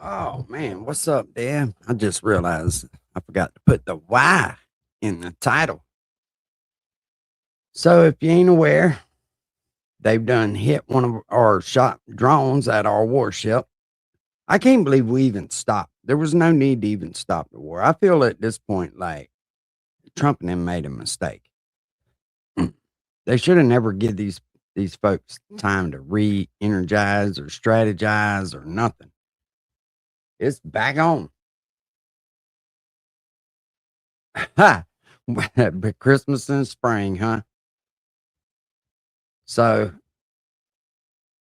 Oh man, what's up, Dan? I just realized I forgot to put the Y in the title. So if you ain't aware, they've done hit one of our shot drones at our warship. I can't believe we even stopped. There was no need to even stop the war. I feel at this point like Trump and them made a mistake. They should have never give these folks time to re-energize or strategize or nothing. It's back on. Ha! But Christmas and spring, huh? So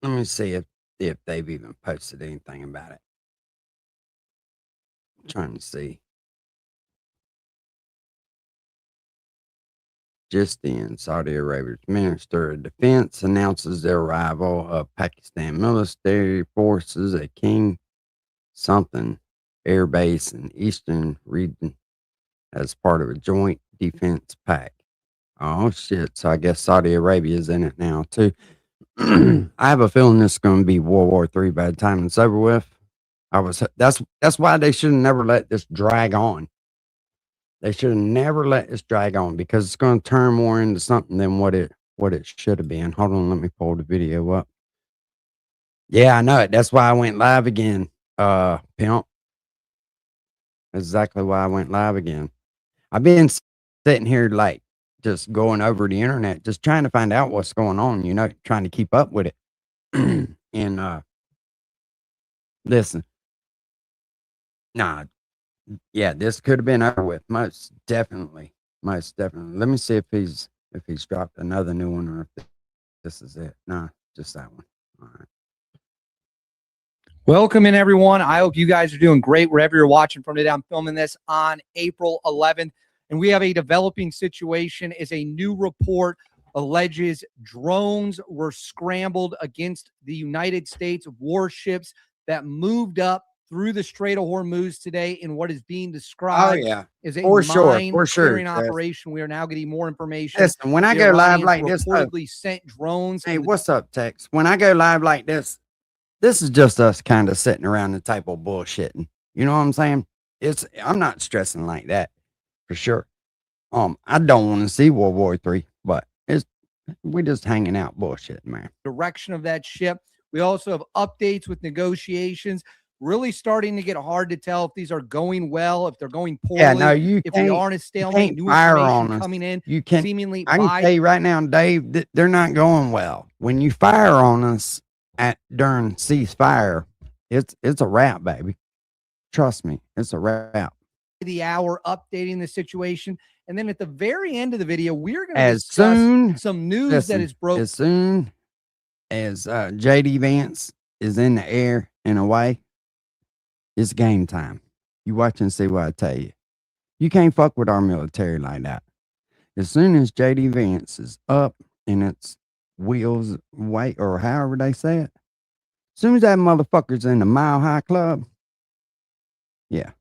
let me see if they've even posted anything about it. I'm trying to see. Just in, Saudi Arabia's Minister of Defense announces the arrival of Pakistan military forces at King something air base in eastern region as part of a joint defense pact. Oh shit! So I guess Saudi Arabia is in it now too. I have a feeling this is going to be World War III by the time it's over with. That's why they should have never let this drag on. They should have never let this drag on because it's going to turn more into something than what it should have been. Hold on, let me pull the video up. Yeah, I know it. That's why I went live again. Pimp. That's exactly why I went live again. I've been sitting here like just going over the internet, just trying to find out what's going on, trying to keep up with it. And listen, nah, yeah, this could have been over with. Most definitely. Most definitely. Let me see if he's dropped another new one or if this is it. Nah, just that one. All right. Welcome in, everyone. I hope you guys are doing great wherever you're watching from today. I'm filming this on April 11th, and we have a developing situation. As a new report alleges drones were scrambled against the United States warships that moved up through the Strait of Hormuz today in what is being described as a mine-clearing operation. We are now getting more information. Listen, when I go live like this, reportedly sent drones. Hey, what's up, Tex? When I go live like this is just us kind of sitting around the table bullshitting. You know what I'm saying? I'm not stressing like that for sure. I don't want to see World War III, but we're just hanging out bullshitting, man. Direction of that ship. We also have updates with negotiations. Really starting to get hard to tell if these are going well, if they're going poorly. Yeah, no, if we are in a stalemate, new fire information on coming in. You can't. Seemingly, I can tell you right now, Dave, that they're not going well. When you fire on us during ceasefire, it's a wrap, baby. Trust me, it's a wrap. The hour updating the situation, and then at the very end of the video, we're going to discuss some news that is broken. As soon as JD Vance is in the air and away, it's game time. You watch and see what I tell you. You can't fuck with our military like that. As soon as JD Vance is up and its wheels white or however they say it, as soon as that motherfucker's in the Mile High Club, yeah.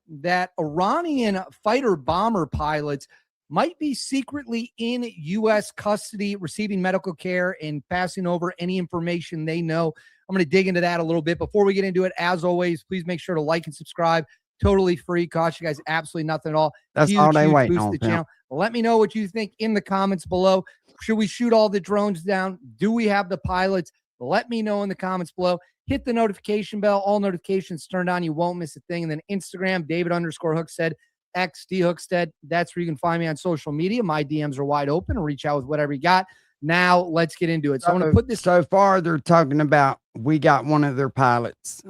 That Iranian fighter bomber pilots might be secretly in U.S. custody, receiving medical care and passing over any information they know. I'm going to dig into that a little bit. Before we get into it, as always, please make sure to like and subscribe. Totally free. Cost you guys absolutely nothing at all. That's all they waiting on. The channel. Let me know what you think in the comments below. Should we shoot all the drones down? Do we have the pilots? Let me know in the comments below. Hit the notification bell. All notifications turned on. You won't miss a thing. And then Instagram, David_Hookstead, XD Hookstead. That's where you can find me on social media. My DMs are wide open. Reach out with whatever you got. Now let's get into it. So I'm going to put this. So far, they're talking about we got one of their pilots,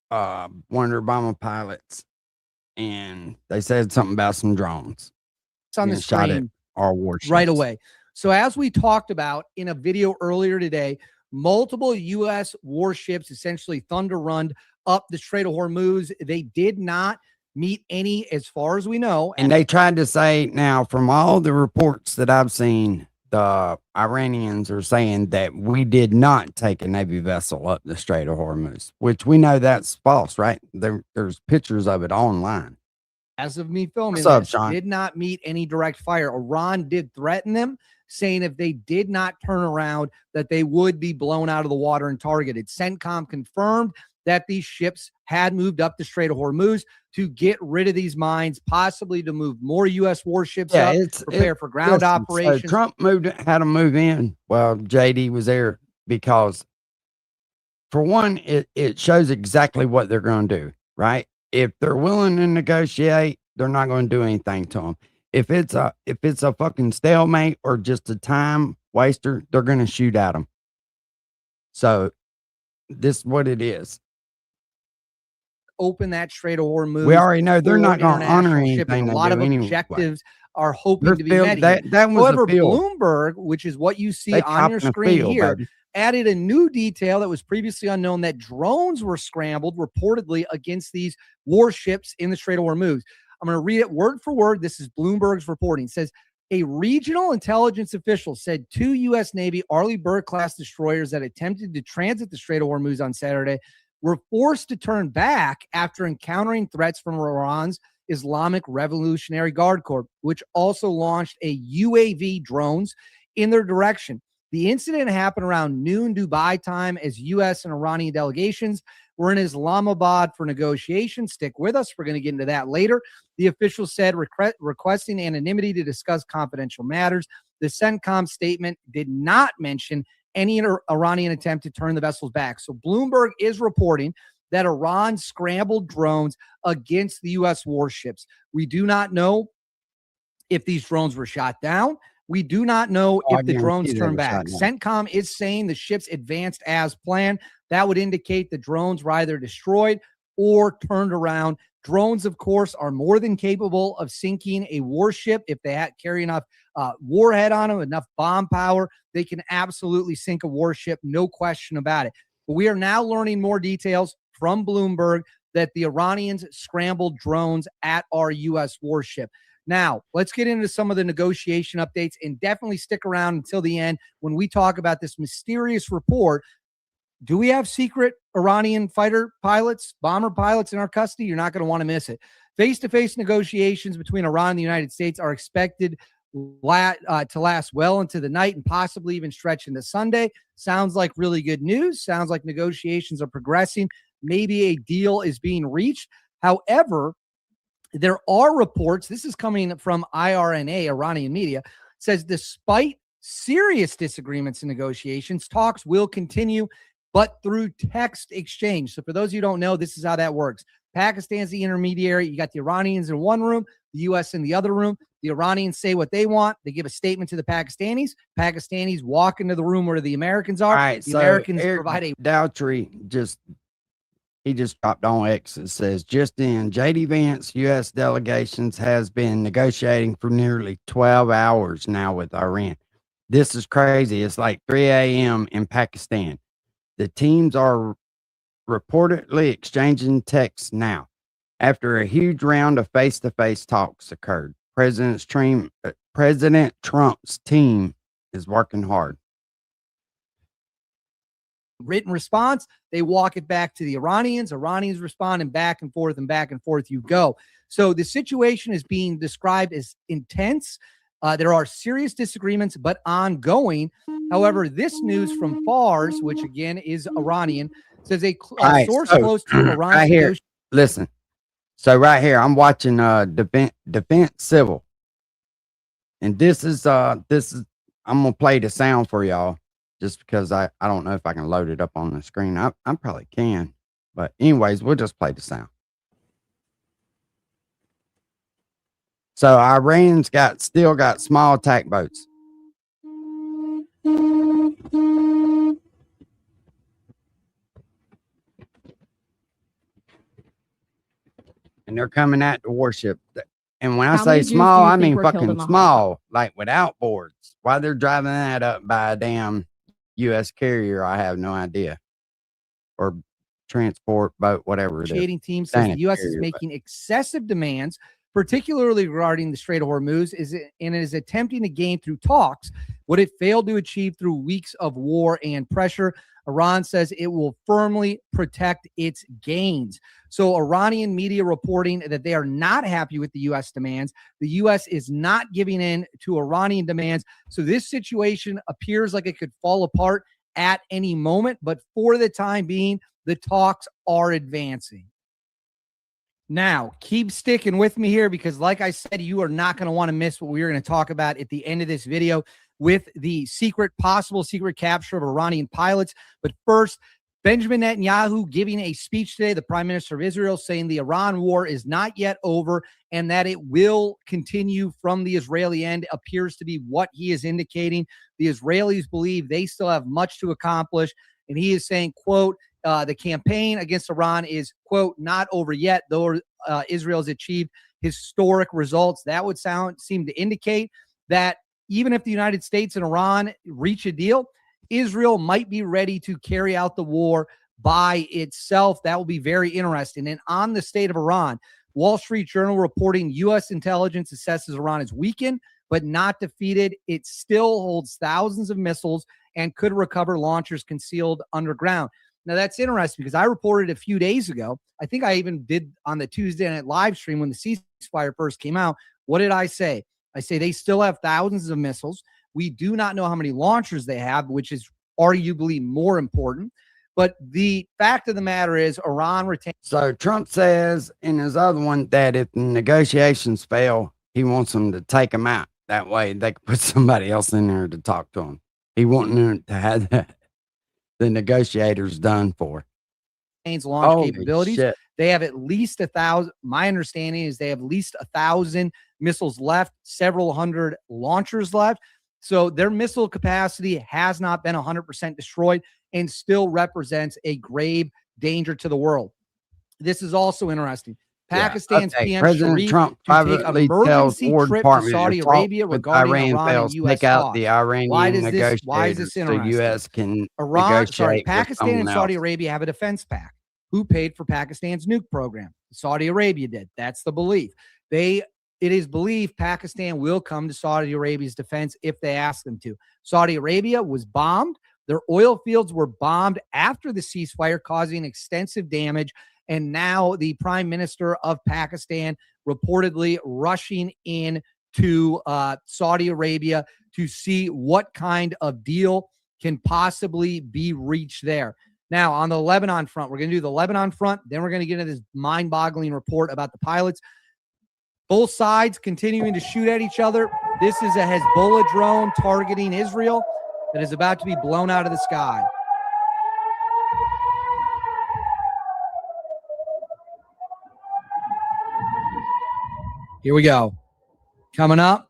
one of their bomber pilots, and they said something about some drones. It's on the screen our warships right away. So as we talked about in a video earlier today, multiple U.S. warships essentially thunder run up the Strait of Hormuz. They did not meet any, as far as we know. And they tried to say, now from all the reports that I've seen, the Iranians are saying that we did not take a Navy vessel up the Strait of Hormuz, which we know that's false, right? There's pictures of it online. As of me filming this, Sean? Did not meet any direct fire. Iran did threaten them, saying if they did not turn around, that they would be blown out of the water and targeted. CENTCOM confirmed that these ships had moved up the Strait of Hormuz to get rid of these mines, possibly to move more U.S. warships Yeah, up, prepare for ground listen, operations. So Trump had to move in. Well, JD was there because, for one, it shows exactly what they're going to do, right? If they're willing to negotiate, they're not going to do anything to them. If it's a fucking stalemate or just a time waster, they're going to shoot at them. So this is what it is. Open that Strait of Hormuz. We already know they're for not going to honor international shipping. anything. A lot of anyway. objectives are hoping They're to be field- met here. that was However, a field. Bloomberg, which is what you see They on your copping a screen field, here, baby. added a new detail that was previously unknown, that drones were scrambled reportedly against these warships in the Strait of Hormuz. I'm going to read it word for word. This is Bloomberg's reporting. It says, a regional intelligence official said 2 U.S. Navy Arleigh Burke-class destroyers that attempted to transit the Strait of Hormuz on Saturday were forced to turn back after encountering threats from Iran's Islamic Revolutionary Guard Corps, which also launched a UAV drones in their direction. The incident happened around noon Dubai time as U.S. and Iranian delegations were in Islamabad for negotiations. Stick with us. We're going to get into that later. The official said requesting anonymity to discuss confidential matters. The CENTCOM statement did not mention any Iranian attempt to turn the vessels back. So Bloomberg is reporting that Iran scrambled drones against the U.S. warships. We do not know if these drones were shot down. We do not know if the drones turned back. CENTCOM is saying the ships advanced as planned. That would indicate the drones were either destroyed or turned around. Drones, of course, are more than capable of sinking a warship. If they carry enough warhead on them, enough bomb power, they can absolutely sink a warship, no question about it. But we are now learning more details from Bloomberg that the Iranians scrambled drones at our U.S. warship. Now, let's get into some of the negotiation updates, and definitely stick around until the end when we talk about this mysterious report. Do we have secret Iranian fighter pilots, bomber pilots in our custody? You're not going to want to miss it. Face-to-face negotiations between Iran and the United States are expected to last well into the night and possibly even stretch into Sunday. Sounds like really good news. Sounds like negotiations are progressing. Maybe a deal is being reached. However, there are reports, this is coming from IRNA, Iranian media, says despite serious disagreements and negotiations, talks will continue, but through text exchange. So for those of you who don't know, this is how that works. Pakistan's the intermediary. You got the Iranians in one room, the U.S. in the other room. The Iranians say what they want. They give a statement to the Pakistanis. Pakistanis walk into the room where the Americans are. All right, the so Americans Eric provide a Daughtry he just dropped on X. It says, just in, J.D. Vance, U.S. delegations has been negotiating for nearly 12 hours now with Iran. This is crazy. It's like 3 a.m. in Pakistan. The teams are reportedly exchanging texts now after a huge round of face-to-face talks occurred. President Trump's team is working hard. Written response, they walk it back to the Iranians respond, and back and forth you go. So the situation is being described as intense. There are serious disagreements, but ongoing. However, this news from Fars, which again is Iranian, says a source close to Iran. Right here, listen. So right here, I'm watching Defense Civil, and this is I'm gonna play the sound for y'all. Just because I don't know if I can load it up on the screen. I probably can. But anyways, we'll just play the sound. So Iran's still got small attack boats. And they're coming at the warship. And when I say small, I mean fucking small, like without boards. Why they're driving that up by a damn U.S. carrier, I have no idea. Or transport boat, whatever it is. Negotiating team says the U.S. is making excessive demands, particularly regarding the Strait of Hormuz, and is attempting to gain through talks what it failed to achieve through weeks of war and pressure. Iran says it will firmly protect its gains. So Iranian media reporting that they are not happy with the U.S. demands. The U.S. is not giving in to Iranian demands. So this situation appears like it could fall apart at any moment. But for the time being, The talks are advancing. Now, keep sticking with me here because, like I said, you are not going to want to miss what we're going to talk about at the end of this video with the possible secret capture of Iranian pilots. But first, Benjamin Netanyahu giving a speech today, the Prime Minister of Israel, saying the Iran war is not yet over and that it will continue from the Israeli end, appears to be what he is indicating. The Israelis believe they still have much to accomplish. And he is saying, quote, the campaign against Iran is, quote, not over yet, though Israel has achieved historic results. That would seem to indicate that even if the United States and Iran reach a deal, Israel might be ready to carry out the war by itself. That will be very interesting. And on the state of Iran, Wall Street Journal reporting U.S. intelligence assesses Iran as weakened, but not defeated. It still holds thousands of missiles and could recover launchers concealed underground. Now, that's interesting because I reported a few days ago, I think I even did on the Tuesday night live stream when the ceasefire first came out. What did I say? I say they still have thousands of missiles. We do not know how many launchers they have, which is arguably more important. But the fact of the matter is Iran retains. So Trump says in his other one that if the negotiations fail, he wants them to take them out. That way they can put somebody else in there to talk to him. He wants them to have the negotiators done for. Launch capabilities. Shit. They have at least 1,000. My understanding is they have at least 1,000 missiles left, several hundred launchers left. So their missile capacity has not been 100% destroyed and still represents a grave danger to the world. This is also interesting. Pakistan's PM President Sharif Trump to take emergency trip to Saudi Arabia regarding Iran and U.S. Take out the Iranian negotiators. Why is this interesting? The U.S. can negotiate Pakistan and Saudi Arabia have a defense pact. Who paid for Pakistan's nuke program? Saudi Arabia did. That's the belief. It is believed Pakistan will come to Saudi Arabia's defense if they ask them to. Saudi Arabia was bombed. Their oil fields were bombed after the ceasefire, causing extensive damage. And now the Prime Minister of Pakistan reportedly rushing in to Saudi Arabia to see what kind of deal can possibly be reached there. Now, on the Lebanon front, we're going to do the Lebanon front. Then we're going to get into this mind-boggling report about the pilots. Both sides continuing to shoot at each other. This is a Hezbollah drone targeting Israel that is about to be blown out of the sky. Here we go. Coming up,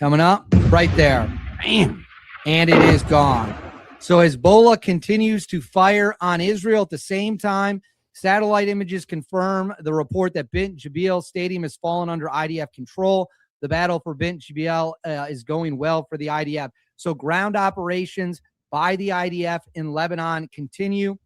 right there. Bam. And it is gone. So Hezbollah continues to fire on Israel at the same time. Satellite images confirm the report that Bint Jbeil Stadium has fallen under IDF control. The battle for Bint Jbeil is going well for the IDF. So ground operations by the IDF in Lebanon continue.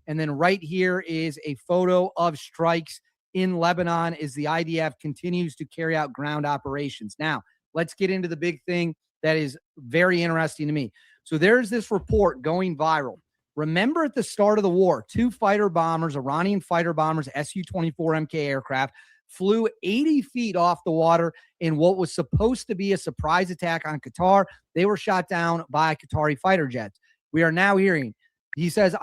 And then right here is a photo of strikes in Lebanon as the IDF continues to carry out ground operations. Now, let's get into the big thing that is very interesting to me. So there's this report going viral. Remember at the start of the war, two fighter bombers, Iranian fighter bombers, Su-24MK aircraft, flew 80 feet off the water in what was supposed to be a surprise attack on Qatar. They were shot down by Qatari fighter jets. We are now hearing, he says,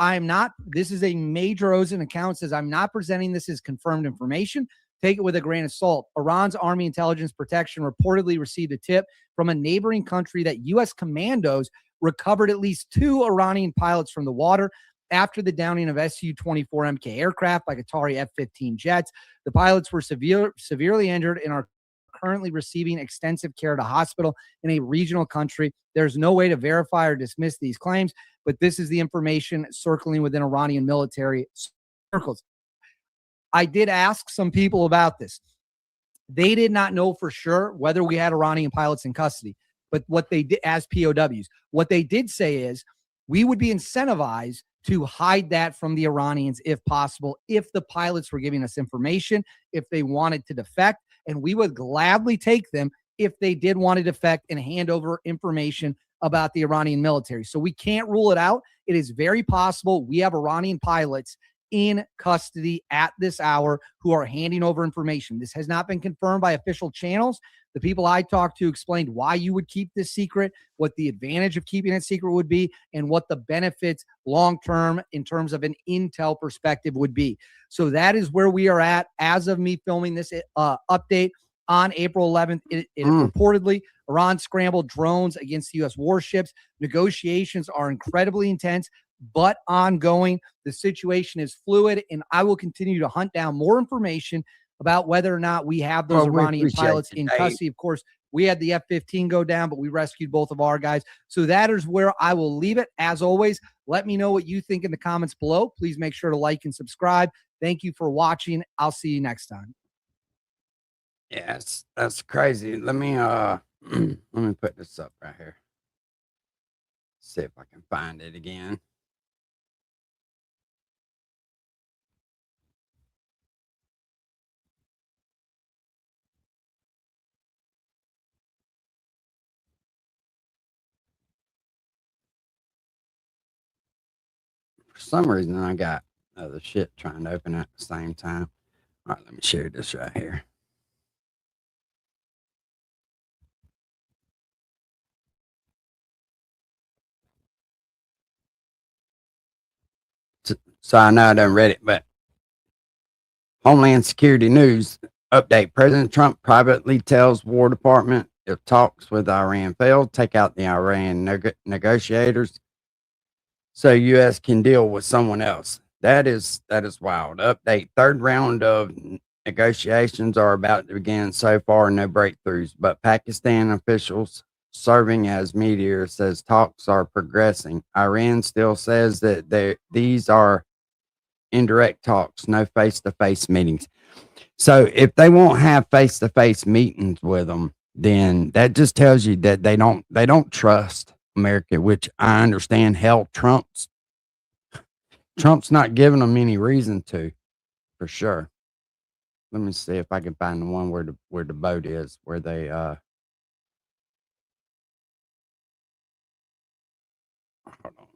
this is a major Ozen account, says, I'm not presenting this as confirmed information. Take it with a grain of salt. Iran's Army Intelligence Protection reportedly received a tip from a neighboring country that U.S. commandos recovered at least 2 Iranian pilots from the water after the downing of Su-24MK aircraft by Qatari F-15 jets. The pilots were severely injured and are currently receiving extensive care at a hospital in a regional country. There's no way to verify or dismiss these claims, but this is the information circling within Iranian military circles. I did ask some people about this. They did not know for sure whether we had Iranian pilots in custody, but what they did as POWs, what they did say is we would be incentivized to hide that from the Iranians if possible, if the pilots were giving us information, if they wanted to defect, and we would gladly take them if they did want to defect and hand over information about the Iranian military. So we can't rule it out. It is very possible we have Iranian pilots in custody at this hour who are handing over information. This has not been confirmed by official channels, The people I talked to explained why you would keep this secret, what the advantage of keeping it secret would be, and what the benefits long term in terms of an intel perspective would be. So that is where we are at as of me filming this update on April 11th. It reportedly Iran scrambled drones against U.S. warships. Negotiations are incredibly intense, but ongoing. The situation is fluid, and I will continue to hunt down more information about whether or not we have those Iranian pilots in custody. Of course, we had the F-15 go down, but we rescued both of our guys. So that is where I will leave it. As always, let me know what you think in the comments below. Please make sure to like and subscribe. Thank you for watching. I'll see you next time. Yes, that's crazy. Let me let me put this up right here. See if I can find it again. For some reason, I got other shit trying to open at the same time. All right, let me share this right here. So I know I done read it, but Homeland Security News update. President Trump privately tells War Department if talks with Iran fail, take out the Iran negotiators so U.S. can deal with someone else. That is wild. Update. Third round of negotiations are about to begin. So far, no breakthroughs, but Pakistan officials serving as mediator says talks are progressing. Iran still says that these are indirect talks, no face-to-face meetings. So if they won't have face-to-face meetings with them, then that just tells you that they don't trust America, which I understand. Hell, Trump's not giving them any reason to, for sure. Let me see if I can find the one where the boat is, where they hold on.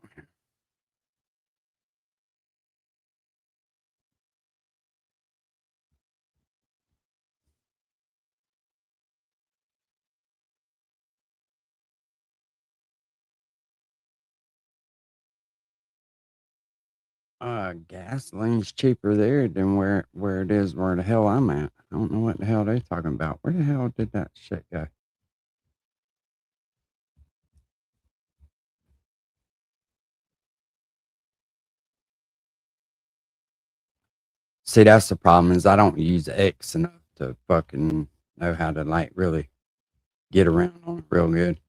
Gasoline's cheaper there than where it is where the hell I'm at. I don't know what the hell they're talking about. Where the hell did that shit go? See, that's the problem is I don't use X enough to fucking know how to like really get around on it real good.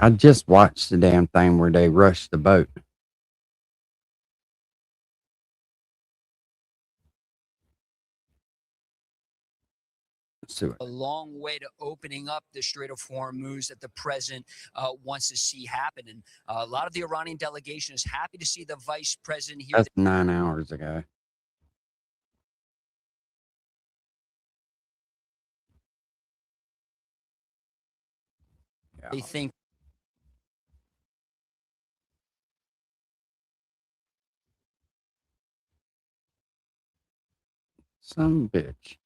I just watched the damn thing where they rushed the boat. A long way to opening up the Strait of Hormuz that the president wants to see happen. And a lot of the Iranian delegation is happy to see the vice president here. That's 9 hours ago. They think some bitch.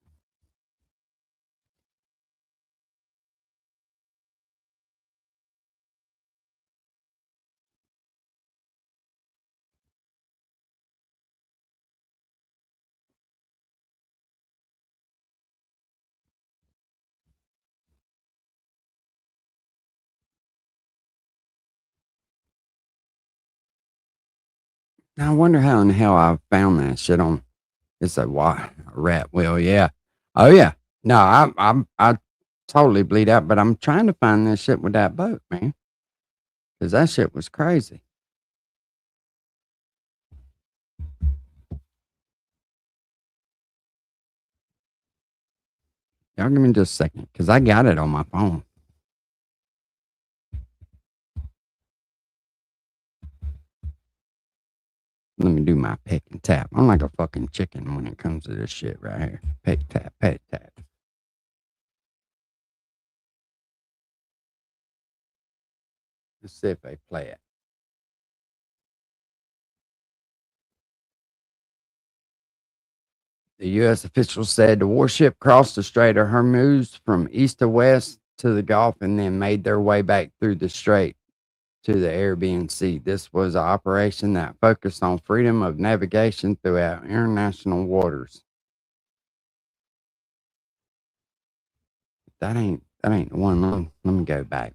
Now I wonder how in the hell I found that shit on. It's a rat wheel. Yeah. Oh yeah. No, I totally bleed out, but I'm trying to find this shit with that boat, man, because that shit was crazy. Y'all give me just a second, because I got it on my phone. Let me do my peck and tap. I'm like a fucking chicken when it comes to this shit right here. Peck tap, peck tap. Let's see if they play it. The U.S. officials said the warship crossed the Strait of Hormuz from east to west to the Gulf and then made their way back through the strait to the Arabian Sea. This was an operation that focused on freedom of navigation throughout international waters. That ain't the one. Let me go back.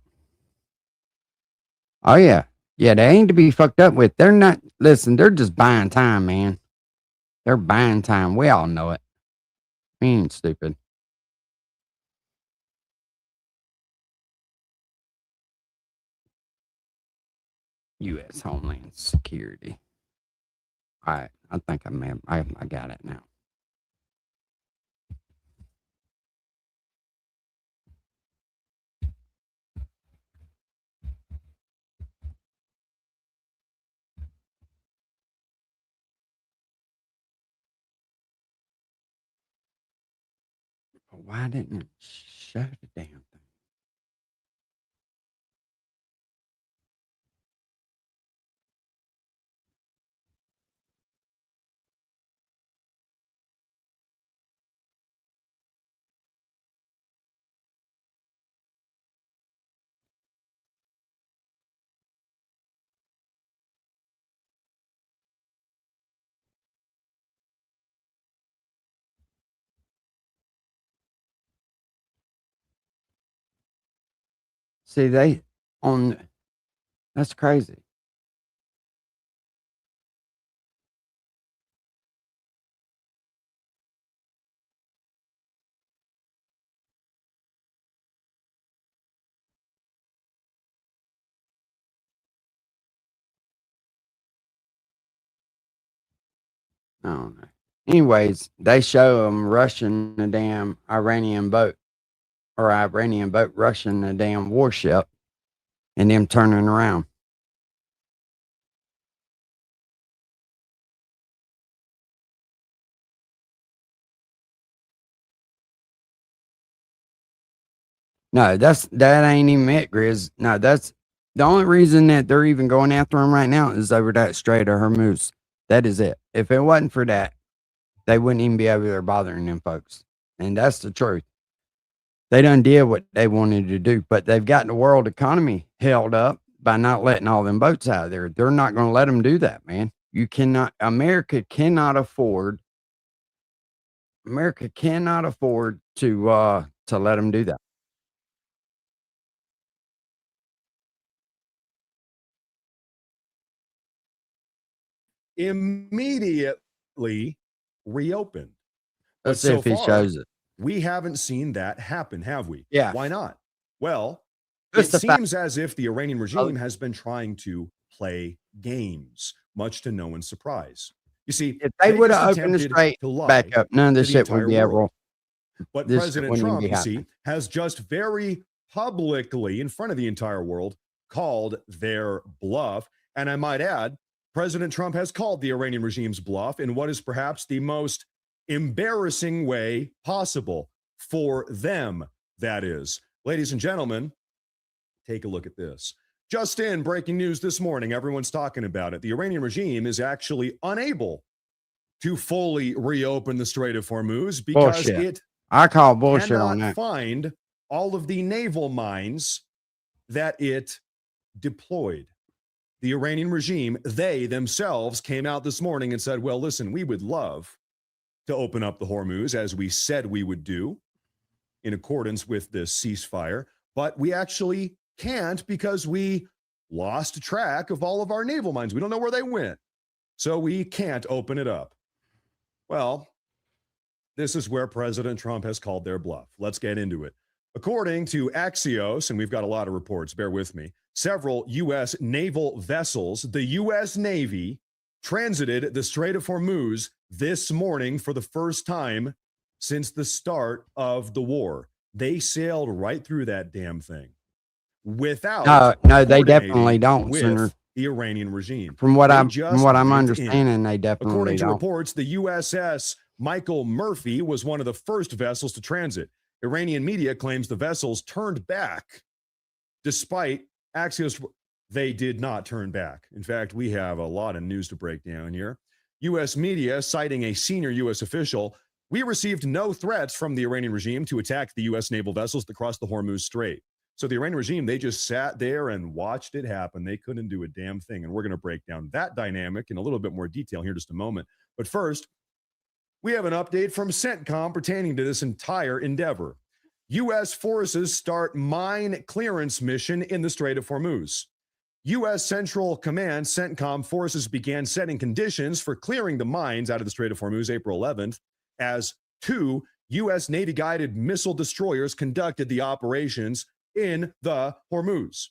Oh yeah. Yeah, they ain't to be fucked up with. They're not listen, they're just buying time, man. They're buying time. We all know it. We ain't stupid. U.S. Homeland Security. All right. I think I got it now. Why didn't it show the damn thing? See, they on that's crazy. I don't know. Anyways, they show them rushing the damn Iranian boat rushing the damn warship and them turning around. No, that ain't even it, Grizz. No, that's the only reason that they're even going after them right now is over that Strait of Hormuz. That is it. If it wasn't for that, they wouldn't even be over there bothering them folks. And that's the truth. They done did what they wanted to do, but they've got the world economy held up by not letting all them boats out of there. They're not going to let them do that, man. America cannot afford to let them do that. Immediately reopened. Let's see if he shows it. We haven't seen that happen, have we? Yeah. Why not? Well, Just it the fact- seems as if the Iranian regime has been trying to play games, much to no one's surprise. You see, If they would have Vegas opened the attempted strait to lie back up, none of this to the shit would entire be ever. world. But this President wouldn't even Trump, be you see, happening. has just very publicly, in front of the entire world, called their bluff. And I might add, President Trump has called the Iranian regime's bluff in what is perhaps the most embarrassing way possible for them, that is. Ladies and gentlemen, take a look at this. Just in, breaking news this morning, everyone's talking about it. The Iranian regime is actually unable to fully reopen the Strait of Hormuz because Bullshit. it I call bullshit cannot on that. find all of the naval mines that it deployed. The Iranian regime, they themselves came out this morning and said, well, listen, we would love to open up the Hormuz as we said we would do in accordance with this ceasefire, but we actually can't because we lost track of all of our naval mines. We don't know where they went, so we can't open it up. Well, this is where President Trump has called their bluff. Let's get into it. According to Axios, and we've got a lot of reports, bear with me, several U.S. naval vessels, the U.S. Navy, transited the Strait of Hormuz this morning for the first time since the start of the war. They sailed right through that damn thing without No, they coordinating definitely don't, with Senator. the Iranian regime. From what They I'm just from what I'm went in. understanding, they definitely According to don't. reports, the USS Michael Murphy was one of the first vessels to transit. Iranian media claims the vessels turned back despite Axios. They did not turn back. In fact, we have a lot of news to break down here. U.S. media citing a senior U.S. official, we received no threats from the Iranian regime to attack the U.S. naval vessels that crossed the Hormuz Strait. So the Iranian regime, they just sat there and watched it happen. They couldn't do a damn thing. And we're going to break down that dynamic in a little bit more detail here in just a moment. But first, we have an update from CENTCOM pertaining to this entire endeavor. U.S. forces start mine clearance mission in the Strait of Hormuz. U.S. Central Command CENTCOM forces began setting conditions for clearing the mines out of the Strait of Hormuz April 11th as 2 U.S. Navy-guided missile destroyers conducted the operations in the Hormuz.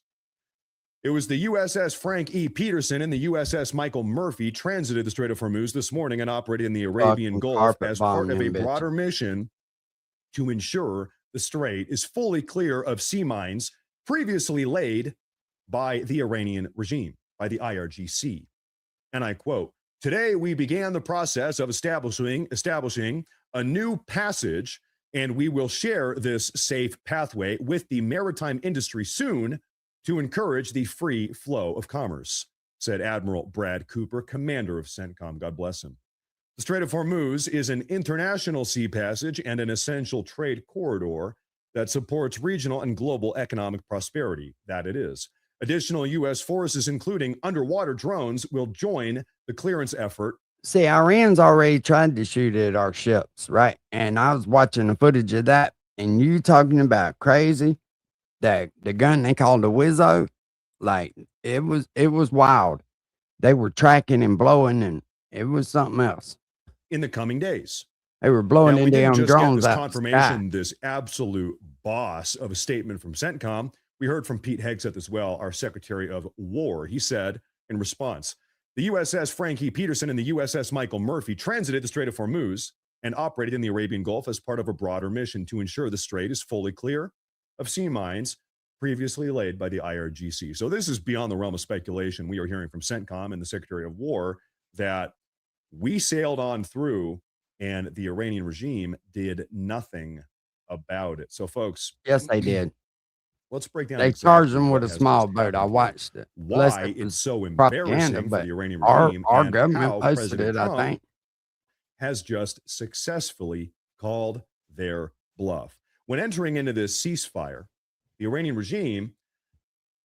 It was the USS Frank E. Peterson and the USS Michael Murphy transited the Strait of Hormuz this morning and operated in the Arabian Fucking Gulf carpet as part bombing of a them bitches. broader mission to ensure the strait is fully clear of sea mines previously laid by the Iranian regime, by the IRGC. And I quote, today we began the process of establishing a new passage, and we will share this safe pathway with the maritime industry soon to encourage the free flow of commerce, said Admiral Brad Cooper, commander of CENTCOM. God bless him. The Strait of Hormuz is an international sea passage and an essential trade corridor that supports regional and global economic prosperity. That it is. Additional U.S. forces, including underwater drones, will join the clearance effort. See, Iran's already tried to shoot at our ships, right? And I was watching the footage of that, and you talking about crazy. The gun they called the Wizzo, like it was wild. They were tracking and blowing, and it was something else. In the coming days. They were blowing Now, we in didn't damn just get drones this out the sky. confirmation, this absolute boss of a statement from CENTCOM. We heard from Pete Hegseth as well, our Secretary of War. He said in response, the USS Frank E. Peterson and the USS Michael Murphy transited the Strait of Hormuz and operated in the Arabian Gulf as part of a broader mission to ensure the strait is fully clear of sea mines previously laid by the IRGC. So this is beyond the realm of speculation. We are hearing from CENTCOM and the Secretary of War that we sailed on through and the Iranian regime did nothing about it. So, folks, Yes, they did. let's break down. They exactly charged them what with a has small just boat. I happened. watched it. Unless Why it it's was so propaganda, embarrassing for but the Iranian our regime and government how posted President it, I Trump think. has just successfully called their bluff. When entering into this ceasefire, the Iranian regime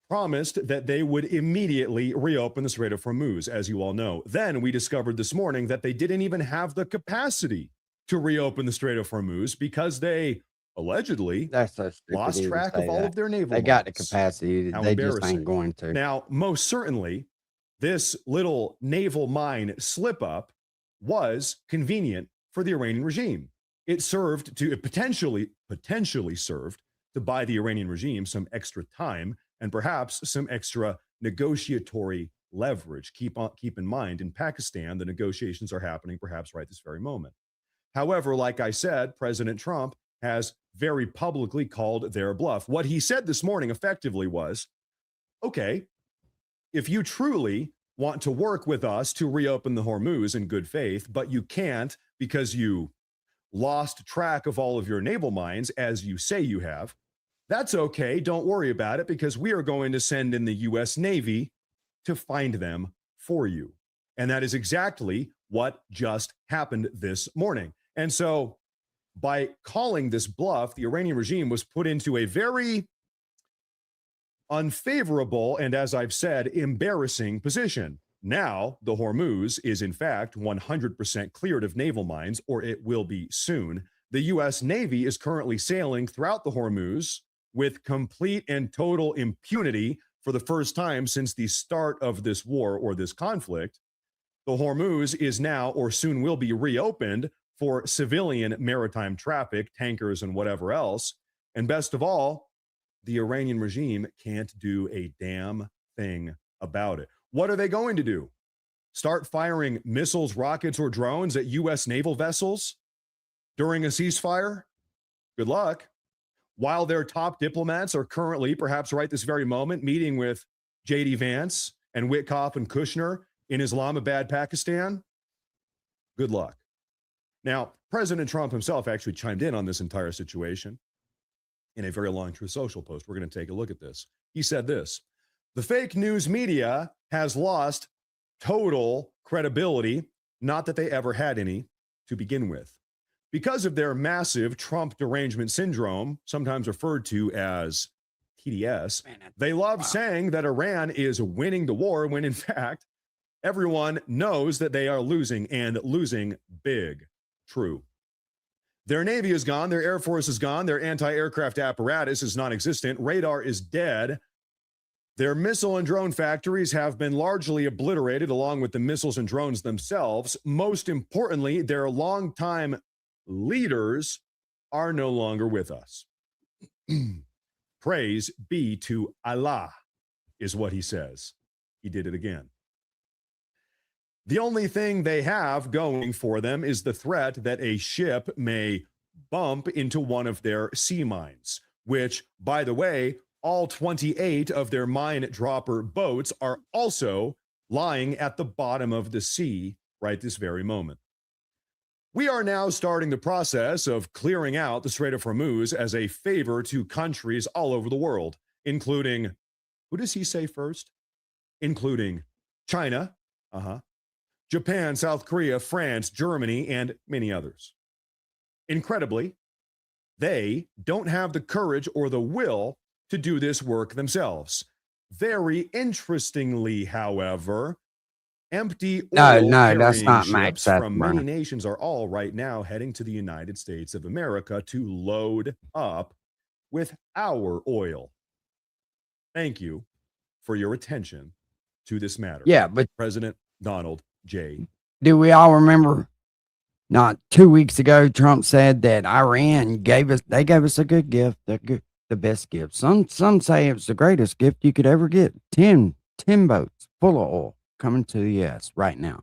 promised that they would immediately reopen the Strait of Hormuz, as you all know. Then we discovered this morning that they didn't even have the capacity to reopen the Strait of Hormuz because they allegedly That's so stupid. lost to even track of say all that. of their naval They got the mines. capacity. How They just embarrassing. ain't going to. Now, most certainly, this little naval mine slip up was convenient for the Iranian regime. It served to, it potentially served to buy the Iranian regime some extra time and perhaps some extra negotiatory leverage. Keep in mind, in Pakistan, the negotiations are happening perhaps right this very moment. However, like I said, President Trump has very publicly called their bluff. What he said this morning effectively was, okay, if you truly want to work with us to reopen the Hormuz in good faith, but you can't because you lost track of all of your naval mines, as you say you have, that's okay. Don't worry about it because we are going to send in the U.S. Navy to find them for you. And that is exactly what just happened this morning. And so by calling this bluff, the Iranian regime was put into a very unfavorable and, as I've said, embarrassing position. Now, the Hormuz is in fact 100% cleared of naval mines, or it will be soon. The U.S. Navy is currently sailing throughout the Hormuz with complete and total impunity for the first time since the start of this war or this conflict. The Hormuz is now or soon will be reopened for civilian maritime traffic, tankers, and whatever else. And best of all, the Iranian regime can't do a damn thing about it. What are they going to do? Start firing missiles, rockets, or drones at U.S. naval vessels during a ceasefire? Good luck. While their top diplomats are currently, perhaps right this very moment, meeting with J.D. Vance and Witkoff and Kushner in Islamabad, Pakistan, good luck. Now, President Trump himself actually chimed in on this entire situation in a very long Truth Social post. We're going to take a look at this. He said this: the fake news media has lost total credibility, not that they ever had any to begin with. Because of their massive Trump derangement syndrome, sometimes referred to as TDS, they love saying that Iran is winning the war when in fact, everyone knows that they are losing and losing big. True. Their Navy is gone. Their Air Force is gone. Their anti-aircraft apparatus is non-existent. Radar is dead. Their missile and drone factories have been largely obliterated, along with the missiles and drones themselves. Most importantly, their longtime leaders are no longer with us. Praise be to Allah, is what he says. He did it again. The only thing they have going for them is the threat that a ship may bump into one of their sea mines, which, by the way, all 28 of their mine dropper boats are also lying at the bottom of the sea right this very moment. We are now starting the process of clearing out the Strait of Hormuz as a favor to countries all over the world, including, who does he say first? Including China, Japan, South Korea, France, Germany, and many others. Incredibly, they don't have the courage or the will to do this work themselves. Very interestingly, however, empty oil that's not Max ships from many Afterburner. nations are all right now heading to the United States of America to load up with our oil. Thank you for your attention to this matter. Yeah, but President Donald J. do we all remember not 2 weeks ago, Trump said that Iran gave us a good gift, the best gift. Some say it was the greatest gift you could ever get. 10 boats full of oil coming to the U.S. right now.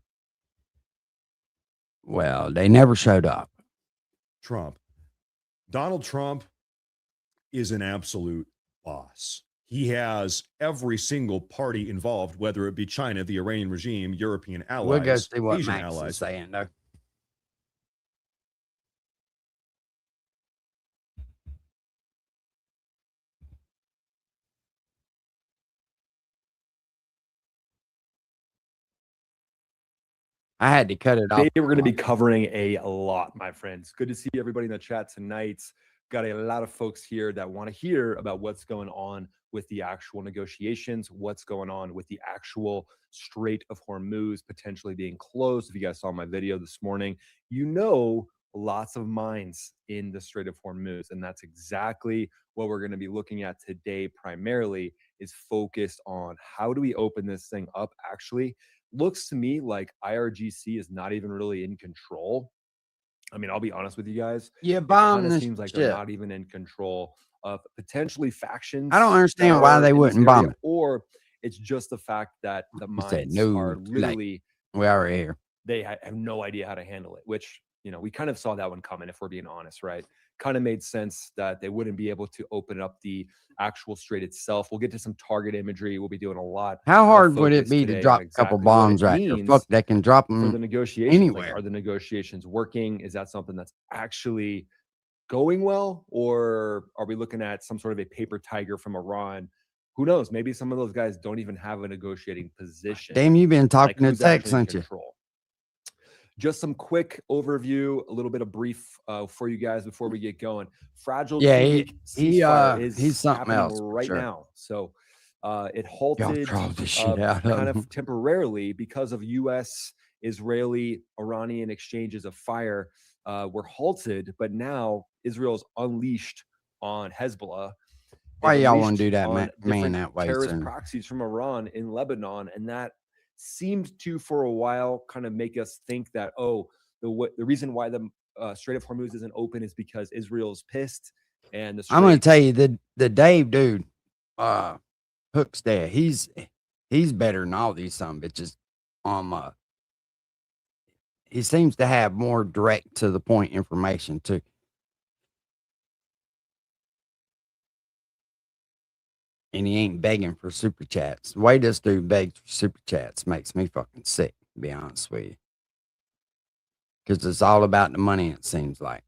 Well, they never showed up. Trump. Donald Trump is an absolute boss. He has every single party involved, whether it be China, the Iranian regime, European allies, We'll go see what Asian Max allies. is saying, though. I had to cut it off. Today we're going to be covering a lot, my friends. Good to see everybody in the chat tonight. Got a lot of folks here that want to hear about what's going on with the actual negotiations, what's going on with the actual Strait of Hormuz potentially being closed. If you guys saw my video this morning, you know lots of mines in the Strait of Hormuz, and that's exactly what we're going to be looking at today. Primarily is focused on how do we open this thing up. Actually, looks to me like IRGC is not even really in control. I mean, I'll be honest with you guys. Yeah, It bomb kind of this seems like shit. they're not even in control of potentially factions. I don't understand that why are they in this wouldn't bomb area, it. or it's just the fact that the He said, mines "No, are it's late." literally, We are here. they have no idea how to handle it, which, you know, we kind of saw that one coming, if we're being honest, right? Kind of made sense that they wouldn't be able to open up the actual strait itself. We'll get to some target imagery. We'll be doing a lot. How hard would it focus be today to on drop a exactly couple what bombs it right there? means Fuck, they can drop for the them negotiations. Like, anywhere. are the negotiations working? Is that something that's actually going well? Or are we looking at some sort of a paper tiger from Iran? Who knows? Maybe some of those guys don't even have a negotiating position. Damn, you've been Like, talking to who's Tex, actually in haven't you? control? Just some quick overview, a little bit of brief for you guys before we get going. Fragile Yeah, 2-week ceasefire is he's something happening else for right sure. now. So it Y'all halted troll the shit out of kind them. of temporarily because of U.S. Israeli Iranian exchanges of fire were halted, but now Israel's unleashed on Hezbollah. Why They've y'all want to unleashed do that, on man, different that way terrorist soon? proxies from Iran in Lebanon, and that seemed to, for a while, kind of make us think that, oh, the reason why the Strait of Hormuz isn't open is because Israel's pissed, and the I'm going to Strait, tell you, the Dave dude, Hook's there. He's better than all these some bitches. He seems to have more direct to the point information too. and he ain't begging for super chats. The way this dude begs for super chats makes me fucking sick, to be honest with you. Because it's all about the money, it seems like.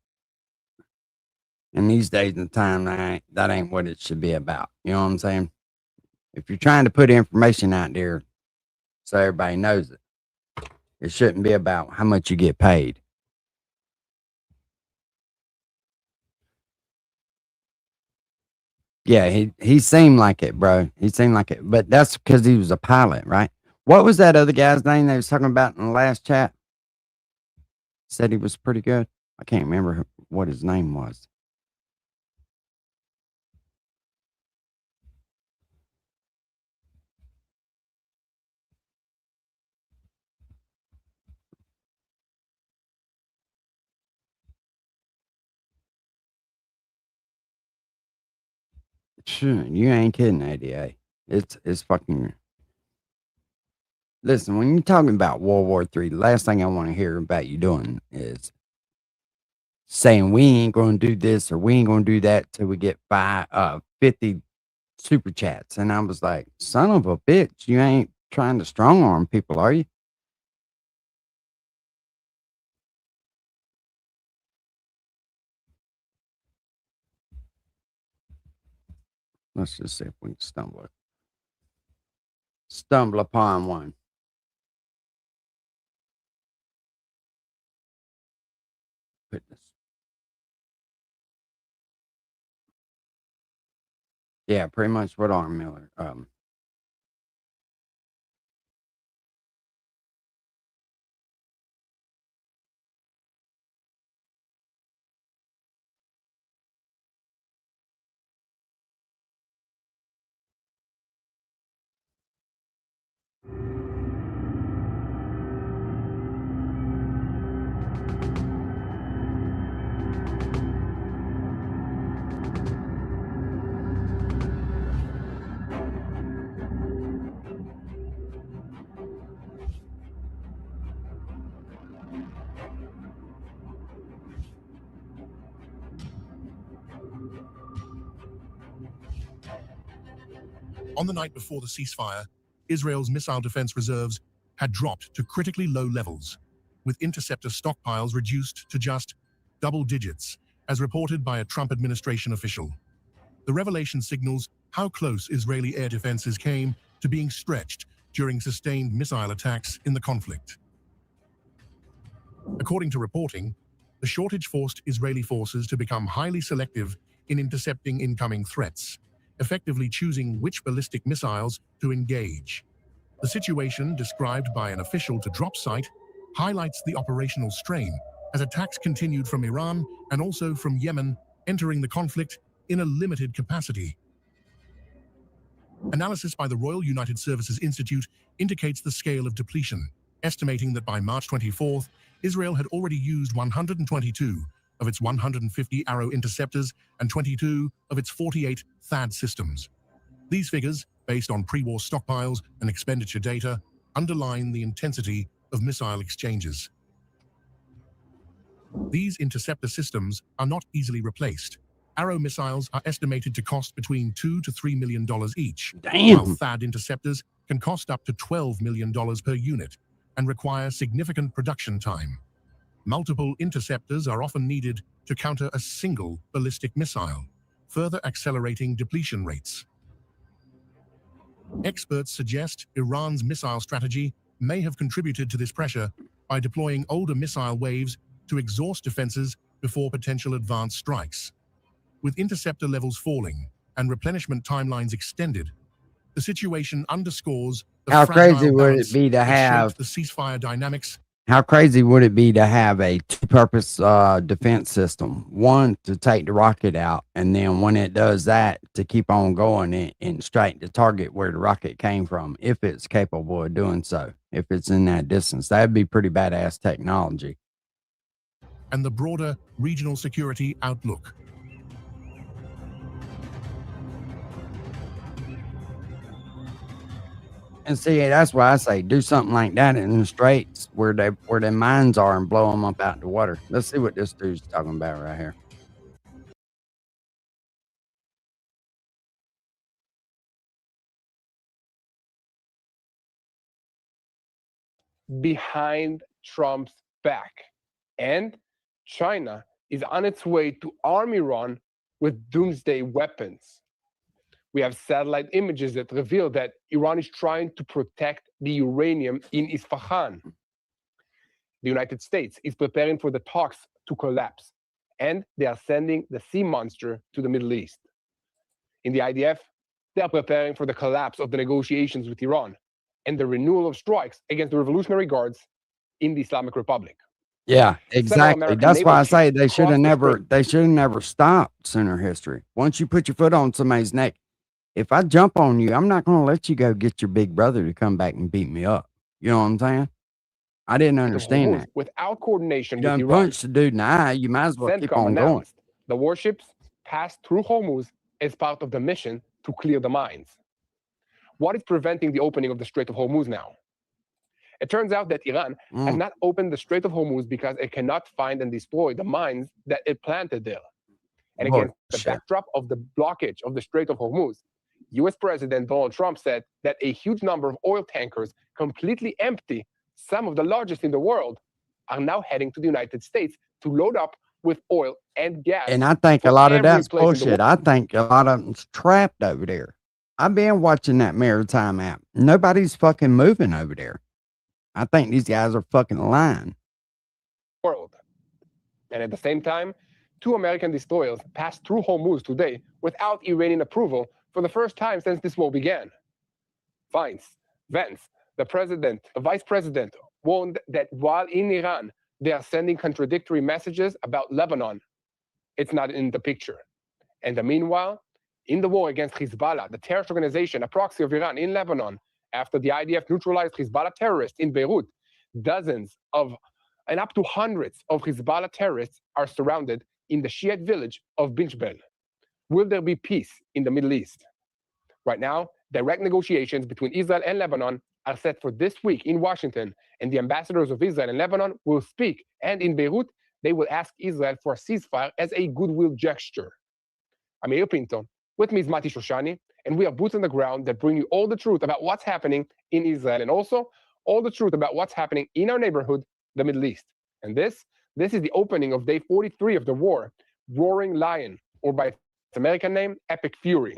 And these days and time, that ain't what it should be about. You know what I'm saying? If you're trying to put information out there so everybody knows it, it shouldn't be about how much you get paid. Yeah, he seemed like it, bro. He seemed like it. But that's because he was a pilot, right? What was that other guy's name they was talking about in the last chat? Said he was pretty good. I can't remember what his name was. Sure, you ain't kidding, ADA. It's fucking. Listen, when you're talking about World War III, the last thing I want to hear about you doing is saying we ain't going to do this or we ain't going to do that till we get 50 super chats. And I was like, son of a bitch, you ain't trying to strong arm people, are you? Let's just see if we can stumble upon one. Goodness. Yeah, pretty much what Arm Miller. On the night before the ceasefire, Israel's missile defense reserves had dropped to critically low levels, with interceptor stockpiles reduced to just double digits, as reported by a Trump administration official. The revelation signals how close Israeli air defenses came to being stretched during sustained missile attacks in the conflict. According to reporting, the shortage forced Israeli forces to become highly selective in intercepting incoming threats, effectively choosing which ballistic missiles to engage. The situation, described by an official to drop site, highlights the operational strain as attacks continued from Iran and also from Yemen, entering the conflict in a limited capacity. Analysis by the Royal United Services Institute indicates the scale of depletion, estimating that by March 24th, Israel had already used 122 of its 150 Arrow interceptors and 22 of its 48 THAAD systems. These figures, based on pre-war stockpiles and expenditure data, underline the intensity of missile exchanges. These interceptor systems are not easily replaced. Arrow missiles are estimated to cost between $2 to $3 million each, while Damn. THAAD interceptors can cost up to $12 million per unit and require significant production time. Multiple interceptors are often needed to counter a single ballistic missile, further accelerating depletion rates. Experts suggest Iran's missile strategy may have contributed to this pressure by deploying older missile waves to exhaust defenses before potential advanced strikes. With interceptor levels falling and replenishment timelines extended, the situation underscores the How fragile crazy would balance it be to that have? shaped the ceasefire dynamics. How crazy would it be to have a two-purpose defense system? One to take the rocket out, and then when it does that, to keep on going and straight to target where the rocket came from, if it's capable of doing so. If it's in that distance, that'd be pretty badass technology. And the broader regional security outlook. And see, that's why I say do something like that in the straits where their mines are and blow them up out the water. Let's see what this dude's talking about right here. behind Trump's back. And China is on its way to arm Iran with doomsday weapons. We have satellite images that reveal that Iran is trying to protect the uranium in Isfahan. The United States is preparing for the talks to collapse, and they are sending the sea monster to the Middle East. In the IDF, they are preparing for the collapse of the negotiations with Iran and the renewal of strikes against the Revolutionary Guards in the Islamic Republic. Yeah, exactly. American That's why I naval say ships they should have crossed the never stopped Center History. Once you put your foot on somebody's neck, if I jump on you, I'm not going to let you go get your big brother to come back and beat me up. You know what I'm saying? I didn't understand that. Without coordination You with done Iran. punched the dude in the eye, you might as well keep CENTCOM on going. announced the warships passed through Hormuz as part of the mission to clear the mines. What is preventing the opening of the Strait of Hormuz now? It turns out that Iran has not opened the Strait of Hormuz because it cannot find and destroy the mines that it planted there. And against the Bullshit. backdrop of the blockage of the Strait of Hormuz, US President Donald Trump said that a huge number of oil tankers, completely empty, some of the largest in the world, are now heading to the United States to load up with oil and gas. And I think a for lot of every that's place in the bullshit. I think a lot of them's trapped over there. I've been watching that Maritime app. Nobody's fucking moving over there. I think these guys are fucking lying. world. And at the same time, 2 American destroyers passed through Hormuz today without Iranian approval for the first time since this war began. Vance, the vice president, warned that while in Iran, they are sending contradictory messages about Lebanon. It's not in the picture. And meanwhile, in the war against Hezbollah, the terrorist organization, a proxy of Iran in Lebanon, after the IDF neutralized Hezbollah terrorists in Beirut, dozens of and up to hundreds of Hezbollah terrorists are surrounded in the Shiite village of Binjbel. Will there be peace in the Middle East? Right now, direct negotiations between Israel and Lebanon are set for this week in Washington, and the ambassadors of Israel and Lebanon will speak, and in Beirut, they will ask Israel for a ceasefire as a goodwill gesture. I'm Yair Pinto, with me is Mati Shoshani, and we are boots on the ground that bring you all the truth about what's happening in Israel, and also all the truth about what's happening in our neighborhood, the Middle East. And this is the opening of day 43 of the war, Roaring Lion, or by its American name, Epic Fury.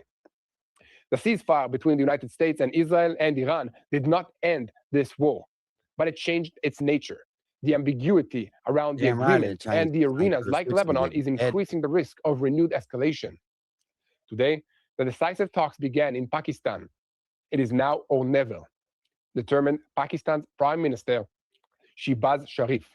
The ceasefire between the United States and Israel and Iran did not end this war, but it changed its nature. The ambiguity around the Damn right, agreement it changed and the its arenas nature. like It's Lebanon getting is dead. increasing the risk of renewed escalation. Today, the decisive talks began in Pakistan. It is now or never, determined Pakistan's Prime Minister, Shehbaz Sharif,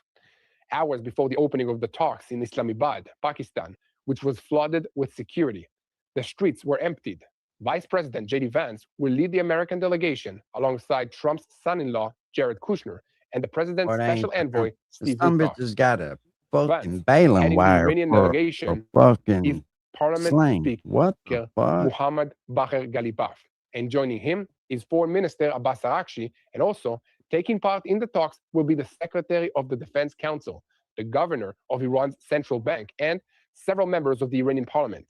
hours before the opening of the talks in Islamabad, Pakistan, which was flooded with security. The streets were emptied. Vice President J.D. Vance will lead the American delegation alongside Trump's son-in-law, Jared Kushner, and the president's Well, it ain't special envoy, Steve Some Witkoff. bitches got a fucking Vance, baling heading the wire Iranian for a delegation, is fucking Parliament sling. Speaker What the fuck? Muhammad Bakr Ghalibaf. And joining him is Foreign Minister Abbas Araghchi, and also taking part in the talks will be the Secretary of the Defense Council, the governor of Iran's central bank, and several members of the Iranian parliament.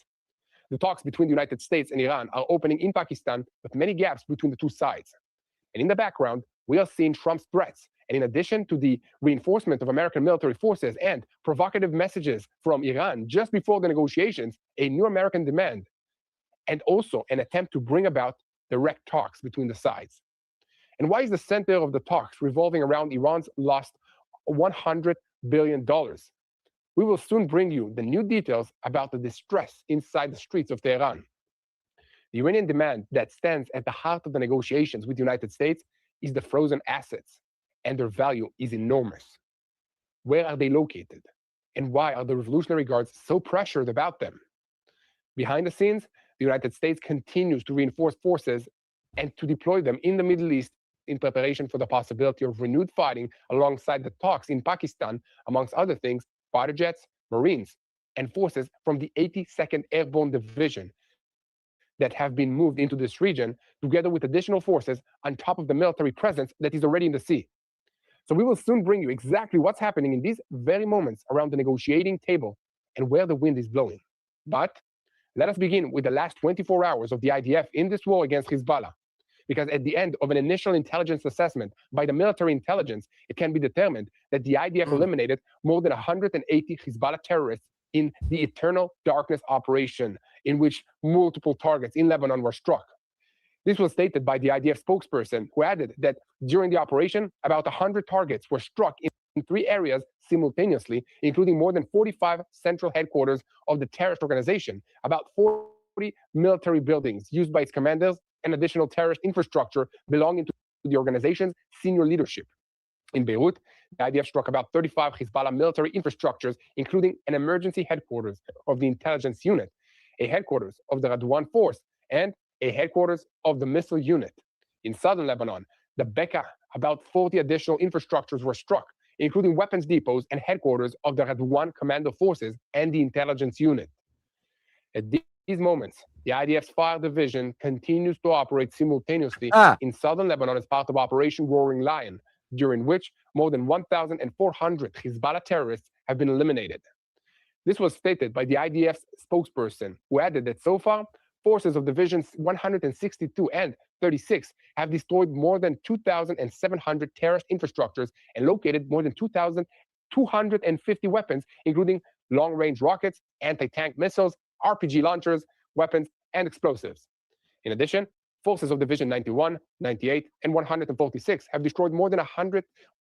The talks between the United States and Iran are opening in Pakistan with many gaps between the two sides. And in the background, we are seeing Trump's threats. And in addition to the reinforcement of American military forces and provocative messages from Iran just before the negotiations, a new American demand, and also an attempt to bring about direct talks between the sides. And why is the center of the talks revolving around Iran's lost $100 billion? We will soon bring you the new details about the distress inside the streets of Tehran. The Iranian demand that stands at the heart of the negotiations with the United States is the frozen assets, and their value is enormous. Where are they located? And why are the Revolutionary Guards so pressured about them? Behind the scenes, the United States continues to reinforce forces and to deploy them in the Middle East in preparation for the possibility of renewed fighting alongside the talks in Pakistan, amongst other things, fighter jets, Marines, and forces from the 82nd Airborne Division that have been moved into this region, together with additional forces on top of the military presence that is already in the sea. So we will soon bring you exactly what's happening in these very moments around the negotiating table and where the wind is blowing. But let us begin with the last 24 hours of the IDF in this war against Hezbollah. because at the end of an initial intelligence assessment by the military intelligence, it can be determined that the IDF eliminated more than 180 Hezbollah terrorists in the Eternal Darkness operation, in which multiple targets in Lebanon were struck. This was stated by the IDF spokesperson, who added that during the operation, about 100 targets were struck in 3 areas simultaneously, including more than 45 central headquarters of the terrorist organization, about 40 military buildings used by its commanders, and additional terrorist infrastructure belonging to the organization's senior leadership. In Beirut, the IDF struck about 35 Hezbollah military infrastructures, including an emergency headquarters of the intelligence unit, a headquarters of the Radwan force, and a headquarters of the missile unit. In southern Lebanon, the Bekaa, about 40 additional infrastructures were struck, including weapons depots and headquarters of the Radwan commando forces and the intelligence unit. At these moments, the IDF's fire division continues to operate simultaneously in southern Lebanon as part of Operation Roaring Lion, during which more than 1,400 Hezbollah terrorists have been eliminated. This was stated by the IDF's spokesperson, who added that so far, forces of Divisions 162 and 36 have destroyed more than 2,700 terrorist infrastructures and located more than 2,250 weapons, including long-range rockets, anti-tank missiles, RPG launchers, weapons, and explosives. In addition, forces of Division 91, 98, and 146 have destroyed more than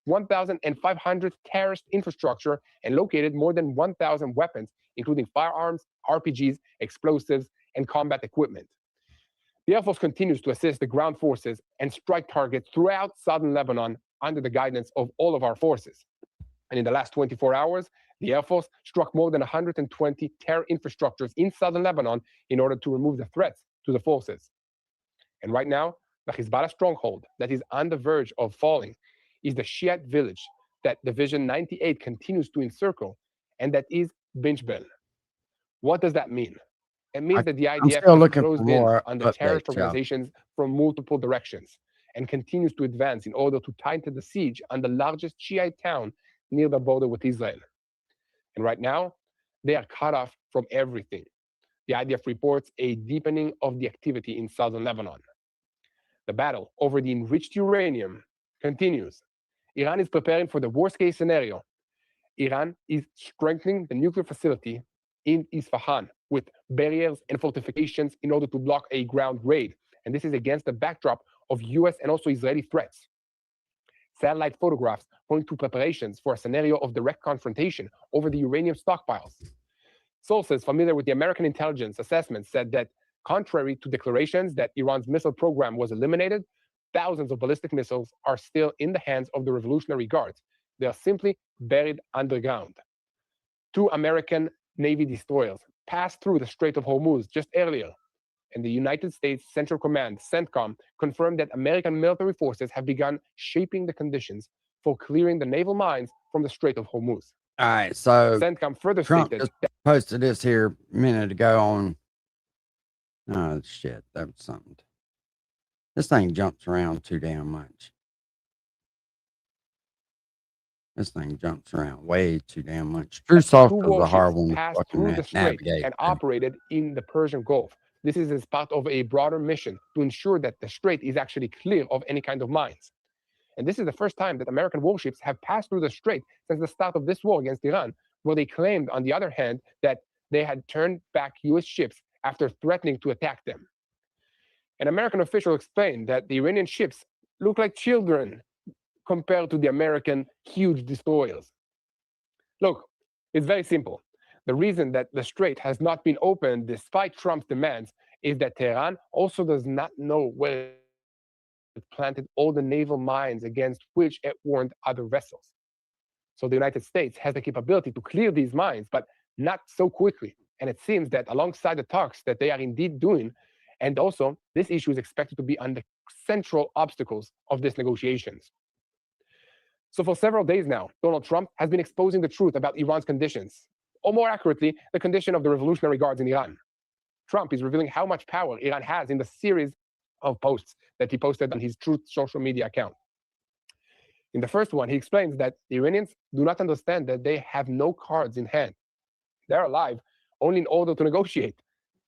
1,500 terrorist infrastructure and located more than 1,000 weapons, including firearms, RPGs, explosives, and combat equipment. The Air Force continues to assist the ground forces and strike targets throughout southern Lebanon under the guidance of all of our forces. And in the last 24 hours, the Air Force struck more than 120 terror infrastructures in southern Lebanon in order to remove the threats to the forces. And right now, the Hezbollah stronghold that is on the verge of falling is the Shiite village that Division 98 continues to encircle, and that is Binjbel. What does that mean? It means that the IDF still has looking closed for in more on the terrorist updates, Joe. organizations from multiple directions and continues to advance in order to tighten the siege on the largest Shiite town near the border with Israel. And right now, they are cut off from everything. The IDF reports a deepening of the activity in southern Lebanon. The battle over the enriched uranium continues. Iran is preparing for the worst-case scenario. Iran is strengthening the nuclear facility in Isfahan with barriers and fortifications in order to block a ground raid. And this is against the backdrop of US and also Israeli threats. Satellite photographs point to preparations for a scenario of direct confrontation over the uranium stockpiles. Sources familiar with the American intelligence assessment said that, contrary to declarations that Iran's missile program was eliminated, thousands of ballistic missiles are still in the hands of the Revolutionary Guards. They are simply buried underground. 2 American Navy destroyers passed through the Strait of Hormuz just earlier, and the United States Central Command, CENTCOM, confirmed that American military forces have begun shaping the conditions for clearing the naval mines from the Strait of Hormuz. All right, so CENTCOM further Trump stated just that posted this here a minute ago on. Oh shit, that was something. This thing jumps around too damn much. This thing jumps around way too damn much. True 2 soft is a warships hard one to passed fucking through the strait navigate. and operated in the Persian Gulf. This is as part of a broader mission to ensure that the strait is actually clear of any kind of mines. And this is the first time that American warships have passed through the strait since the start of this war against Iran, where they claimed, on the other hand, that they had turned back US ships after threatening to attack them. An American official explained that the Iranian ships look like children compared to the American huge destroyers. Look, it's very simple. The reason that the strait has not been opened despite Trump's demands is that Tehran also does not know where it planted all the naval mines against which it warned other vessels. So the United States has the capability to clear these mines, but not so quickly. And it seems that alongside the talks that they are indeed doing, and also this issue is expected to be on the central obstacles of these negotiations. So for several days now, Donald Trump has been exposing the truth about Iran's conditions, or more accurately, the condition of the Revolutionary Guards in Iran. Trump is revealing how much power Iran has in the series of posts that he posted on his Truth social media account. In the first one, he explains that the Iranians do not understand that they have no cards in hand. They're alive only in order to negotiate.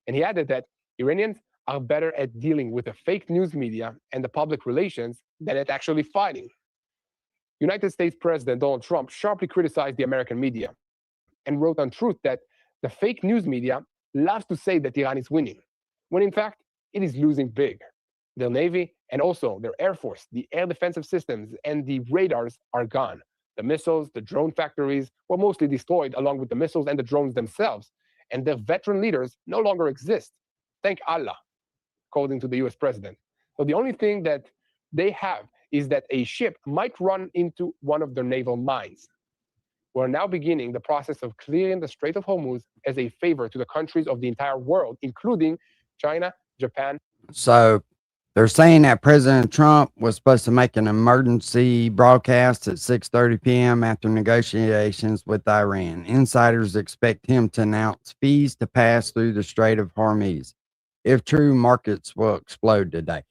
And he added that Iranians are better at dealing with the fake news media and the public relations than at actually fighting. United States President Donald Trump sharply criticized the American media and wrote on Truth that the fake news media loves to say that Iran is winning, when in fact, it is losing big. Their Navy and also their Air Force, the air defensive systems, and the radars are gone. The missiles, the drone factories were mostly destroyed, along with the missiles and the drones themselves, and their veteran leaders no longer exist. Thank Allah, according to the US president. So the only thing that they have is that a ship might run into one of their naval mines. We're now beginning the process of clearing the Strait of Hormuz as a favor to the countries of the entire world, including China, Japan. So they're saying that President Trump was supposed to make an emergency broadcast at 6:30 p.m. after negotiations with Iran. Insiders expect him to announce fees to pass through the Strait of Hormuz. If true, markets will explode today.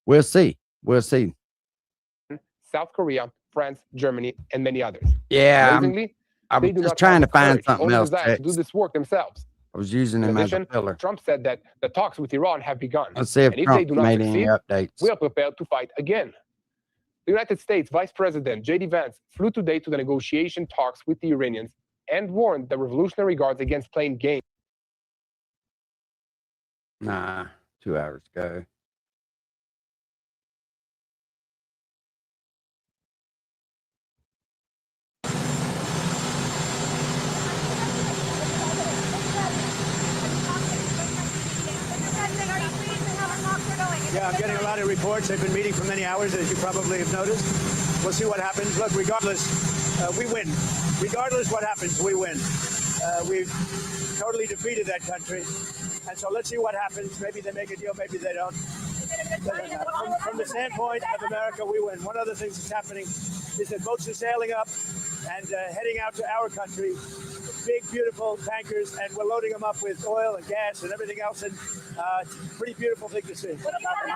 We'll see. We'll see. South Korea, France, Germany, and many others. Yeah, Amazingly, I'm they do just not trying have to the find courage something or the else. desire to do Tex. this work themselves. I was using In him as a addition, filler. Trump said that the talks with Iran have begun. Let's see if And if they Trump do not made any succeed, updates. we are prepared to fight again. The United States Vice President J.D. Vance flew today to the negotiation talks with the Iranians and warned the Revolutionary Guards against playing games. Nah, 2 hours ago. Yeah, I'm getting a lot of reports. They've been meeting for many hours, as you probably have noticed. We'll see what happens. Look, regardless, we win. Regardless what happens, we win. We've totally defeated that country. And so let's see what happens. Maybe they make a deal, maybe they don't. From the standpoint of America, we win. One of the things that's happening is that boats are sailing up and heading out to our country. Big, beautiful tankers, and we're loading them up with oil and gas and everything else. And it's a pretty beautiful thing to see. What about the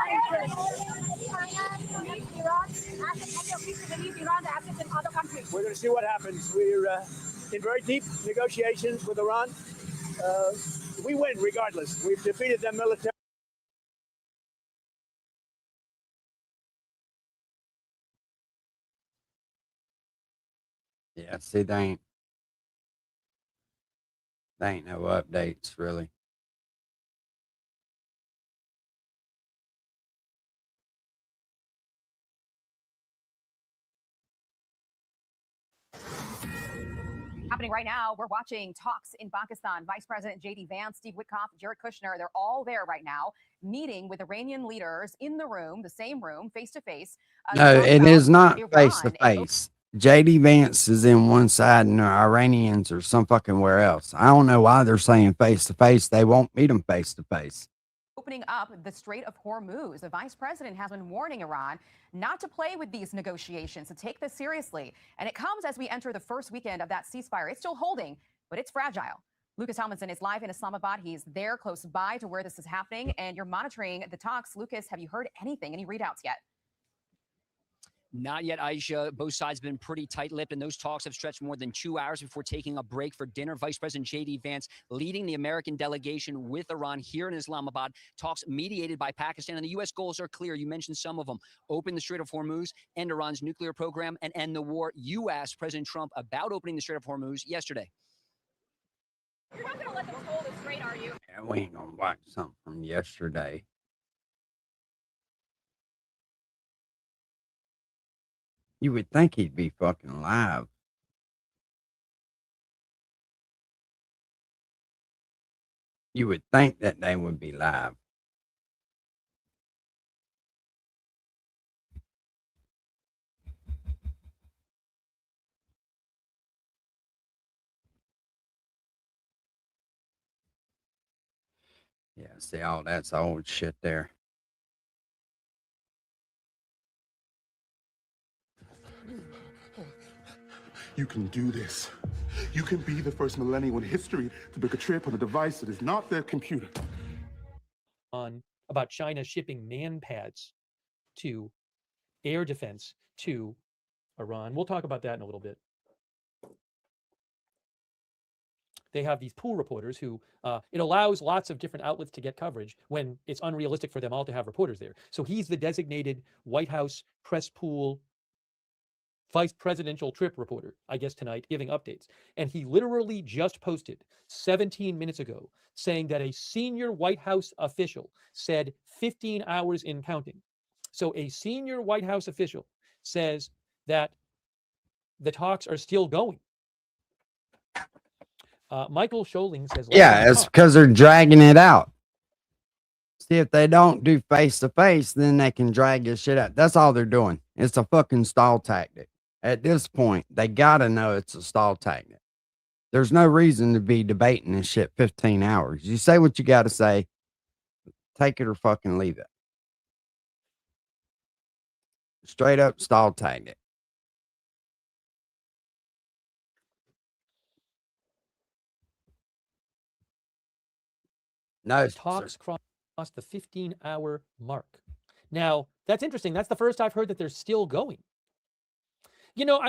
Iran assets in other countries? We're going to see what happens. We're in very deep negotiations with Iran. We win regardless. We've defeated them militarily. Yeah, see, they ain't no updates really. Happening right now, we're watching talks in Pakistan. Vice President J.D. Vance, Steve Witkoff, Jared Kushner, they're all there right now, meeting with Iranian leaders in the room, the same room, face to face. No, it is not face to face. JD Vance is in one side and the Iranians are some fucking where else. I don't know why they're saying face to face. They won't meet them face to face. Opening up the Strait of Hormuz, the vice president has been warning Iran not to play with these negotiations, to take this seriously. And it comes as we enter the first weekend of that ceasefire. It's still holding, but it's fragile. Lucas Helmanson is live in Islamabad. He's there close by to where this is happening, and you're monitoring the talks. Lucas, have you heard anything, any readouts yet? Not yet, Aisha. Both sides have been pretty tight-lipped, and those talks have stretched more than 2 hours before taking a break for dinner. Vice President J.D. Vance leading the American delegation with Iran here in Islamabad. Talks mediated by Pakistan, and the U.S. goals are clear. You mentioned some of them. Open the Strait of Hormuz, end Iran's nuclear program, and end the war. You asked President Trump about opening the Strait of Hormuz yesterday. You're not going to let them hold it straight, are you? Yeah, we ain't gonna watch something from yesterday. You would think he'd be fucking live. You would think that they would be live. Yeah, see, all that's old shit there. You can do this. You can be the first millennial in history to book a trip on a device that is not their computer. About China shipping man pads to air defense to Iran. We'll talk about that in a little bit. They have these pool reporters who it allows lots of different outlets to get coverage when it's unrealistic for them all to have reporters there. So he's the designated White House press pool vice presidential trip reporter, I guess, tonight, giving updates. And he literally just posted 17 minutes ago saying that a senior White House official said 15 hours in counting. So a senior White House official says that the talks are still going. Michael Scholing says, Yeah, it's because they're dragging it out. See, if they don't do face to face, then they can drag this shit out. That's all they're doing. It's a fucking stall tactic. At this point, they gotta know it's a stall tactic. There's no reason to be debating this shit 15 hours. You say what you gotta say, take it or fucking leave it. Straight up stall tactic. No, the talks crossed the 15-hour mark. Now, that's interesting. That's the first I've heard that they're still going. You know,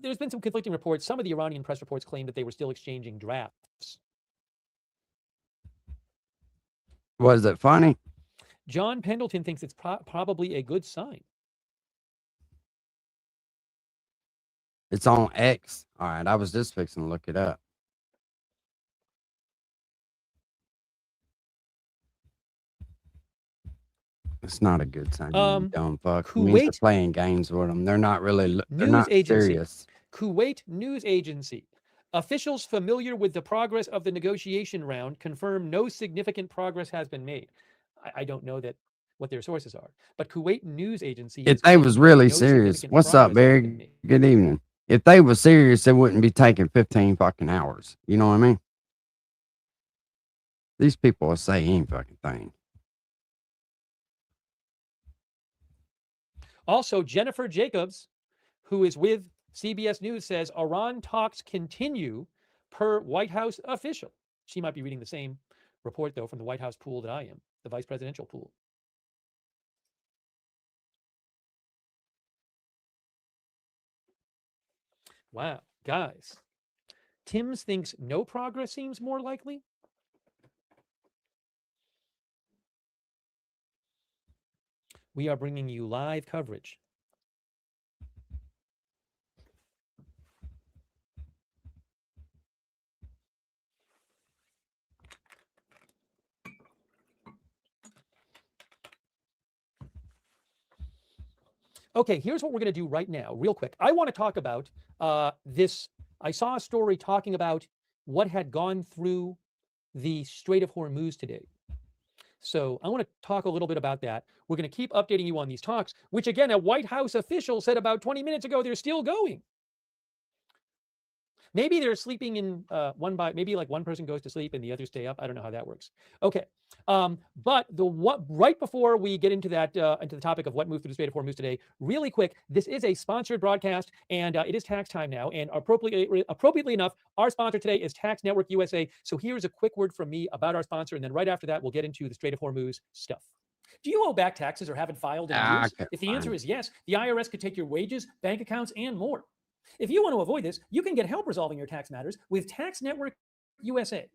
there's been some conflicting reports. Some of the Iranian press reports claim that they were still exchanging drafts. Was it funny? John Pendleton thinks it's probably a good sign. It's on X. All right, I was just fixing to look it up. It's not a good sign. You dumb fuck. It means they're playing games with them. They're not really. They're not serious. Kuwait News Agency. Officials familiar with the progress of the negotiation round confirm no significant progress has been made. I don't know what their sources are, but Kuwait News Agency. If they was really serious, what's up, Barry? Good evening. If they were serious, it wouldn't be taking 15 fucking hours. You know what I mean? These people will say any fucking thing. Also, Jennifer Jacobs, who is with CBS News, says Iran talks continue per White House official. She might be reading the same report, though, from the White House pool that I am, the vice presidential pool. Wow, guys. Timms thinks no progress seems more likely. We are bringing you live coverage. Okay, here's what we're going to do right now, real quick. I want to talk about this. I saw a story talking about what had gone through the Strait of Hormuz today. So I want to talk a little bit about that. We're going to keep updating you on these talks, which again, a White House official said about 20 minutes ago, they're still going. Maybe they're sleeping in maybe like one person goes to sleep and the others stay up. I don't know how that works. Okay. But right before we get into that, into the topic of what moved through the Strait of Hormuz today, really quick, this is a sponsored broadcast and it is tax time now. And appropriately enough, our sponsor today is Tax Network USA. So here's a quick word from me about our sponsor. And then right after that, we'll get into the Strait of Hormuz stuff. Do you owe back taxes or haven't filed in years? If the answer is yes, the IRS could take your wages, bank accounts, and more. If you want to avoid this, you can get help resolving your tax matters with Tax Network USA.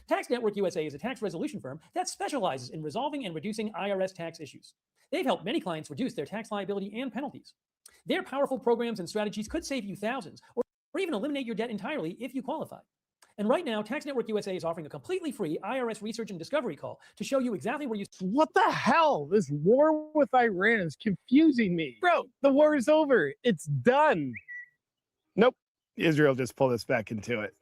Tax Network USA is a tax resolution firm that specializes in resolving and reducing IRS tax issues. They've helped many clients reduce their tax liability and penalties. Their powerful programs and strategies could save you thousands or even eliminate your debt entirely if you qualify. And right now, Tax Network USA is offering a completely free IRS research and discovery call to show you exactly where you... What the hell? This war with Iran is confusing me. Bro, the war is over. It's done. Nope. Israel just pulled us back into it.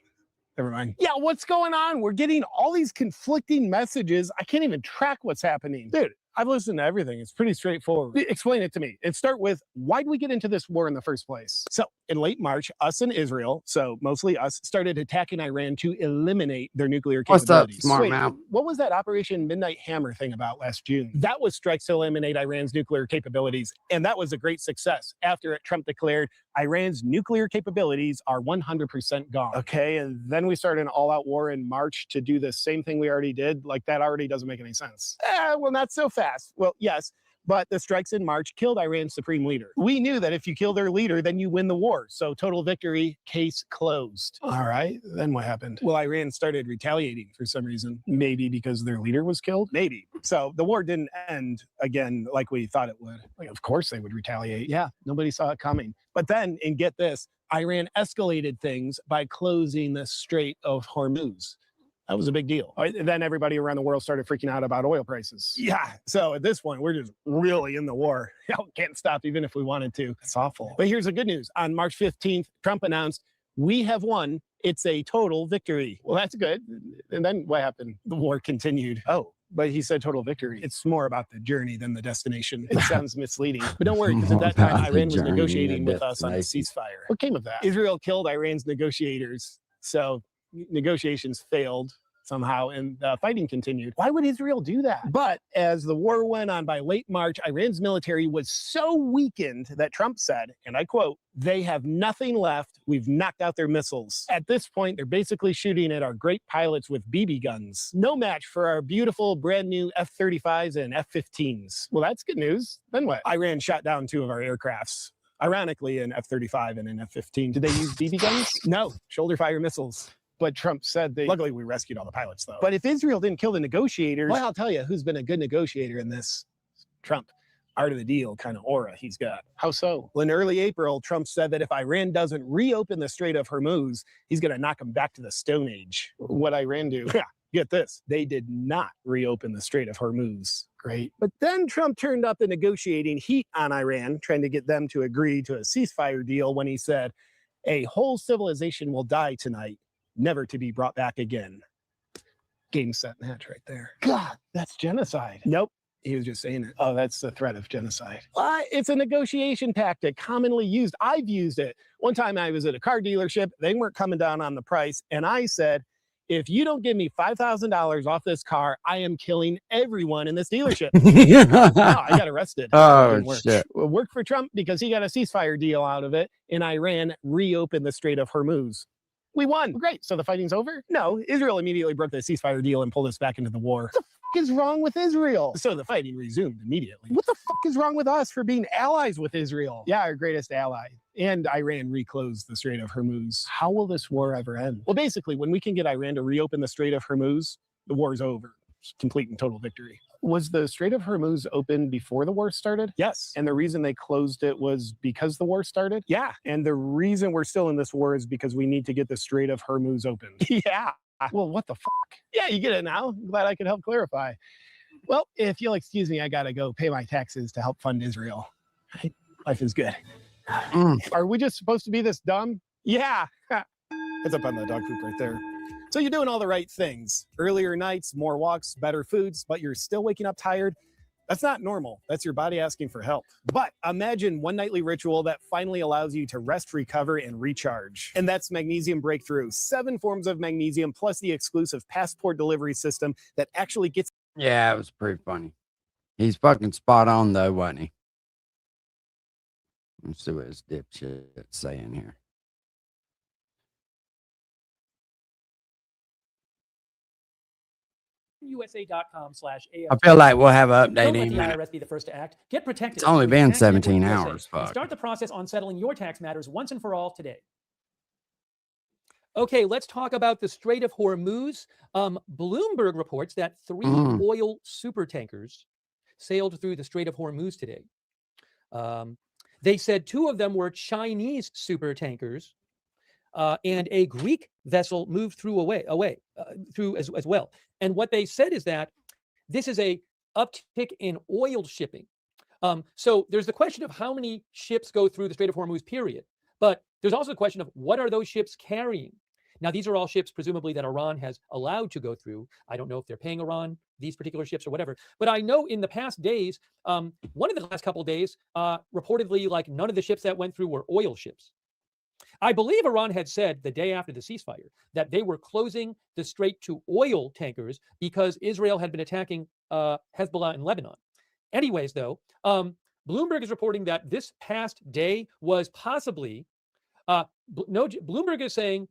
Never mind. Yeah, what's going on? We're getting all these conflicting messages. I can't even track what's happening. Dude, I've listened to everything. It's pretty straightforward. Explain it to me. And start with, why did we get into this war in the first place? So in late March, us and Israel, so mostly us, started attacking Iran to eliminate their nuclear capabilities. What's up, smart mouth? What was that Operation Midnight Hammer thing about last June? That was strikes to eliminate Iran's nuclear capabilities. And that was a great success. After it, Trump declared Iran's nuclear capabilities are 100% gone. Okay, and then we started an all-out war in March to do the same thing we already did. Like, that already doesn't make any sense. Well, not so fast. Well, yes, But the strikes in March killed Iran's supreme leader. We knew that if you kill their leader, then you win the war. So total victory, case closed. All right, then what happened? Well, Iran started retaliating for some reason. Maybe because their leader was killed? Maybe. So the war didn't end again like we thought it would. Like, of course they would retaliate. Yeah, nobody saw it coming. But then, and get this, Iran escalated things by closing the Strait of Hormuz. That was a big deal. Then everybody around the world started freaking out about oil prices. Yeah. So at this point, we're just really in the war. Can't stop even if we wanted to. It's awful. But here's the good news. On March 15th, Trump announced, we have won. It's a total victory. Well, that's good. And then what happened? The war continued. Oh, but he said total victory. It's more about the journey than the destination. It sounds misleading. But don't worry, because at that time, Iran was negotiating with us on a ceasefire. What came of that? Israel killed Iran's negotiators. So negotiations failed somehow, and fighting continued. Why would Israel do that? But as the war went on, by late March, Iran's military was so weakened that Trump said, and I quote, "They have nothing left. We've knocked out their missiles." At this point, they're basically shooting at our great pilots with BB guns. No match for our beautiful brand new F-35s and F-15s. Well, that's good news. Then what? Iran shot down 2 of our aircrafts. Ironically, an F-35 and an F-15. Did they use BB guns? No, shoulder fire missiles. But Trump said luckily we rescued all the pilots though. But if Israel didn't kill the negotiators, well, I'll tell you who's been a good negotiator in this. Trump. Art of the deal kind of aura he's got. How so? Well, in early April, Trump said that if Iran doesn't reopen the Strait of Hormuz, he's going to knock them back to the Stone Age. What Iran do? Yeah, get this. They did not reopen the Strait of Hormuz. Great. But then Trump turned up the negotiating heat on Iran, trying to get them to agree to a ceasefire deal when he said, a whole civilization will die tonight, never to be brought back again. Game, set, match right there. God, that's genocide. Nope. He was just saying it. Oh, that's the threat of genocide. It's a negotiation tactic commonly used. I've used it. One time I was at a car dealership. They weren't coming down on the price. And I said, if you don't give me $5,000 off this car, I am killing everyone in this dealership. Wow, I got arrested. Oh, shit. It worked for Trump because he got a ceasefire deal out of it. And Iran reopened the Strait of Hormuz. We won. Great. So the fighting's over? No, Israel immediately broke the ceasefire deal and pulled us back into the war. What the fuck is wrong with Israel? So the fighting resumed immediately. What the fuck is wrong with us for being allies with Israel? Yeah, our greatest ally. And Iran reclosed the Strait of Hormuz. How will this war ever end? Well, basically, when we can get Iran to reopen the Strait of Hormuz, the war's over. It's complete and total victory. Was the Strait of Hormuz open before the war started? Yes. And the reason they closed it was because the war started? Yeah. And the reason we're still in this war is because we need to get the Strait of Hormuz open. Yeah. Well, what the fuck? Yeah, you get it now. I'm glad I could help clarify. Well, if you'll excuse me, I gotta go pay my taxes to help fund Israel. Right? Life is good. Are we just supposed to be this dumb? Yeah. It's up on the dog poop right there. So you're doing all the right things. Earlier nights, more walks, better foods, but you're still waking up tired. That's not normal. That's your body asking for help. But imagine one nightly ritual that finally allows you to rest, recover, and recharge. And that's Magnesium Breakthrough. 7 forms of magnesium plus the exclusive passport delivery system that actually gets... Yeah, it was pretty funny. He's fucking spot on though, wasn't he? Let's see what his dipshit's saying here. USA.com/AFT. I feel like we'll have an update Don't let in the a minute. IRS be the first to act. Get protected. It's only with been Tax Network 17 USA. hours, And fuck. start the process on settling your tax matters once and for all today. Okay, let's talk about the Strait of Hormuz. Bloomberg reports that 3 oil super tankers sailed through the Strait of Hormuz today. They said 2 of them were Chinese super tankers, and a Greek vessel moved through as well. And what they said is that this is a uptick in oil shipping. So there's the question of how many ships go through the Strait of Hormuz, period. But there's also the question of what are those ships carrying? Now, these are all ships, presumably, that Iran has allowed to go through. I don't know if they're paying Iran these particular ships or whatever. But I know in the past days, one of the last couple of days, reportedly, like none of the ships that went through were oil ships. I believe Iran had said the day after the ceasefire that they were closing the strait to oil tankers because Israel had been attacking Hezbollah in Lebanon. Anyways, though, Bloomberg is reporting that this past day was possibly, Bloomberg is saying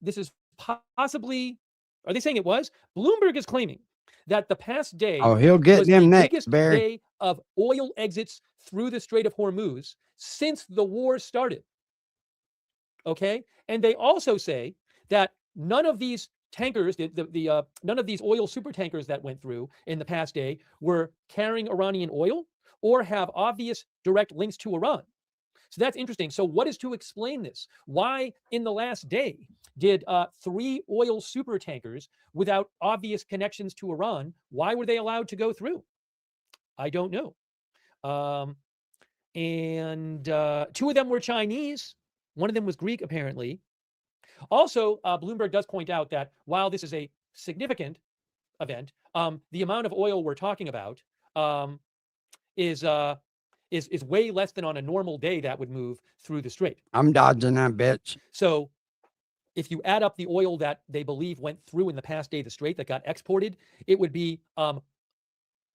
this is possibly, are they saying it was? Bloomberg is claiming that the past day Oh, he'll get was them the next, biggest Barry. day of oil exits through the Strait of Hormuz since the war started. Okay, and they also say that none of these tankers, none of these oil super tankers that went through in the past day were carrying Iranian oil or have obvious direct links to Iran. So that's interesting. So what is to explain this? Why in the last day did 3 oil super tankers without obvious connections to Iran, why were they allowed to go through? I don't know. And 2 of them were Chinese. One of them was Greek, apparently. Also, Bloomberg does point out that while this is a significant event, the amount of oil we're talking about is way less than on a normal day that would move through the strait. I'm dodging that bitch. So if you add up the oil that they believe went through in the past day of the strait that got exported, it would be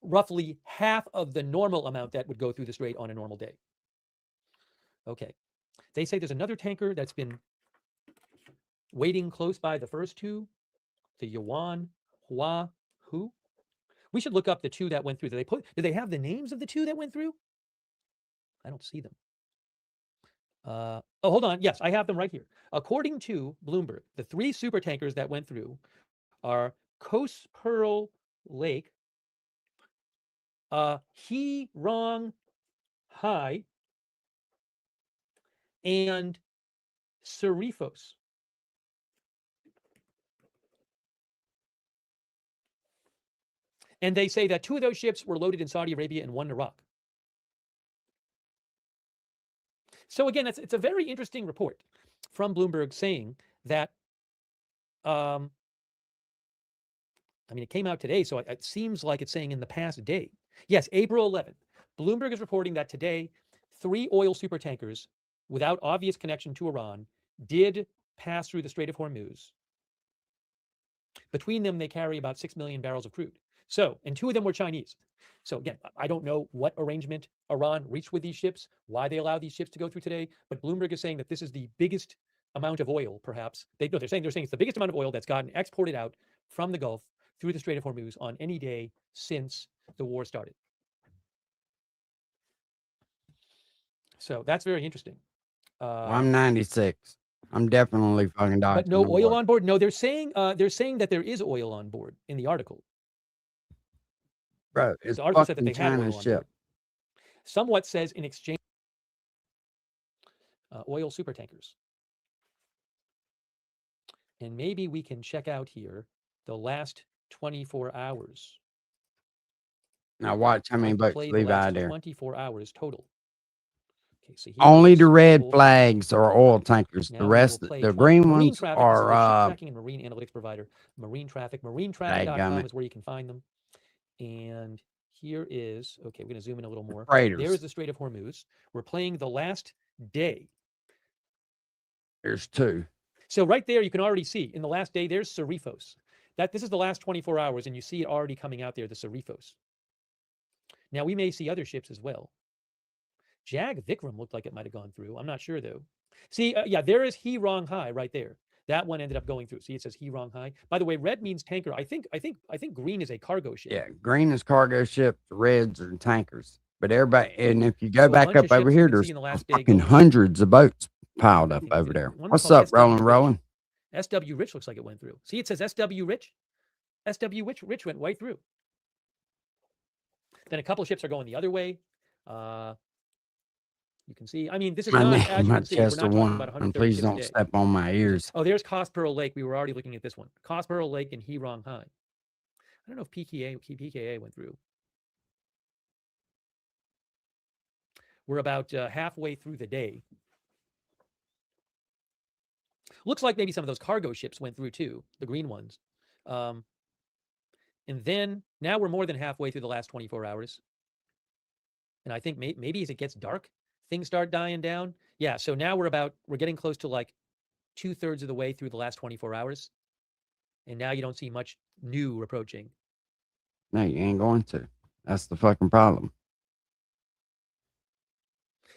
roughly half of the normal amount that would go through the strait on a normal day. Okay. They say there's another tanker that's been waiting close by the first 2, the Yuan Hua Hu. We should look up the 2 that went through. Do they have the names of the 2 that went through? I don't see them. Oh, hold on. Yes, I have them right here. According to Bloomberg, the 3 super tankers that went through are Kos Pearl Lake, He Rong Hai, and Serifos. And they say that 2 of those ships were loaded in Saudi Arabia and 1 in Iraq. So again, it's a very interesting report from Bloomberg saying that, I mean, it came out today, so it seems like it's saying in the past day. Yes, April 11th. Bloomberg is reporting that today, 3 oil super tankers without obvious connection to Iran did pass through the Strait of Hormuz. Between them, they carry about 6 million barrels of crude. So, and 2 of them were Chinese. So again, I don't know what arrangement Iran reached with these ships, why they allowed these ships to go through today, but Bloomberg is saying that this is the biggest amount of oil, perhaps. They're saying it's the biggest amount of oil that's gotten exported out from the Gulf through the Strait of Hormuz on any day since the war started. So that's very interesting. Well, I'm 96. I'm definitely fucking dodging. But no the oil war. on board? No, they're saying that there is oil on board in the article. Bro, it's The article said that fucking they had oil China's on ship. board. Somewhat says in exchange, oil super tankers. And maybe we can check out here the last 24 hours. Now watch how many I'll boats play the leave out last of there. 24 hours total. Okay, so here Only is the red oil- flags are oil tankers. Now The we rest, will play the 20 green marine ones traffic. This is the ship are tracking and marine analytics provider. Marine traffic. Dadgummit. Marinetraffic.com is where you can find them. And here is, okay, we're going to zoom in a little more. freighters. There is the Strait of Hormuz. We're playing the last day. There's 2. So right there, you can already see in the last day, there's Serifos. This is the last 24 hours, and you see it already coming out there, the Serifos. Now, we may see other ships as well. Jag Vikram looked like it might have gone through. I'm not sure, though. See, yeah, there is He Rong Hai right there. That one ended up going through. See, it says He Rong Hai. By the way, red means tanker. I think green is a cargo ship. Yeah, green is cargo ships, reds are tankers. But everybody, and if you go So a back bunch up of over ships here, you can there's see in the last day fucking going. hundreds of boats piled up think over it's there. one What's called up, SW Rolling Rich. Rolling? SW Rich looks like it went through. See, it says SW Rich. SW Rich went right through. Then a couple of ships are going the other way. You can see. I mean, this is My not, name, as you my can see, we're not chest of talking one. about And 130 please ships a don't day. step on my ears. Oh, there's Cospearl Lake. We were already looking at this one. Cospearl Lake and He Rong Hai. I don't know if PKA went through. We're about halfway through the day. Looks like maybe some of those cargo ships went through too, the green ones. And then now we're more than halfway through the last 24 hours. And I think maybe as it gets dark, things start dying down. Yeah, so now we're getting close to like 2/3 of the way through the last 24 hours. And now you don't see much new approaching. No, you ain't going to. That's the fucking problem.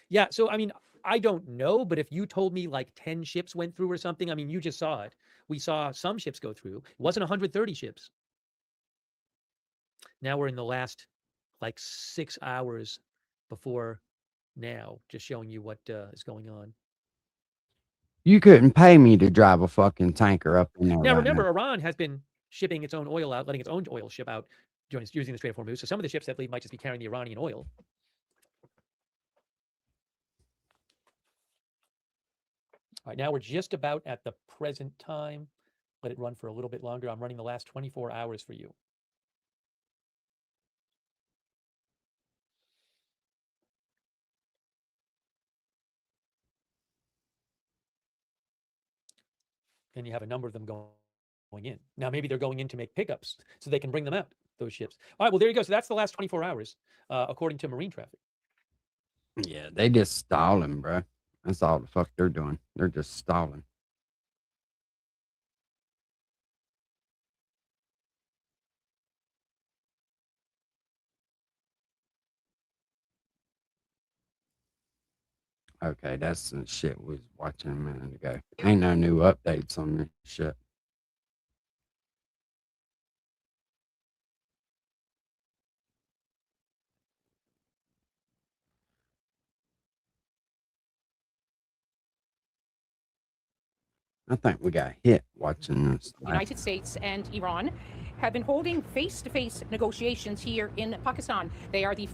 Yeah, so I mean, I don't know, but if you told me like 10 ships went through or something, I mean, you just saw it. We saw some ships go through. It wasn't 130 ships. Now we're in the last like 6 hours before now, just showing you what is going on. You couldn't pay me to drive a fucking tanker up in there. Now, right remember, now. Iran has been shipping its own oil out, letting its own oil ship out using the Strait of Hormuz. So some of the ships that leave might just be carrying the Iranian oil. All right, now we're just about at the present time. Let it run for a little bit longer. I'm running the last 24 hours for you. And you have a number of them going in. Now, maybe they're going in to make pickups so they can bring them out, those ships. All right, well, there you go. So that's the last 24 hours, according to marine traffic. Yeah, they just stalling, bro. That's all the fuck they're doing. They're just stalling. Okay, that's some shit we was watching a minute ago. Ain't no new updates on this shit. I think we got hit watching this. The United States and Iran have been holding face-to-face negotiations here in Pakistan. They are the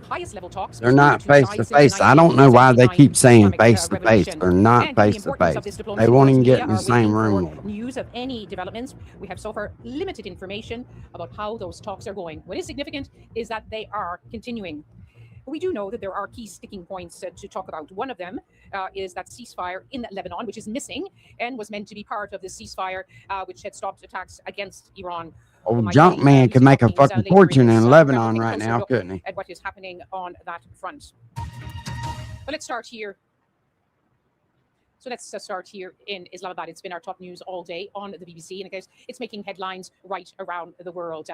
highest level talks. They're not face to face. I don't know why they keep saying face to face. They're not face to face. They won't even get in the same room with them. News of any developments. We have so far limited information about how those talks are going. What is significant is that they are continuing. We do know that there are key sticking points to talk about. One of them is that ceasefire in Lebanon, which is missing and was meant to be part of the ceasefire, which had stopped attacks against Iran. Old junk man could make a fucking fortune in Lebanon right now, couldn't he? At what is happening on that front. But let's start here. So let's start here in Islamabad. It's been our top news all day on the BBC, and it's making headlines right around the world.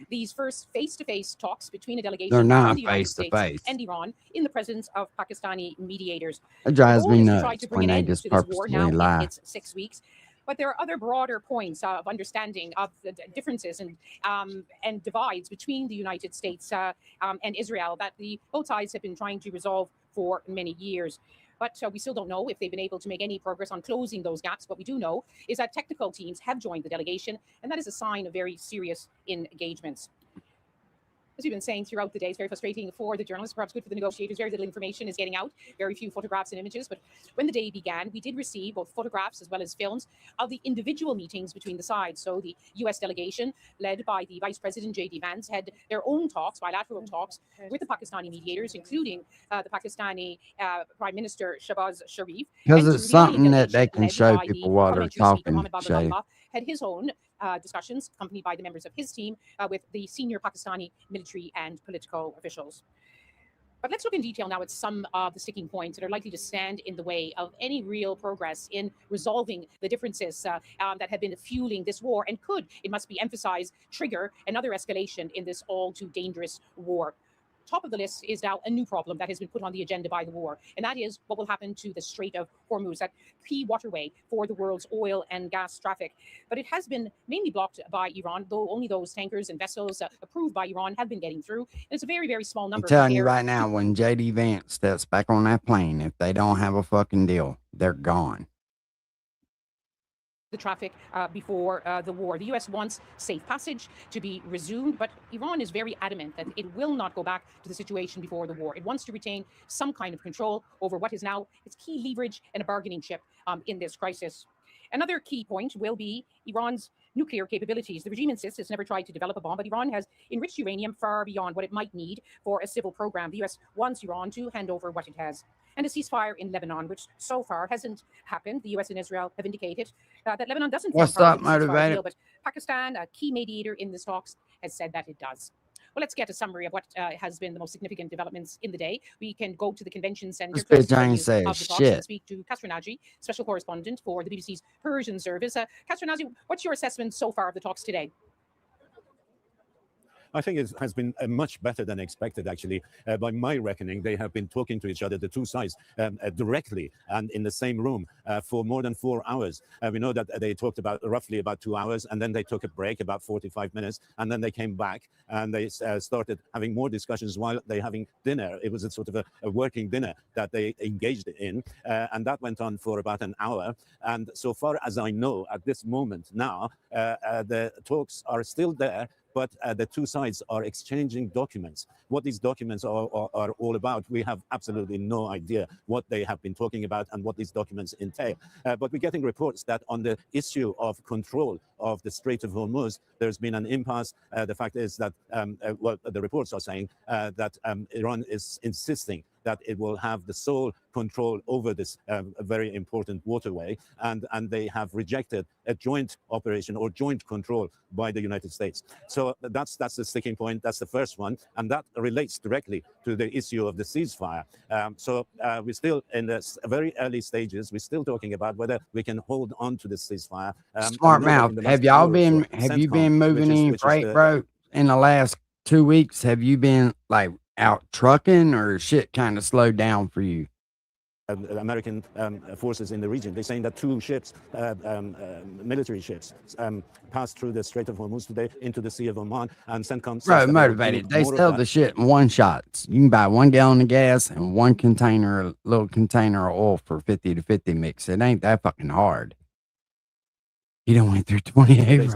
These first face-to-face talks between a delegation They're not from the United States face-to-face. and Iran in the presence of Pakistani mediators. It drives The goal me is to try nuts to bring when an they end just to this war purposely now in lie. its 6 weeks. But there are other broader points of understanding of the differences and divides between the United States and Israel that both sides have been trying to resolve for many years. But we still don't know if they've been able to make any progress on closing those gaps. What we do know is that technical teams have joined the delegation, and that is a sign of very serious engagements. As we've been saying throughout the day, it's very frustrating for the journalists, perhaps good for the negotiators. Very little information is getting out, very few photographs and images. But when the day began, we did receive both photographs as well as films of the individual meetings between the sides. So the U.S. delegation, led by the Vice President J.D. Vance, had their own talks, bilateral talks, with the Pakistani mediators, including the Pakistani Prime Minister Shahbaz Sharif. Because And it's the Iranian something that they delegation, can led show by the people while they're parliamentary speaker, talking. Mohammad Babur Shay. Khalilzad, had his own discussions accompanied by the members of his team with the senior Pakistani military and political officials. But let's look in detail now at some of the sticking points that are likely to stand in the way of any real progress in resolving the differences that have been fueling this war and could, it must be emphasized, trigger another escalation in this all too dangerous war. Top of the list is now a new problem that has been put on the agenda by the war, and that is what will happen to the Strait of Hormuz, that key waterway for the world's oil and gas traffic. But it has been mainly blocked by Iran, though only those tankers and vessels approved by Iran have been getting through. And it's a very, very small I'm number. telling you compared right now, when JD Vance steps back on that plane, if they don't have a fucking deal, they're gone. the traffic before the war. The U.S. wants safe passage to be resumed, but Iran is very adamant that it will not go back to the situation before the war. It wants to retain some kind of control over what is now its key leverage and a bargaining chip in this crisis. Another key point will be Iran's nuclear capabilities. The regime insists it's never tried to develop a bomb, but Iran has enriched uranium far beyond what it might need for a civil program. The U.S. wants Iran to hand over what it has. And a ceasefire in Lebanon, which so far hasn't happened. The U.S. and Israel have indicated that Lebanon doesn't What's form part up, of the ceasefire motivated? deal, but Pakistan, a key mediator in this talks, has said that it does. Well, let's get a summary of what has been the most significant developments in the day. We can go to the convention center This close to bitch the ain't venue saying of the talks shit. and speak to Kasra Naji, special correspondent for the BBC's Persian service. Kasra Naji, what's your assessment so far of the talks today? I think it has been much better than expected, actually. By my reckoning, they have been talking to each other, the two sides, directly and in the same room for more than 4 hours. We know that they talked about roughly about 2 hours, and then they took a break about 45 minutes, and then they came back and they started having more discussions while they having dinner. It was a sort of a working dinner that they engaged in, and that went on for about an hour. And so far as I know, at this moment now, the talks are still there, but the two sides are exchanging documents. What these documents are all about, we have absolutely no idea what they have been talking about and what these documents entail. But we're getting reports that on the issue of control of the Strait of Hormuz, there's been an impasse. The fact is that, well, the reports are saying that Iran is insisting that it will have the sole control over this very important waterway, and they have rejected a joint operation or joint control by the United States. So that's the sticking point. That's the first one, and that relates directly to the issue of the ceasefire. So we're still in the very early stages. We're still talking about whether we can hold on to the ceasefire. Smart mouth. Have y'all been? Have you been moving any freight, bro, in the last 2 weeks? Have you been like out trucking, or shit kind of slowed down for you? American forces in the region, they're saying that 2 ships, military ships, passed through the Strait of Hormuz today into the Sea of Oman, and CENTCOM. Bro, motivated. They sell the shit in one shots. You can buy 1 gallon of gas and 1 container, a little container of oil for 50 to 50 mix. It ain't that fucking hard. You don't went through 28,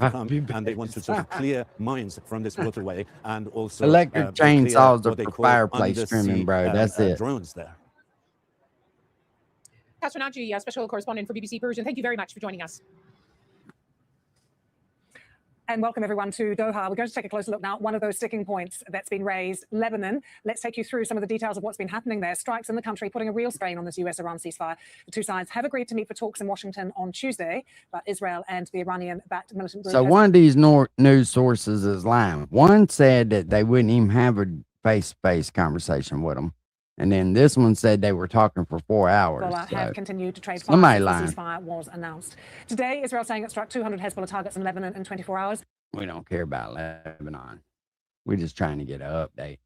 and they want to sort of clear mines from this waterway, and also electric chainsaws are for fireplace trimming, bro. That's it. Drones there. Pastor Naji, special correspondent for BBC Persian, thank you very much for joining us. And welcome everyone to Doha. We're going to take a closer look now at one of those sticking points that's been raised, Lebanon. Let's take you through some of the details of what's been happening there. Strikes in the country putting a real strain on this US-Iran ceasefire. The two sides have agreed to meet for talks in Washington on Tuesday, but Israel and the Iranian-backed militant group. So one of these news sources is lying. One said that they wouldn't even have a face-to-face conversation with them. And then this one said they were talking for 4 hours. So have continued to trade somebody fire. lying. The ceasefire was announced. Today, Israel saying it struck 200 Hezbollah targets in Lebanon in 24 hours. We don't care about Lebanon. We're just trying to get an update.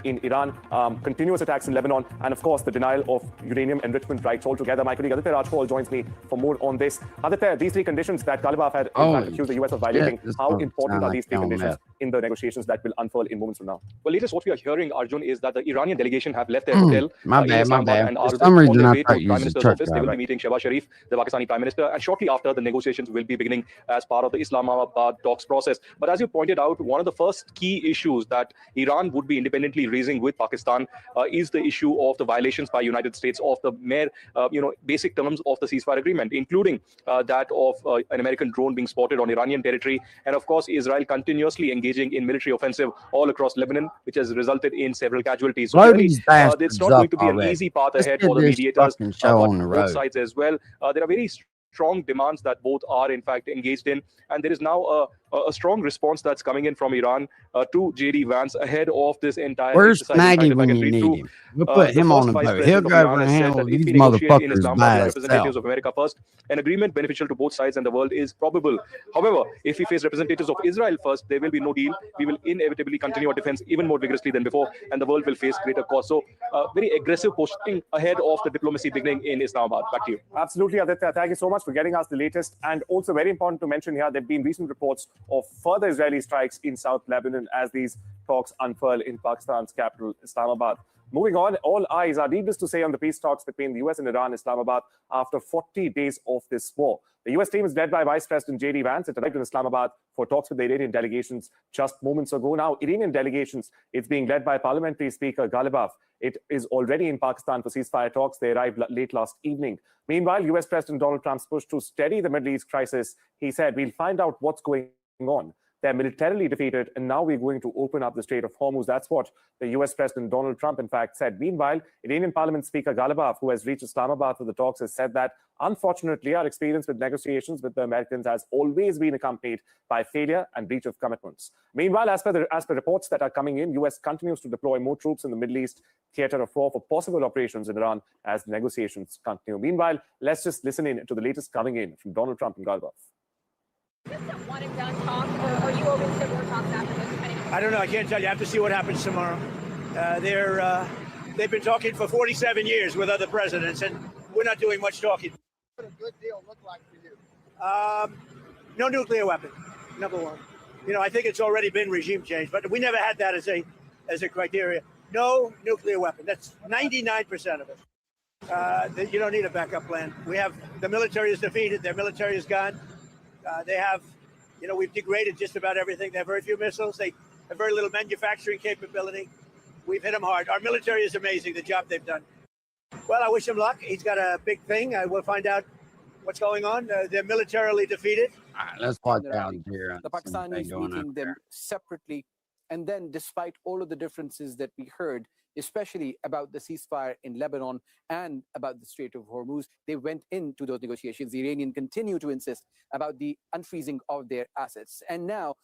In Iran, continuous attacks in Lebanon, and of course the denial of uranium enrichment rights altogether. My colleague Aditya Rajpal joins me for more on this. Aditya, these 3 conditions that Ghalibaf had in fact accused the US of violating, how important are these 3 conditions in the negotiations that will unfurl in moments from now? Well, latest what we are hearing, Arjun, is that the Iranian delegation have left their hotel my bad. and are For some on reason, their I way to thought Prime you was a Minister's truck office. They will driver. be meeting Shehbaz Sharif, the Pakistani Prime Minister, and shortly after, the negotiations will be beginning as part of the Islamabad talks process. But as you pointed out, one of the first key issues that Iran would be independently raising with Pakistan is the issue of the violations by United States of the mere, basic terms of the ceasefire agreement, including that of an American drone being spotted on Iranian territory, and of course Israel continuously engaging in military offensive all across Lebanon, which has resulted in several casualties. So clearly, it's not going to be an easy path ahead for the mediators, but both sides as well. There are very strong demands that both are in fact engaged in, and there is now a strong response that's coming in from Iran to JD Vance ahead of this entire Where's exercise. Maggie when you need him? We'll put him on the boat. He'll go over and handle these motherfuckers by representatives himself. of America first. An agreement beneficial to both sides and the world is probable. However, if we face representatives of Israel first, there will be no deal. We will inevitably continue our defense even more vigorously than before, and the world will face greater cost. So, very aggressive pushing ahead of the diplomacy beginning in Islamabad. Back to you. Absolutely, Aditya. Thank you so much for getting us the latest. And also very important to mention here, there have been recent reports of further Israeli strikes in South Lebanon as these talks unfurl in Pakistan's capital, Islamabad. Moving on, all eyes are needless to say on the peace talks between the US and Iran, Islamabad, after 40 days of this war. The US team is led by Vice President JD Vance. It arrived in Islamabad for talks with the Iranian delegations just moments ago. Now, Iranian delegations, it's being led by Parliamentary Speaker Ghalibaf. It is already in Pakistan for ceasefire talks. They arrived late last evening. Meanwhile, US President Donald Trump's push to steady the Middle East crisis, he said, we'll find out what's going on. they're militarily defeated, and now we're going to open up the Strait of Hormuz. That's what the US President Donald Trump, in fact, said. Meanwhile, Iranian Parliament Speaker Ghalibaf, who has reached Islamabad for the talks, has said that, unfortunately, our experience with negotiations with the Americans has always been accompanied by failure and breach of commitments. Meanwhile, as per reports that are coming in, US continues to deploy more troops in the Middle East theater of war for possible operations in Iran as negotiations continue. Meanwhile, let's just listen in to the latest coming in from Donald Trump and Ghalibaf. Is this a one and done talk, or are you open to more talks after this? I don't know. I can't tell you. I have to see what happens tomorrow. They've been talking for 47 years with other presidents, and we're not doing much talking. What would a good deal look like for you? No nuclear weapon, number one. You know, I think it's already been regime change, but we never had that as a criteria. No nuclear weapon. That's 99% of it. You don't need a backup plan. We have the military is defeated. Their military is gone. They have, we've degraded just about everything. They have very few missiles. They have very little manufacturing capability. We've hit them hard. Our military is amazing, the job they've done. Well, I wish him luck. He's got a big thing. We'll find out what's going on. They're militarily defeated. Let's watch out here. The Pakistanis meeting them separately. And then, despite all of the differences that we heard, especially about the ceasefire in Lebanon and about the Strait of Hormuz, they went into those negotiations. The Iranians continue to insist about the unfreezing of their assets. And now,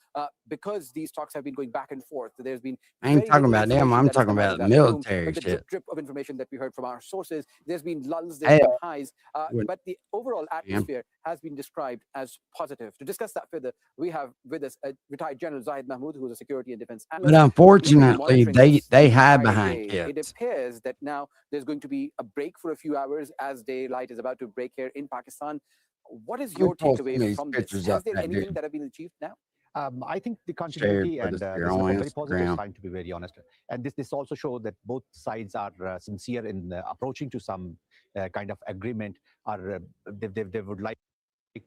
because these talks have been going back and forth, there's been I ain't talking about them. I'm talking about military the shit. drip of information that we heard from our sources. There's been lulls, Hey, there's been highs, would- but the overall atmosphere has been described as positive. To discuss that further, we have with us retired General Zahid Mahmood, who is a security and defense analyst. But unfortunately, Monitoring they this hide entire behind day. It kids. appears that now there's going to be a break for a few hours as daylight is about to break here in Pakistan. What is your post takeaway these from this? pictures Has up there there, anything dude. that have been achieved now? I think the Shared continuity for and this this is here a on very positive Instagram. sign, to be very honest. And this also shows that both sides are sincere in approaching to some kind of agreement, or they would like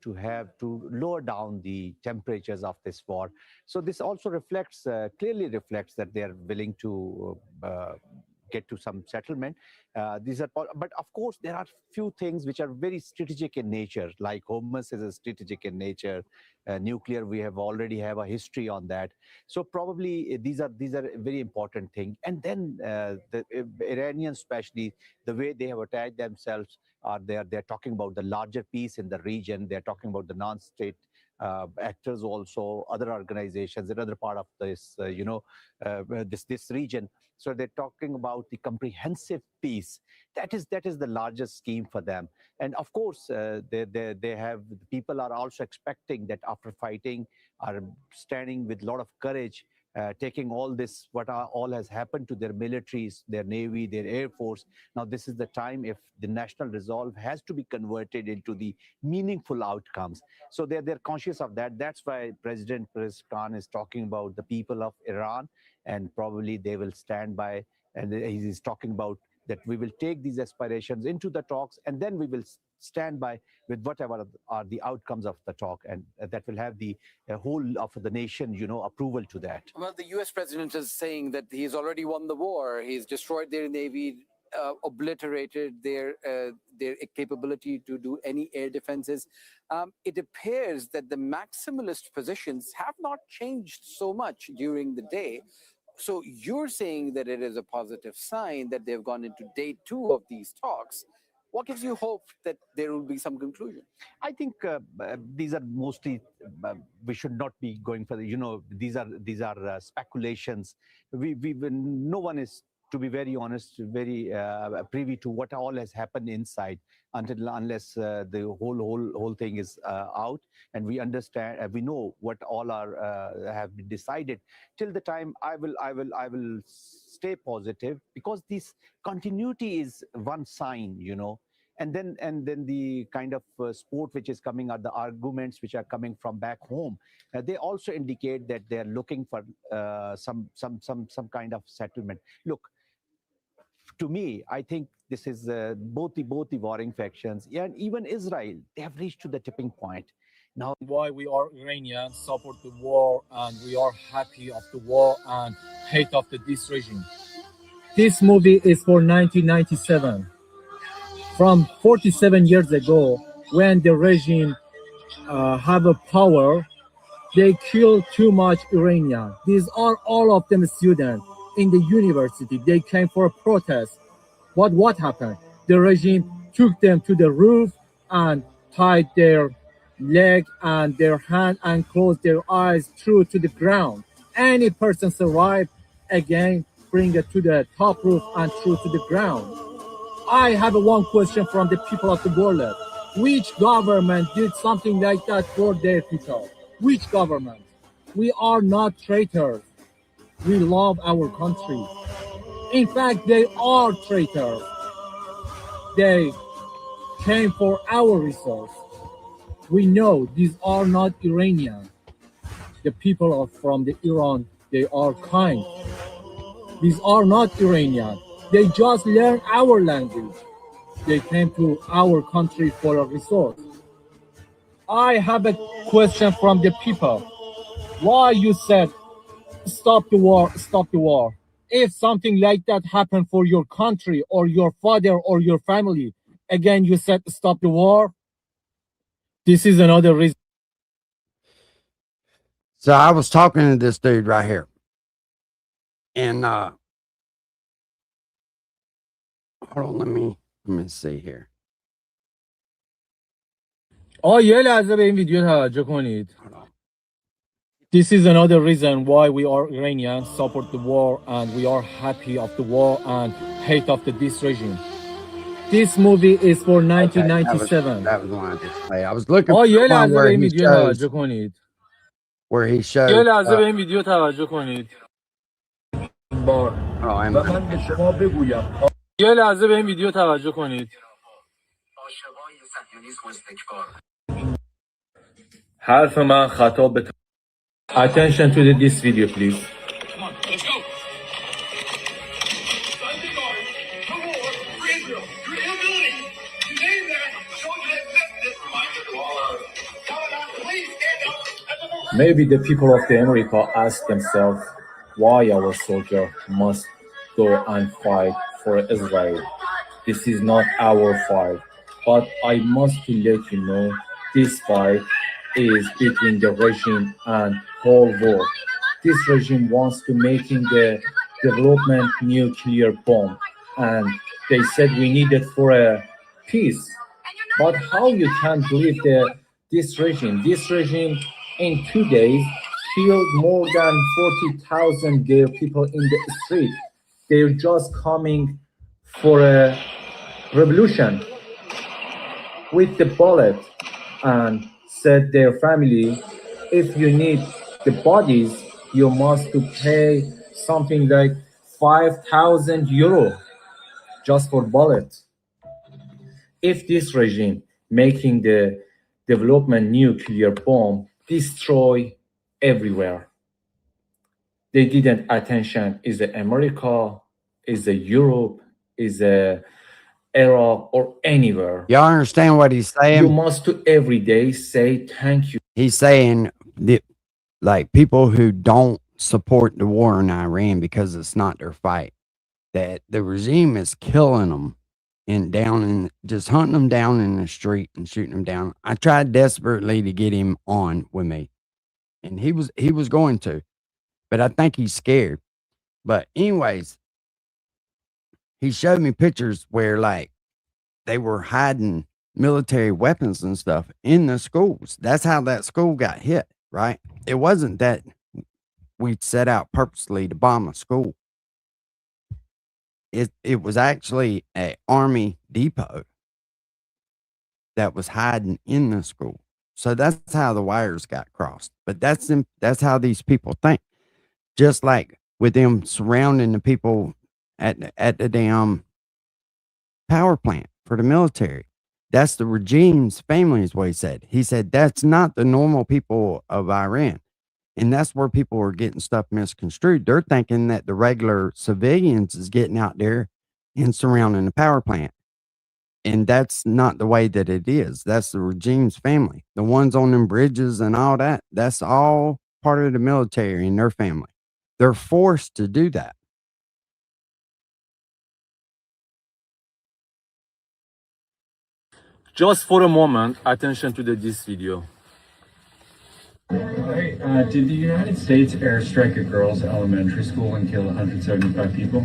to have to lower down the temperatures of this war. So this also reflects, clearly reflects that they are willing to get to some settlement. These are, but of course, there are few things which are very strategic in nature, like Hormuz is a strategic in nature. Nuclear, we have already have a history on that. So probably these are very important things. And then the Iranians, especially the way they have attached themselves, they're talking about the larger peace in the region. They're talking about the non-state actors, also other organizations, another part of this, this region. So they're talking about the comprehensive peace. That is the largest scheme for them. And of course, they have, people are also expecting that after fighting, are standing with a lot of courage, taking all this, all has happened to their militaries, their navy, their air force. Now this is the time if the national resolve has to be converted into the meaningful outcomes. So they're conscious of that. That's why President Khan is talking about the people of Iran, and probably they will stand by, and he's talking about that we will take these aspirations into the talks, and then we will stand by with whatever are the outcomes of the talk, and that will have the whole of the nation, approval to that. Well, the U.S. president is saying that he's already won the war. He's destroyed their navy, obliterated their capability to do any air defenses. It appears that the maximalist positions have not changed so much during the day. So you're saying that it is a positive sign that they've gone into day 2 of these talks. What gives you hope that there will be some conclusion? I think these are mostly, we should not be going for the, these are speculations. No one is, to be very honest, very privy to what all has happened inside unless the whole thing is out, and we understand, we know what all are have been decided. Till the time, I will stay positive, because this continuity is one sign, and then the kind of support which is coming, are the arguments which are coming from back home. They also indicate that they are looking for some kind of settlement. Look, to me, I think this is both the warring factions and even Israel. They have reached to the tipping point. Now, why we are Iranians support the war, and we are happy of the war and hate of this regime. This movie is for 1997. From 47 years ago, when the regime have a power, They kill too much Iranian. These are all of them students in the university. They came for a protest. But what happened? The regime took them to the roof and tied their leg and their hand and closed their eyes through to the ground. Any person survived, again, bring it to the top roof and through to the ground. I have one question from the people of the world. Which government did something like that for their people? Which government? We are not traitors. We love our country. In fact, they are traitors. They came for our resource. We know these are not Iranian. The people from the Iran, they are kind. These are not Iranian. They just learn our language. They came to our country for a resource. I have a question from the people. Why you said, stop the war, stop the war? If something like that happened for your country or your father or your family, again, you said, stop the war? This is another reason. So I was talking to this dude right here. And hold on, let me see here. یه لحظه به این ویدیو توجه کنید. This is another reason why we are Iranians, support the war, and we are happy of the war and hate of this regime. This movie is for 1997. That was one I just played. I was looking for یه one لحظه به where این he ویدیو shows, توجه کنید. where he shows. یه لحظه به این ویدیو توجه کنید. Oh, I'm و من به شما بگویم. یه لحظه به این ویدیو توجه کنید. حرف من خطاب به Attention to this video, please. Come on, let's go. Maybe the people of America ask themselves why our soldier must go and fight for Israel. This is not our fight, but I must let you know this fight is between the regime and whole world. This regime wants to making the development nuclear bomb, and they said we need it for a peace. But how you can believe this regime? This regime in 2 days killed more than 40,000 gay people in the street. They're just coming for a revolution with the bullet and said their family, if you need the bodies, you must to pay something like 5,000 euro just for bullets. If this regime making the development nuclear bomb destroy everywhere, they didn't attention is it America, is it Europe, is it Iraq or anywhere. Y'all understand what he's saying? You must to every day say thank you. He's saying that, like, people who don't support the war in Iran because it's not their fight, that the regime is killing them and just hunting them down in the street and shooting them down. I tried desperately to get him on with me, and he was going to, but I think he's scared. But anyways, he showed me pictures where, like, they were hiding military weapons and stuff in the schools. That's how that school got hit, right? It wasn't that we set out purposely to bomb a school. It was actually an army depot that was hiding in the school. So that's how the wires got crossed. But that's how these people think. Just like with them surrounding the people at the damn power plant for the military. That's the regime's family is what he said. He said that's not the normal people of Iran. And that's where people are getting stuff misconstrued. They're thinking that the regular civilians is getting out there and surrounding the power plant. And that's not the way that it is. That's the regime's family. The ones on them bridges and all that, that's all part of the military and their family. They're forced to do that. Just for a moment, attention to this video. Did the United States airstrike a girls' elementary school and kill 175 people?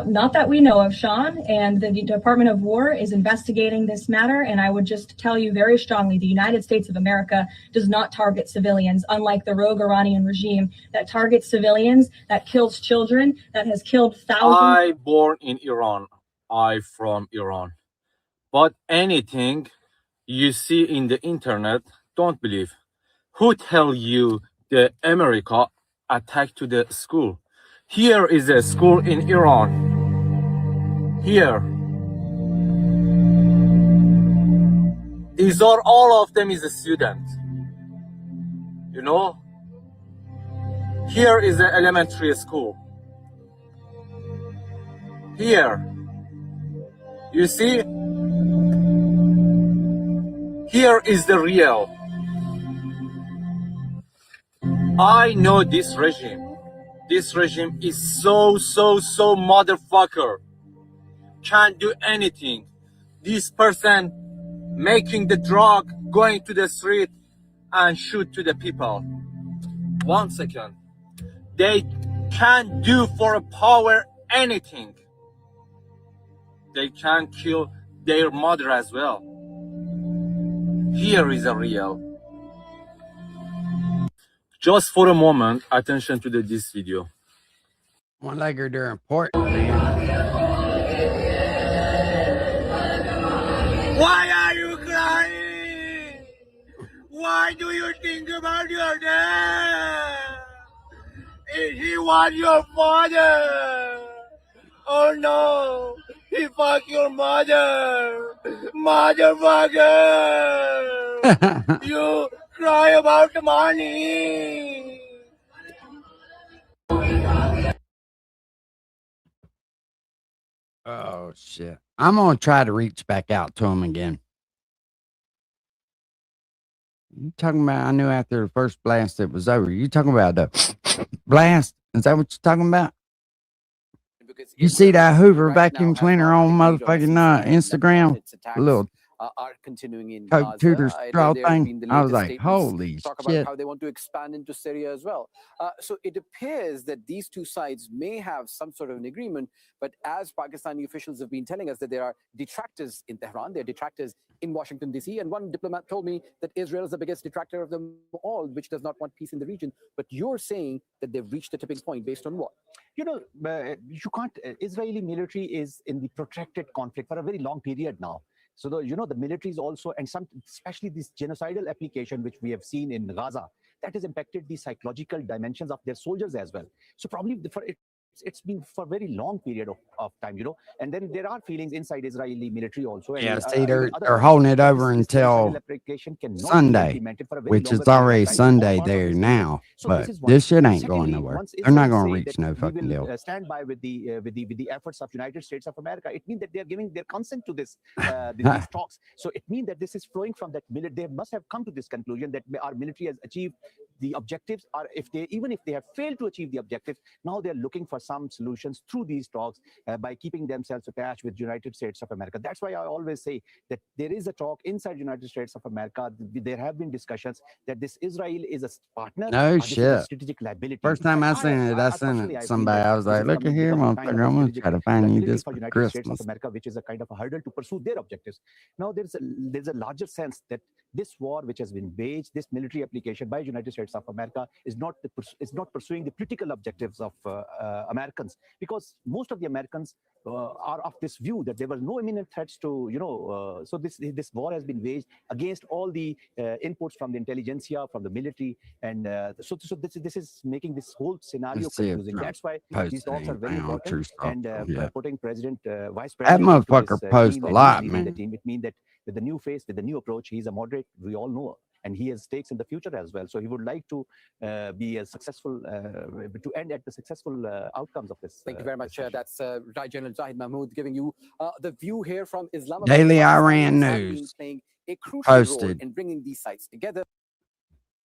Not that we know of, Sean, and the Department of War is investigating this matter. And I would just tell you very strongly, the United States of America does not target civilians, unlike the rogue Iranian regime that targets civilians, that kills children, that has killed thousands. I born in Iran. I from Iran. But anything you see in the internet, don't believe. Who tell you the America attacked to the school? Here is a school in Iran. Here. These are all of them is a student. You know? Here is an elementary school. Here. You see? Here is the real. I know this regime. This regime is so motherfucker. Can't do anything. This person making the drug, going to the street and shoot to the people. 1 second. They can't do for power anything. They can kill their mother as well. Here is a real. Just for a moment, attention to this video. One legger, they're important, man. Why are you crying? Why do you think about your dad? Is he want your father? Oh no, he fucked your mother. Motherfucker! You cry about the money. Oh shit. I'm gonna try to reach back out to him again. You talking about, I knew after the first blast it was over. You talking about the blast? Is that what you're talking about? You see that Hoover vacuum cleaner on motherfucking Instagram? Little are continuing in Coke Gaza. Tudor There straw have been thing. the I was latest like, statements holy talk about shit. how they want to expand into Syria as well. So it appears that these two sides may have some sort of an agreement, but as Pakistani officials have been telling us that there are detractors in Tehran, there are detractors in Washington, D.C., and one diplomat told me that Israel is the biggest detractor of them all, which does not want peace in the region. But you're saying that they've reached the tipping point based on what? You know, you can't. Israeli military is in the protracted conflict for a very long period now. So the military is also, and especially this genocidal application which we have seen in Gaza, that has impacted the psychological dimensions of their soldiers as well. So probably it's been for a very long period of time, and then there are feelings inside Israeli military also. Yeah, and, see, they're holding it over until Sunday, which is already Sunday there now. But this shit ain't going nowhere. They're not going to reach no fucking deal. Stand by with the efforts of United States of America. It means that they are giving their consent to this these talks. So it means that this is flowing from that military. They must have come to this conclusion that our military has achieved the objectives, or even if they have failed to achieve the objectives, now they're looking for some solutions through these talks by keeping themselves attached with United States of America. That's why I always say that there is a talk inside United States of America. There have been discussions that this Israel is a partner. No this is a shit. strategic liability. First time I seen it, I sent it to somebody. I was like, look at here, motherfucker. I'm going to try to find you this for United Christmas. States of America, which is a kind of a hurdle to pursue their objectives. Now there's a larger sense that this war which has been waged, this military application by United States of America is not pursuing the political objectives of Americans, because most of the Americans are of this view that there were no imminent threats to, so this war has been waged against all the inputs from the intelligentsia, from the military, and so this is making this whole scenario confusing. That's why these talks are very important, and putting Vice President that motherfucker posts a lot, man. It means that with the new face, with the new approach, he's a moderate, we all know, and he has stakes in the future as well. So he would like to be a successful, to end at the successful outcomes of this. Thank you very much. That's Retired General Zahid Mahmood giving you the view here from Islamabad. Daily Iran News playing a crucial posted. role in bringing these sites together.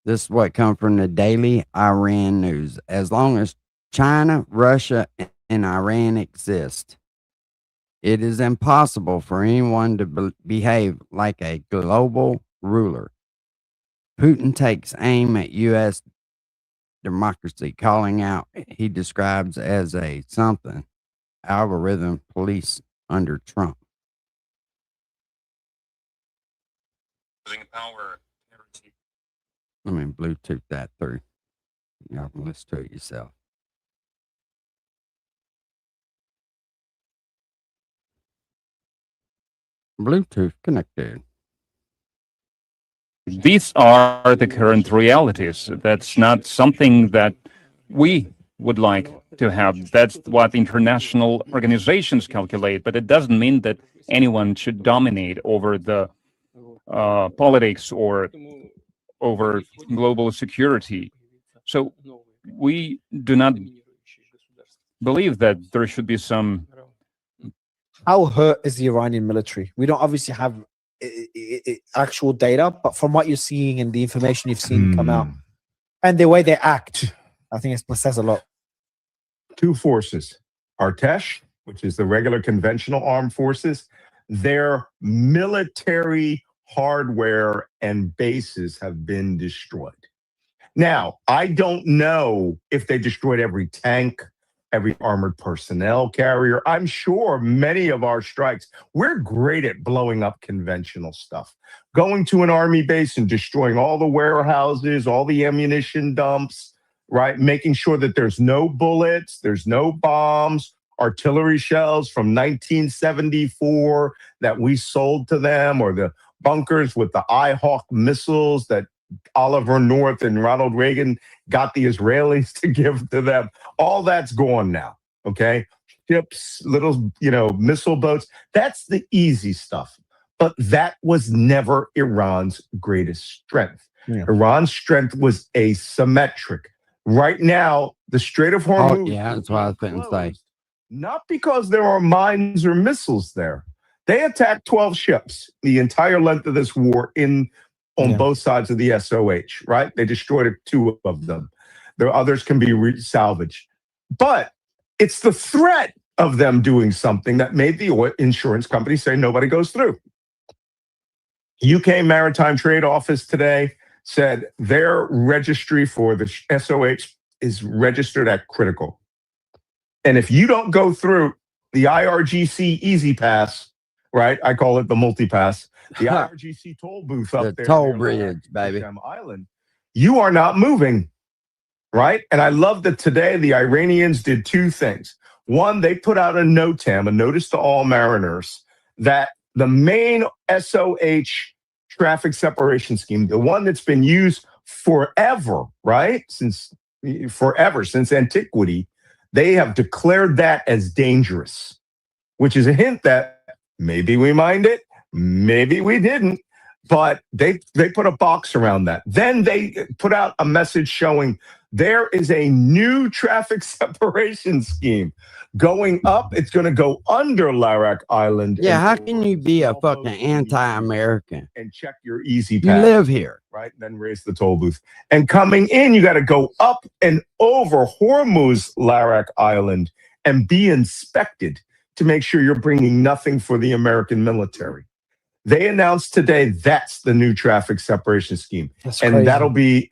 This is what comes from the Daily Iran News. As long as China, Russia, and Iran exist, it is impossible for anyone to behave like a global ruler. Putin takes aim at U.S. democracy, calling out he describes as a something algorithm police under Trump. Power. Let me Bluetooth that through. Y'all can listen to it yourself. Bluetooth connected. These are the current realities. That's not something that we would like to have. That's what international organizations calculate, but it doesn't mean that anyone should dominate over the politics or over global security. So we do not believe that there should be some. How hurt is the Iranian military? We don't obviously have actual data, but from what you're seeing and the information you've seen come out and the way they act, I think it says a lot. Two forces, Artesh, which is the regular conventional armed forces, their military hardware and bases have been destroyed. Now, I don't know if they destroyed every tank, every armored personnel carrier. I'm sure many of our strikes, we're great at blowing up conventional stuff. Going to an army base and destroying all the warehouses, all the ammunition dumps, right? Making sure that there's no bullets, there's no bombs, artillery shells from 1974 that we sold to them, or the bunkers with the IHawk missiles that Oliver North and Ronald Reagan got the Israelis to give to them. All that's gone now, okay? Ships, little, missile boats. That's the easy stuff. But that was never Iran's greatest strength. Yeah. Iran's strength was asymmetric. Right now, the Strait of Hormuz. Oh, yeah, that's what I was going to say. Not because there are mines or missiles there. They attacked 12 ships the entire length of this war on both sides of the SOH, right? They destroyed 2 of them. The others can be salvaged. But it's the threat of them doing something that made the oil insurance company say nobody goes through. UK Maritime Trade Office today said their registry for the SOH is registered at critical. And if you don't go through the IRGC Easy Pass, right? I call it the multi-pass. The IRGC toll booth up there. The toll bridge, baby. Island. You are not moving, right? And I love that today the Iranians did 2 things. One, they put out a NOTAM, a notice to all mariners, that the main SOH traffic separation scheme, the one that's been used forever, right? Since antiquity, they have declared that as dangerous, which is a hint that maybe we mined it, maybe we didn't, but they put a box around that. Then they put out a message showing there is a new traffic separation scheme going up. It's going to go under Larak Island. Yeah, how can you be a fucking anti-American and check your easy You pass? live here. Right? Then raise the toll booth. And coming in, you got to go up and over Hormuz Larak Island and be inspected to make sure you're bringing nothing for the American military. They announced today that's the new traffic separation scheme. That's and crazy. that'll be,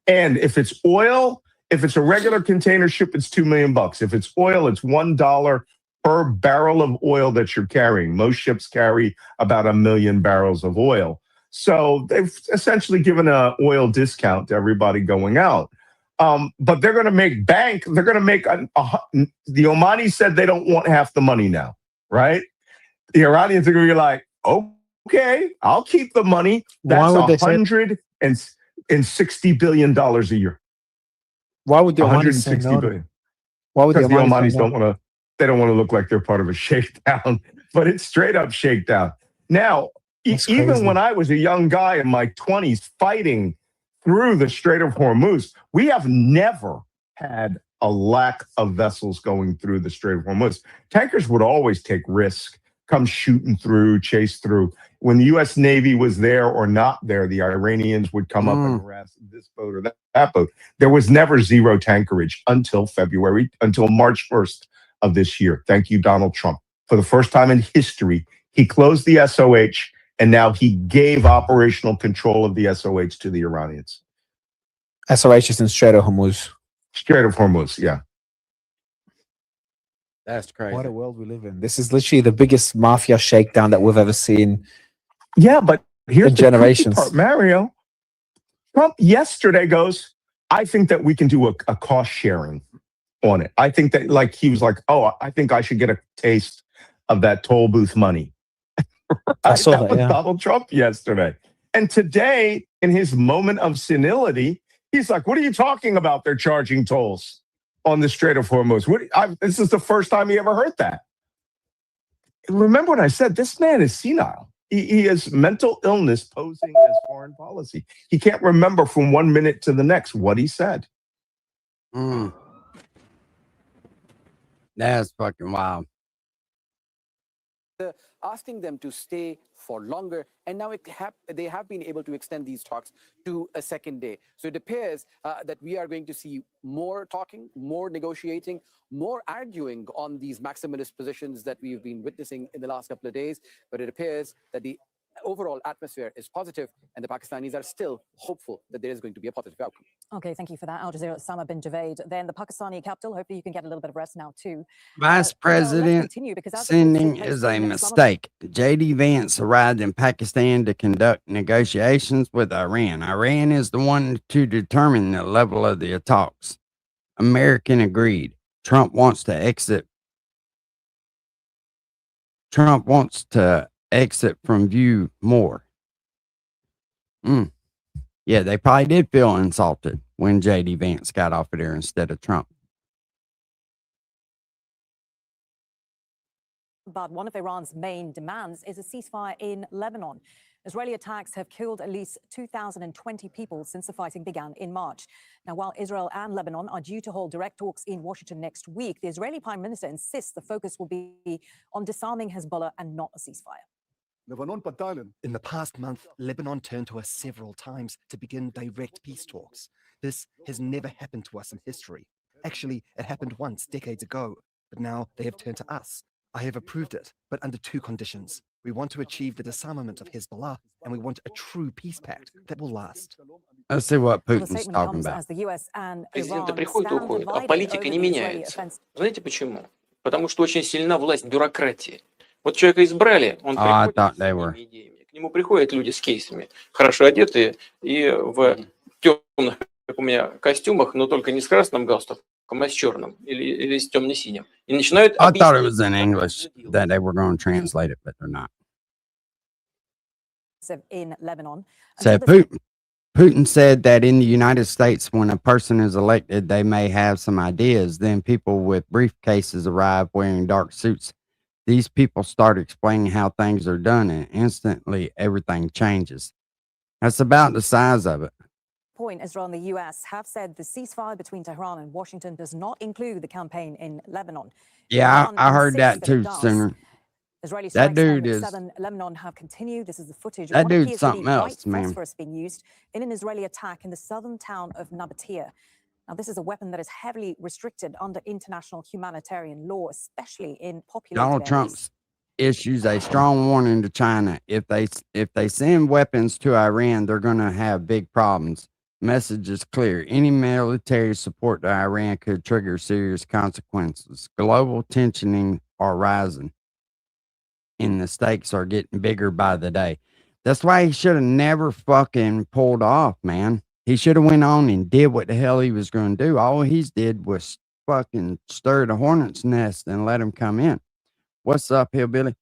and if it's oil, if it's a regular container ship, it's $2 million. If it's oil, it's $1 per barrel of oil that you're carrying. Most ships carry about 1 million barrels of oil. So they've essentially given an oil discount to everybody going out. But they're going to make bank. They're going to make the Omanis said they don't want half the money now, right? The Iranians are going to be like, okay, I'll keep the money. That's $160 billion a year. Why would the Omanis say 160 no? billion. Why would the Because the Omanis say Omanis no? they don't want to look like they're part of a shakedown, but it's straight up shakedown. Now, That's even crazy. when I was a young guy in my 20s fighting through the Strait of Hormuz, we have never had a lack of vessels going through the Strait of Hormuz. Tankers would always take risk, come shooting through, chase through. When the U.S. Navy was there or not there, the Iranians would come up and harass this boat or that boat. There was never zero tankerage until March 1st of this year. Thank you, Donald Trump. For the first time in history, he closed the SOH And now he gave operational control of the SOH to the Iranians. SOH is in Strait of Hormuz. Strait of Hormuz, yeah. That's crazy. What a world we live in. This is literally the biggest mafia shakedown that we've ever seen. Yeah, but here's in the generations. part, Mario. Trump yesterday goes, I think that we can do a cost sharing on it. I think that, like, he was like, oh, I think I should get a taste of that toll booth money. I saw that, was yeah. Donald Trump yesterday. And today, in his moment of senility, he's like, what are you talking about? They're charging tolls on the Strait of Hormuz. This is the first time he ever heard that. Remember when I said this man is senile? He has mental illness posing as foreign policy. He can't remember from 1 minute to the next what he said. That's fucking wild. Asking them to stay for longer, and now they have been able to extend these talks to a second day. So it appears that we are going to see more talking, more negotiating, more arguing on these maximalist positions that we've been witnessing in the last couple of days. But it appears that the overall atmosphere is positive, and the Pakistanis are still hopeful that there is going to be a positive outcome. Okay, thank you for that, Al Jazeera Osama bin Javed. Then the Pakistani capital, hopefully you can get a little bit of rest now too. Vice President sending is a mistake. J.D. Vance arrived in Pakistan to conduct negotiations with Iran. Iran is the one to determine the level of the talks. American agreed. Trump wants to exit from view more. Yeah, they probably did feel insulted when J.D. Vance got off of there instead of Trump. But one of Iran's main demands is a ceasefire in Lebanon. Israeli attacks have killed at least 2,020 people since the fighting began in March. Now, while Israel and Lebanon are due to hold direct talks in Washington next week, the Israeli Prime Minister insists the focus will be on disarming Hezbollah and not a ceasefire. In the past month, Lebanon turned to us several times to begin direct peace talks. This has never happened to us in history. Actually, it happened once, decades ago, but now they have turned to us. I have approved it, but under two conditions. We want to achieve the disarmament of Hezbollah, and we want a true peace pact that will last. Let's see what The Putin's statement talking comes about. as the US and Президенты Iran приходят и stand уходят, а divided политика over не the Israeli меняется. offensive. Знаете почему? Потому что очень сильна власть бюрократии. Вот человека избрали, он I приходит thought с they were. своими идеями. К нему приходят люди с кейсами, хорошо одетые и в темных, как у меня, костюмах, но только не с красным галстуком, а с черным или с темно-синим. И начинают I thought it объяснять. was in English that they were going to translate it, but they're not. In Lebanon. So Putin said that in the United States, when a person is elected, they may have some ideas. Then people with briefcases arrive wearing dark suits. These people start explaining how things are done, and instantly everything changes. That's about the size of it. Point, Israel and the US have said the ceasefire between Tehran and Washington does not include the campaign in Lebanon. Yeah, Iran I heard insists that that it too does. sooner. Israeli That strikes dude on is southern Lebanon have continued. This is the footage of that what dude's appears to be something else, white man. phosphorus being used in an Israeli attack in the southern town of Nabatea. Now, this is a weapon that is heavily restricted under international humanitarian law, especially in populated Donald Trump areas. issues a strong warning to China. If they send weapons to Iran, they're going to have big problems. Message is clear. Any military support to Iran could trigger serious consequences. Global tensioning are rising, and the stakes are getting bigger by the day. That's why he should have never fucking pulled off, man. He should have went on and did what the hell he was going to do. All he's did was fucking stir the hornet's nest and let him come in. What's up, Hillbilly?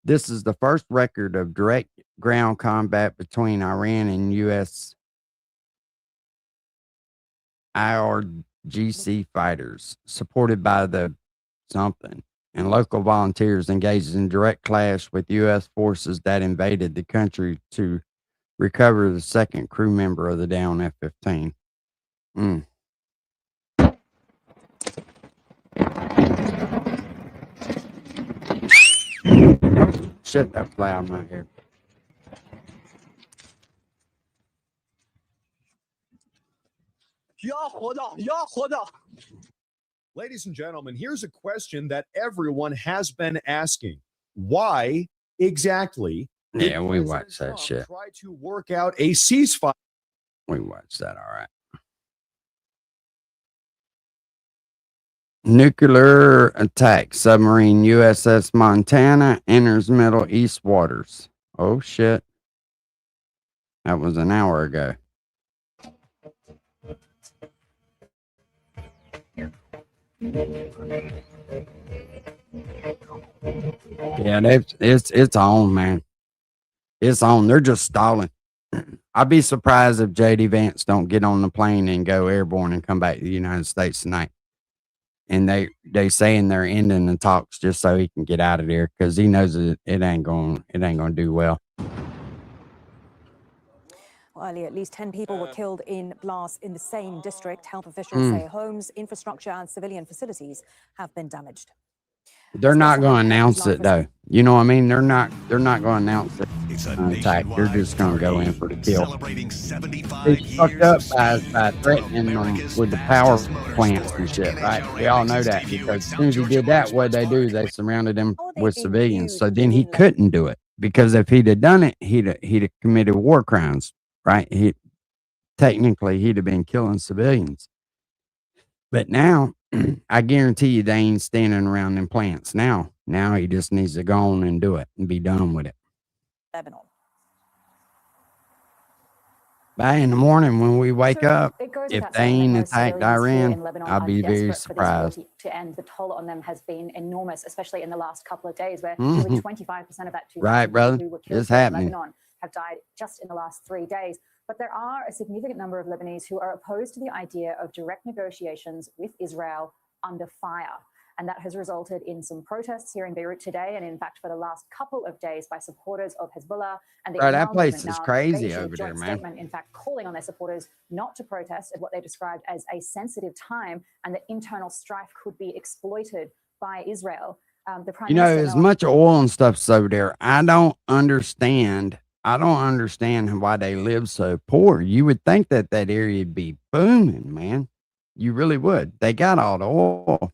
This is the first record of direct ground combat between Iran and U.S. IRGC fighters, supported by the something, and local volunteers engaged in direct clash with U.S. forces that invaded the country to recover the second crew member of the down F-15. Shit, that's loud right here. Ladies and gentlemen, here's a question that everyone has been asking. Why exactly Yeah, we watched that Trump shit. tried to work out a ceasefire. We watched that. All right. Nuclear attack submarine USS Montana enters Middle East waters. Oh shit. That was an hour ago. Yeah, it's on, man. It's on. They're just stalling. I'd be surprised if JD Vance don't get on the plane and go airborne and come back to the United States tonight. And they saying they're ending the talks just so he can get out of there because he knows it ain't gonna do well. Earlier, at least 10 people were killed in blasts in the same district. Health officials say homes, infrastructure, and civilian facilities have been damaged. They're not going to announce it though. You know what I mean? They're not going to announce it. Attack. They're just going to go in for the kill. They fucked up by threatening them with the power plants and shit, right? We all know that because as soon as he did that, what they do, they surrounded him with civilians. So then he couldn't do it because if he'd have done it, he'd have committed war crimes, right? Technically he'd have been killing civilians. But now, I guarantee you they ain't standing around them plants now. Now he just needs to go on and do it and be done with it. Lebanon. By in the morning when we wake up, if they ain't attacked Iran, I'll be very surprised. To end, the toll on them has been enormous, especially in the last couple of days, where nearly 25% of that 2,000 right, brother. who were killed It's in happening. Lebanon have died just in the last 3 days. But there are a significant number of Lebanese who are opposed to the idea of direct negotiations with Israel under fire. And that has resulted in some protests here in Beirut today, and in fact for the last couple of days by supporters of Hezbollah and the Bro, that Iran place movement. is Now, crazy they issued a over there, joint man. statement, in fact, calling on their supporters not to protest at what they described as a sensitive time, and that internal strife could be exploited by Israel. The Prime You know, Minister as much oil and stuff's over there, I don't understand why they live so poor. You would think that area would be booming, man. You really would. They got all the oil.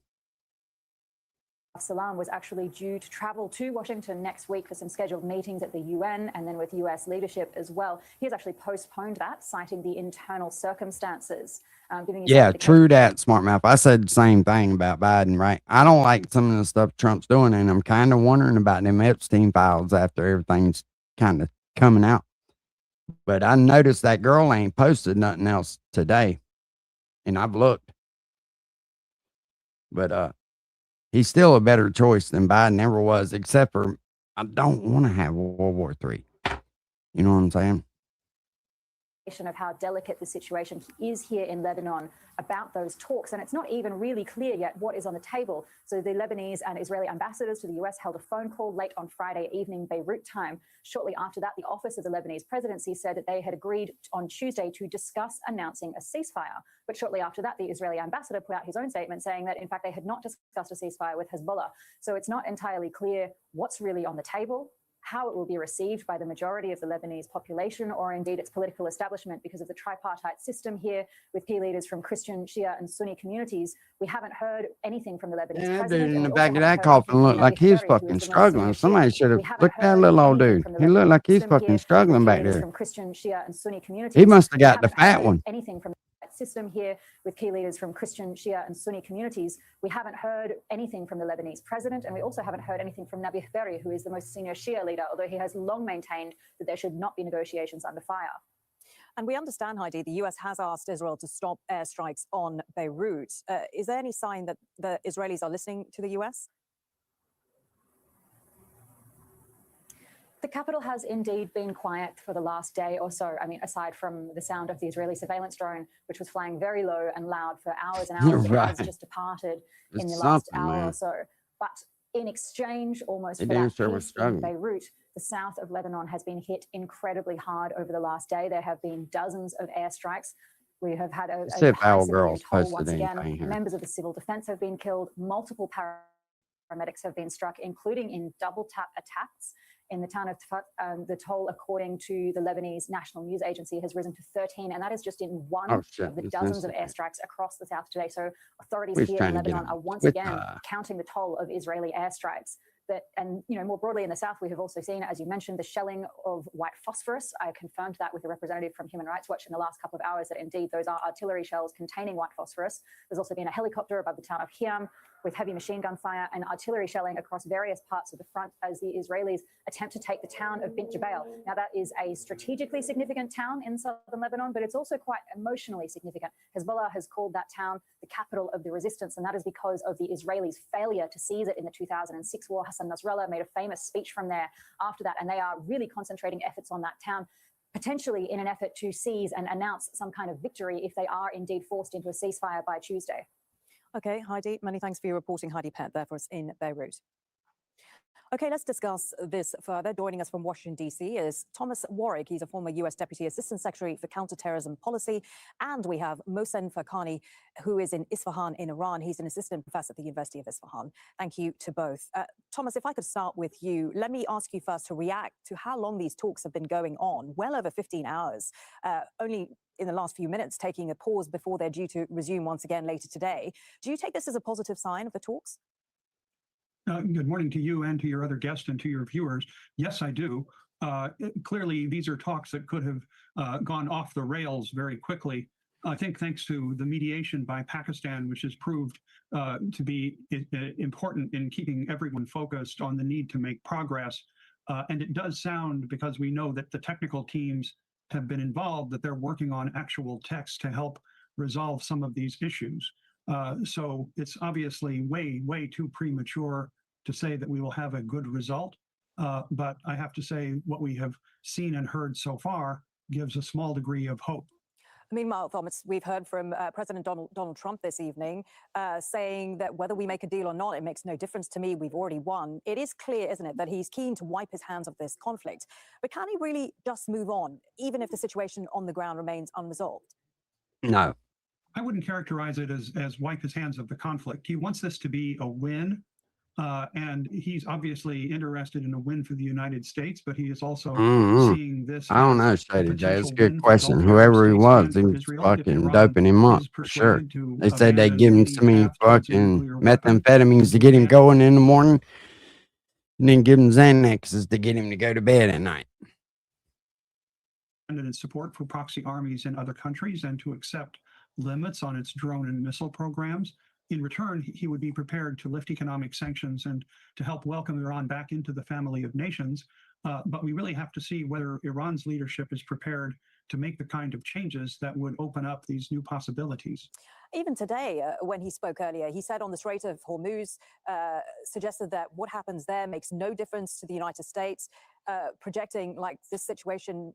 Salam was actually due to travel to Washington next week for some scheduled meetings at the UN and then with US leadership as well. He has actually postponed that, citing the internal circumstances. Yeah, true that, smart mouth. I said the same thing about Biden, right? I don't like some of the stuff Trump's doing, and I'm kind of wondering about them Epstein files after everything's kind of coming out. But I noticed that girl ain't posted nothing else today, and I've looked. But he's still a better choice than Biden ever was, except for I don't want to have World War III. You know what I'm saying? Of how delicate the situation is here in Lebanon about those talks. And it's not even really clear yet what is on the table. So the Lebanese and Israeli ambassadors to the US held a phone call late on Friday evening, Beirut time. Shortly after that, the office of the Lebanese presidency said that they had agreed on Tuesday to discuss announcing a ceasefire. But shortly after that, the Israeli ambassador put out his own statement saying that, in fact, they had not discussed a ceasefire with Hezbollah. So it's not entirely clear what's really on the table, how it will be received by the majority of the Lebanese population, or indeed its political establishment, because of the tripartite system here with key leaders from Christian, Shia, and Sunni communities. We haven't heard anything from the Lebanese Yeah, that president. dude in and the we back also of that haven't heard coffin anything looked from like Nabi he's Berri, who is fucking the most struggling. senior Somebody Shia. should have We haven't looked at that heard little old anything dude. from the He looked Lebanese like he's system here fucking with struggling key back leaders there. from Christian, Shia, and Sunni communities. He must have We got the haven't fat heard one. anything from system here with key leaders from Christian, Shia, and Sunni communities. We haven't heard anything from the Lebanese president, and we also haven't heard anything from Nabi Berri, who is the most senior Shia leader, although he has long maintained that there should not be negotiations under fire. And we understand, Heidi, the US has asked Israel to stop airstrikes on Beirut. Is there any sign that the Israelis are listening to the US? The capital has indeed been quiet for the last day or so. I mean, aside from the sound of the Israeli surveillance drone, which was flying very low and loud for hours and hours, Right. it has just departed in It's the last something, hour man. or so. But in exchange, almost They for damn that sure was peace in struggling. Beirut, the south of Lebanon has been hit incredibly hard over the last day. There have been dozens of airstrikes. We have had a Let's see if high our civilian girls toll posted once again. anything here. Members of the civil defense have been killed. Multiple paramedics have been struck, including in double tap attacks in the town of Tafat. The toll, according to the Lebanese National News Agency, has risen to 13, and that is just in one Oh, shit. of the It's dozens of instant. airstrikes across the south today. So authorities We're here in trying to get Lebanon on are once with, again counting the toll of Israeli airstrikes. and more broadly in the south, we have also seen, as you mentioned, the shelling of white phosphorus. I confirmed that with a representative from Human Rights Watch in the last couple of hours that indeed those are artillery shells containing white phosphorus. There's also been a helicopter above the town of Hiam with heavy machine gun fire and artillery shelling across various parts of the front as the Israelis attempt to take the town of Bint Jbeil. Now, that is a strategically significant town in southern Lebanon, but it's also quite emotionally significant. Hezbollah has called that town the capital of the resistance, and that is because of the Israelis' failure to seize it in the 2006 war. Hassan Nasrallah made a famous speech from there after that, and they are really concentrating efforts on that town, potentially in an effort to seize and announce some kind of victory if they are indeed forced into a ceasefire by Tuesday. Okay, Heidi, many thanks for your reporting. Heidi Pett there for us in Beirut. Okay, let's discuss this further. Joining us from Washington, D.C. is Thomas Warrick. He's a former U.S. Deputy Assistant Secretary for Counterterrorism Policy. And we have Mohsen Fakhani, who is in Isfahan in Iran. He's an assistant professor at the University of Isfahan. Thank you to both. Thomas, if I could start with you, let me ask you first to react to how long these talks have been going on, well over 15 hours, only in the last few minutes taking a pause before they're due to resume once again later today. Do you take this as a positive sign of the talks? Good morning to you and to your other guests and to your viewers. Yes, I do. Clearly, these are talks that could have gone off the rails very quickly. I think thanks to the mediation by Pakistan, which has proved to be important in keeping everyone focused on the need to make progress. And it does sound, because we know that the technical teams have been involved, that they're working on actual text to help resolve some of these issues. So it's obviously way too premature to say that we will have a good result. But I have to say what we have seen and heard so far gives a small degree of hope. Meanwhile, Thomas, we've heard from President Donald Trump this evening saying that whether we make a deal or not, it makes no difference to me. We've already won. It is clear, isn't it, that he's keen to wipe his hands of this conflict. But can he really just move on, even if the situation on the ground remains unresolved? No. I wouldn't characterize it as wipe his hands of the conflict. He wants this to be a win. And he's obviously interested in a win for the United States, but he is also seeing this. I don't know, Shady J. It's a good question. Whoever he was fucking doping him up for sure. They said they give him so many fucking methamphetamines to get him going in the morning, and then give him Xanaxes to get him to go to bed at night. And its support for proxy armies in other countries and to accept limits on its drone and missile programs. In return, he would be prepared to lift economic sanctions and to help welcome Iran back into the family of nations. But we really have to see whether Iran's leadership is prepared to make the kind of changes that would open up these new possibilities. Even today, when he spoke earlier, he said on the Strait of Hormuz, suggested that what happens there makes no difference to the United States, projecting like this situation.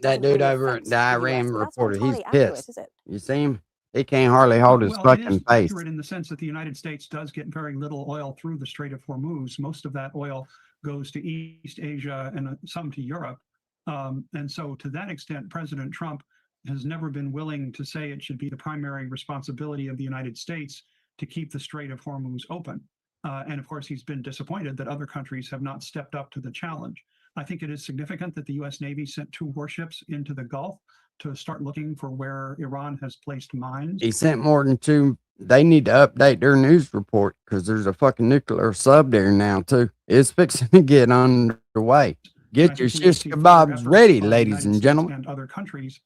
That dude over at the Iran reporter, he's pissed. You see him? He can't hardly hold his fucking face. Accurate in the sense that the United States does get very little oil through the Strait of Hormuz. Most of that oil goes to East Asia and some to Europe. And so to that extent, President Trump has never been willing to say it should be the primary responsibility of the United States to keep the Strait of Hormuz open. And of course, he's been disappointed that other countries have not stepped up to the challenge. I think it is significant that the U.S. Navy sent 2 warships into the Gulf to start looking for where Iran has placed mines. He sent more than 2. They need to update their news report because there's a fucking nuclear sub there now, too. It's fixing to get underway. Get your shish kebabs ready, ladies and gentlemen. And other countries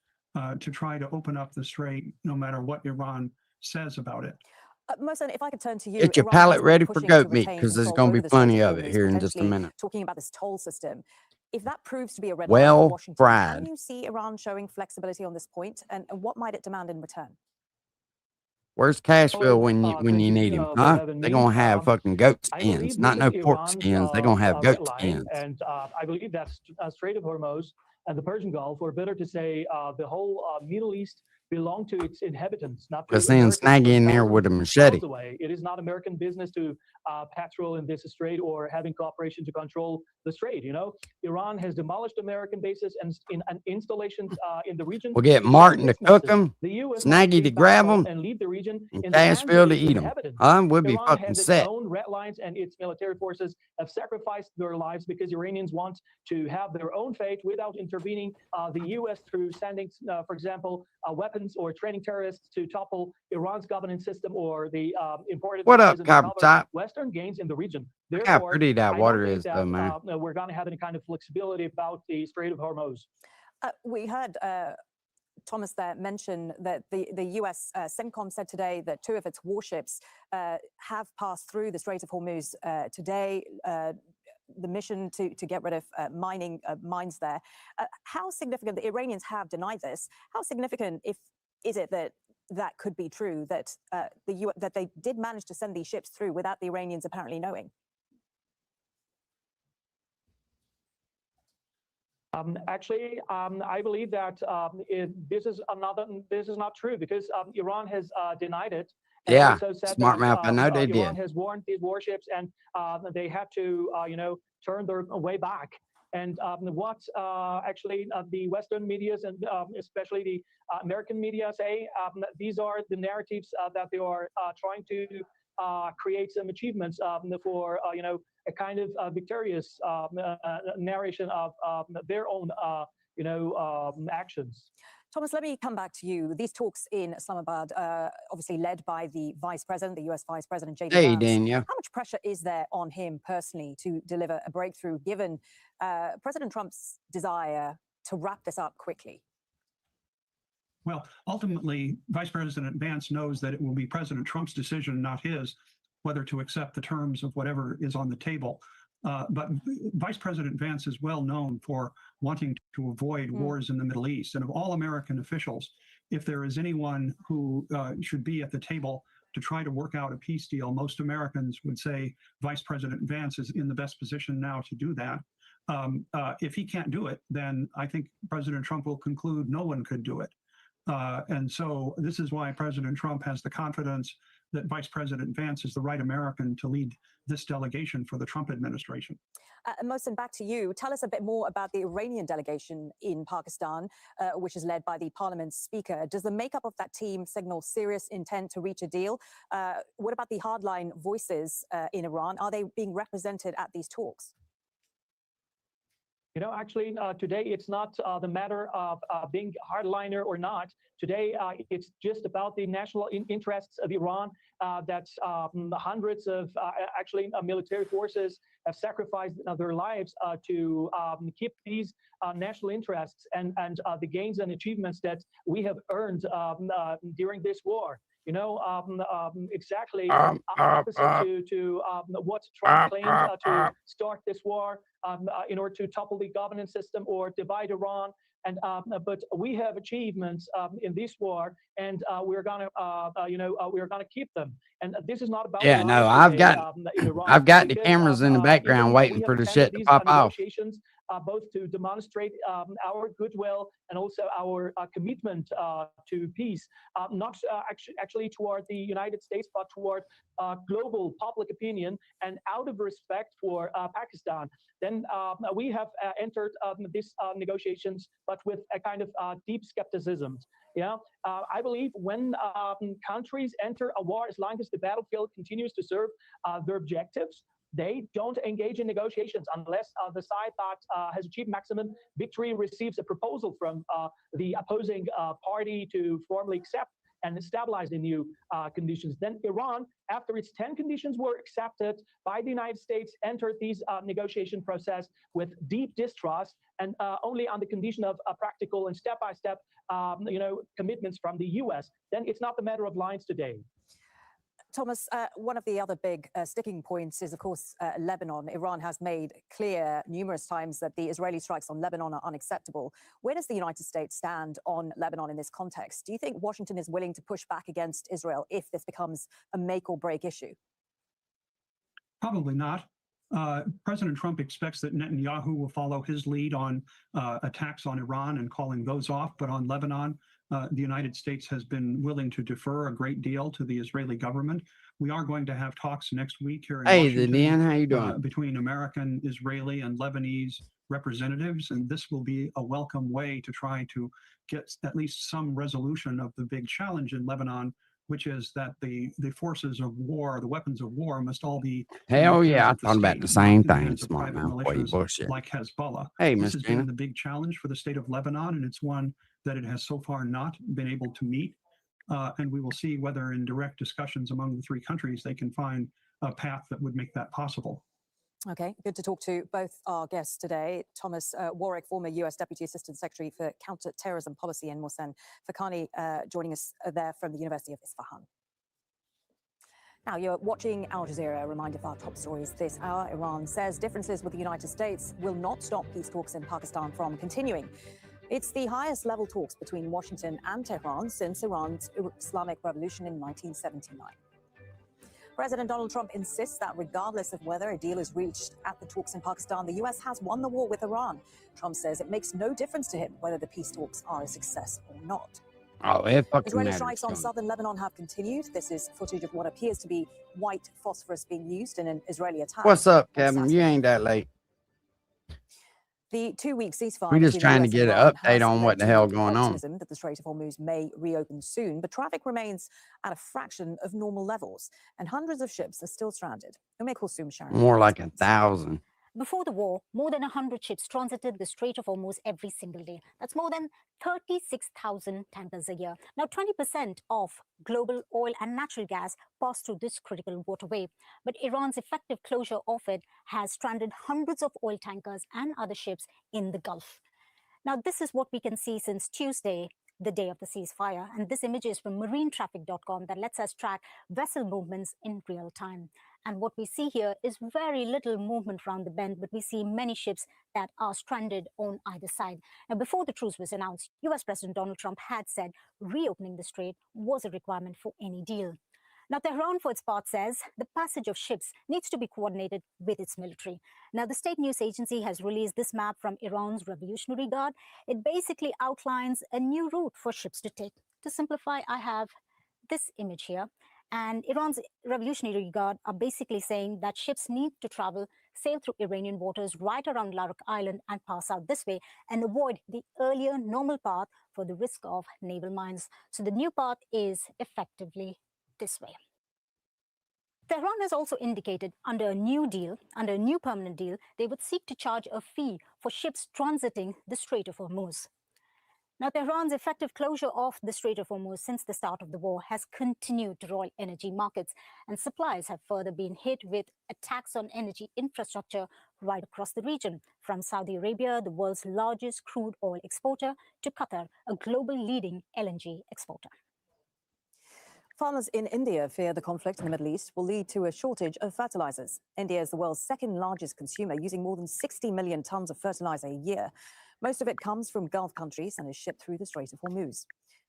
to try to open up the strait, no matter what Iran says about it. Mohsen, if I could turn to you. Get your palate ready for goat meat because there's going to be plenty of it here in just a minute. Talking about this toll system. If that proves to be a red line for Washington, fried. Can you see Iran showing flexibility on this point, and what might it demand in return? Where's Cashville when you need him? Huh? They're gonna have fucking goat skins, not no pork skins. They're gonna have goat skins. And I believe that Strait of Hormuz and the Persian Gulf, or better to say, the whole Middle East belong to its inhabitants, not to Because then Snaggy in there with a machete. It is not American business to patrol in this strait or having cooperation to control the strait. You know, Iran has demolished American bases and installations in the region. We'll get Martin to cook them, Snaggy to grab them, and lead the region, and Cashville to eat them. We'll be fucking set. Its own red lines, and its military forces have sacrificed their lives because Iranians want to have their own fate without intervening. The U.S. through sending, for example, weapons weapons or training terrorists to topple Iran's governance system or the important What up, mechanism to Copper cover Top? Western gains in the region. Look how Therefore, pretty that I water don't think is, that though, man. we're going to have any kind of flexibility about the Strait of Hormuz. We heard Thomas there mention that the US CENTCOM said today that 2 of its warships have passed through the Strait of Hormuz today. The mission to get rid of mining mines there. How significant, the Iranians have denied this, how significant is it that that could be true, that that they did manage to send these ships through without the Iranians apparently knowing? Actually, I believe that this is not true because Iran has denied it. And Yeah, also said smart that, mouth. I know they Iran did. has warned these warships, and they had to, turn their way back. And what actually the Western medias and especially the American media say, these are the narratives that they are trying to create some achievements for, a kind of victorious narration of their own, actions. Thomas, let me come back to you. These talks in Islamabad, obviously led by the Vice President, the US Vice President, J.D. Hey, Vance. Daniel. How much pressure is there on him personally to deliver a breakthrough, given President Trump's desire to wrap this up quickly? Well, ultimately, Vice President Vance knows that it will be President Trump's decision, not his, whether to accept the terms of whatever is on the table. But Vice President Vance is well known for wanting to avoid wars in the Middle East. And of all American officials, if there is anyone who should be at the table to try to work out a peace deal, most Americans would say Vice President Vance is in the best position now to do that. If he can't do it, then I think President Trump will conclude no one could do it. And so this is why President Trump has the confidence that Vice President Vance is the right American to lead this delegation for the Trump administration. Mohsen, back to you. Tell us a bit more about the Iranian delegation in Pakistan, which is led by the parliament's speaker. Does the makeup of that team signal serious intent to reach a deal? What about the hardline voices in Iran? Are they being represented at these talks? Actually, today it's not the matter of being hardliner or not. Today, it's just about the national interests of Iran. That hundreds of military forces have sacrificed their lives to keep these national interests and the gains and achievements that we have earned during this war. Exactly opposite to what Trump claimed to start this war in order to topple the governance system or divide Iran. And but we have achievements in this war, and we're gonna keep them. And this is not about Yeah, Iran no, today, I've got the because, cameras in the background waiting we for have the shit attended to these pop off. negotiations, both to demonstrate our goodwill and also our commitment to peace, not actually toward the United States, but toward global public opinion, and out of respect for Pakistan. Then we have entered these negotiations, but with a kind of deep skepticism. I believe when countries enter a war, as long as the battlefield continues to serve their objectives, they don't engage in negotiations unless the side that has achieved maximum victory receives a proposal from the opposing party to formally accept and stabilize the new conditions. Then Iran, after its 10 conditions were accepted by the United States, entered these negotiation process with deep distrust and only on the condition of practical and step-by-step commitments from the US. Then it's not the matter of lines today. Thomas, one of the other big sticking points is, of course, Lebanon. Iran has made clear numerous times that the Israeli strikes on Lebanon are unacceptable. Where does the United States stand on Lebanon in this context? Do you think Washington is willing to push back against Israel if this becomes a make or break issue? Probably not. President Trump expects that Netanyahu will follow his lead on attacks on Iran and calling those off. But on Lebanon, the United States has been willing to defer a great deal to the Israeli government. We are going to have talks next week here in Washington, Dan, how you doing? Between American, Israeli, and Lebanese representatives, and this will be a welcome way to try to get at least some resolution of the big challenge in Lebanon, which is that the forces of war, the weapons of war, must all be. Hell yeah, I thought about the same thing, smart mouth boy, bullshit. Like Hezbollah. Hey, this Miss has Gina. been the big challenge for the state of Lebanon, and it's one that it has so far not been able to meet. And we will see whether in direct discussions among the three countries, they can find a path that would make that possible. Okay, good to talk to both our guests today. Thomas Warwick, former US Deputy Assistant Secretary for Counter-Terrorism Policy, and Mohsen Fakhani joining us there from the University of Isfahan. Now, you're watching Al Jazeera. A reminder of our top stories this hour. Iran says differences with the United States will not stop peace talks in Pakistan from continuing. It's the highest level talks between Washington and Tehran since Iran's Islamic Revolution in 1979. President Donald Trump insists that regardless of whether a deal is reached at the talks in Pakistan, the US has won the war with Iran. Trump says it makes no difference to him whether the peace talks are a success or not. Oh, it fucking Israeli matters. strikes on southern Lebanon have continued. This is footage of what appears to be white phosphorus being used in an Israeli attack. What's up, on Kevin? Saturday. You ain't that late. The 2-week ceasefire. We're just between trying to US get and an Iran update has on led what the to hell going on. optimism that the Strait of Hormuz may reopen soon, but traffic remains at a fraction of normal levels, and hundreds of ships are still stranded. Kulsum Sharon. More like 1,000. Before the war, more than 100 ships transited the Strait of Hormuz every single day. That's more than 36,000 tankers a year. Now, 20% of global oil and natural gas pass through this critical waterway. But Iran's effective closure of it has stranded hundreds of oil tankers and other ships in the Gulf. Now, this is what we can see since Tuesday, the day of the ceasefire. And this image is from marinetraffic.com that lets us track vessel movements in real time. And what we see here is very little movement around the bend, but we see many ships that are stranded on either side. Now, before the truce was announced, US President Donald Trump had said reopening the strait was a requirement for any deal. Now, Tehran, for its part, says the passage of ships needs to be coordinated with its military. Now, the state news agency has released this map from Iran's Revolutionary Guard. It basically outlines a new route for ships to take. To simplify, I have this image here. And Iran's Revolutionary Guard are basically saying that ships need to sail through Iranian waters right around Larak Island and pass out this way and avoid the earlier normal path for the risk of naval mines. So the new path is effectively this way. Tehran has also indicated under a new permanent deal, they would seek to charge a fee for ships transiting the Strait of Hormuz. Now, Tehran's effective closure of the Strait of Hormuz since the start of the war has continued to roil energy markets, and supplies have further been hit with attacks on energy infrastructure right across the region, from Saudi Arabia, the world's largest crude oil exporter, to Qatar, a global leading LNG exporter. Farmers in India fear the conflict in the Middle East will lead to a shortage of fertilizers. India is the world's second largest consumer, using more than 60 million tons of fertilizer a year. Most of it comes from Gulf countries and is shipped through the Strait of Hormuz.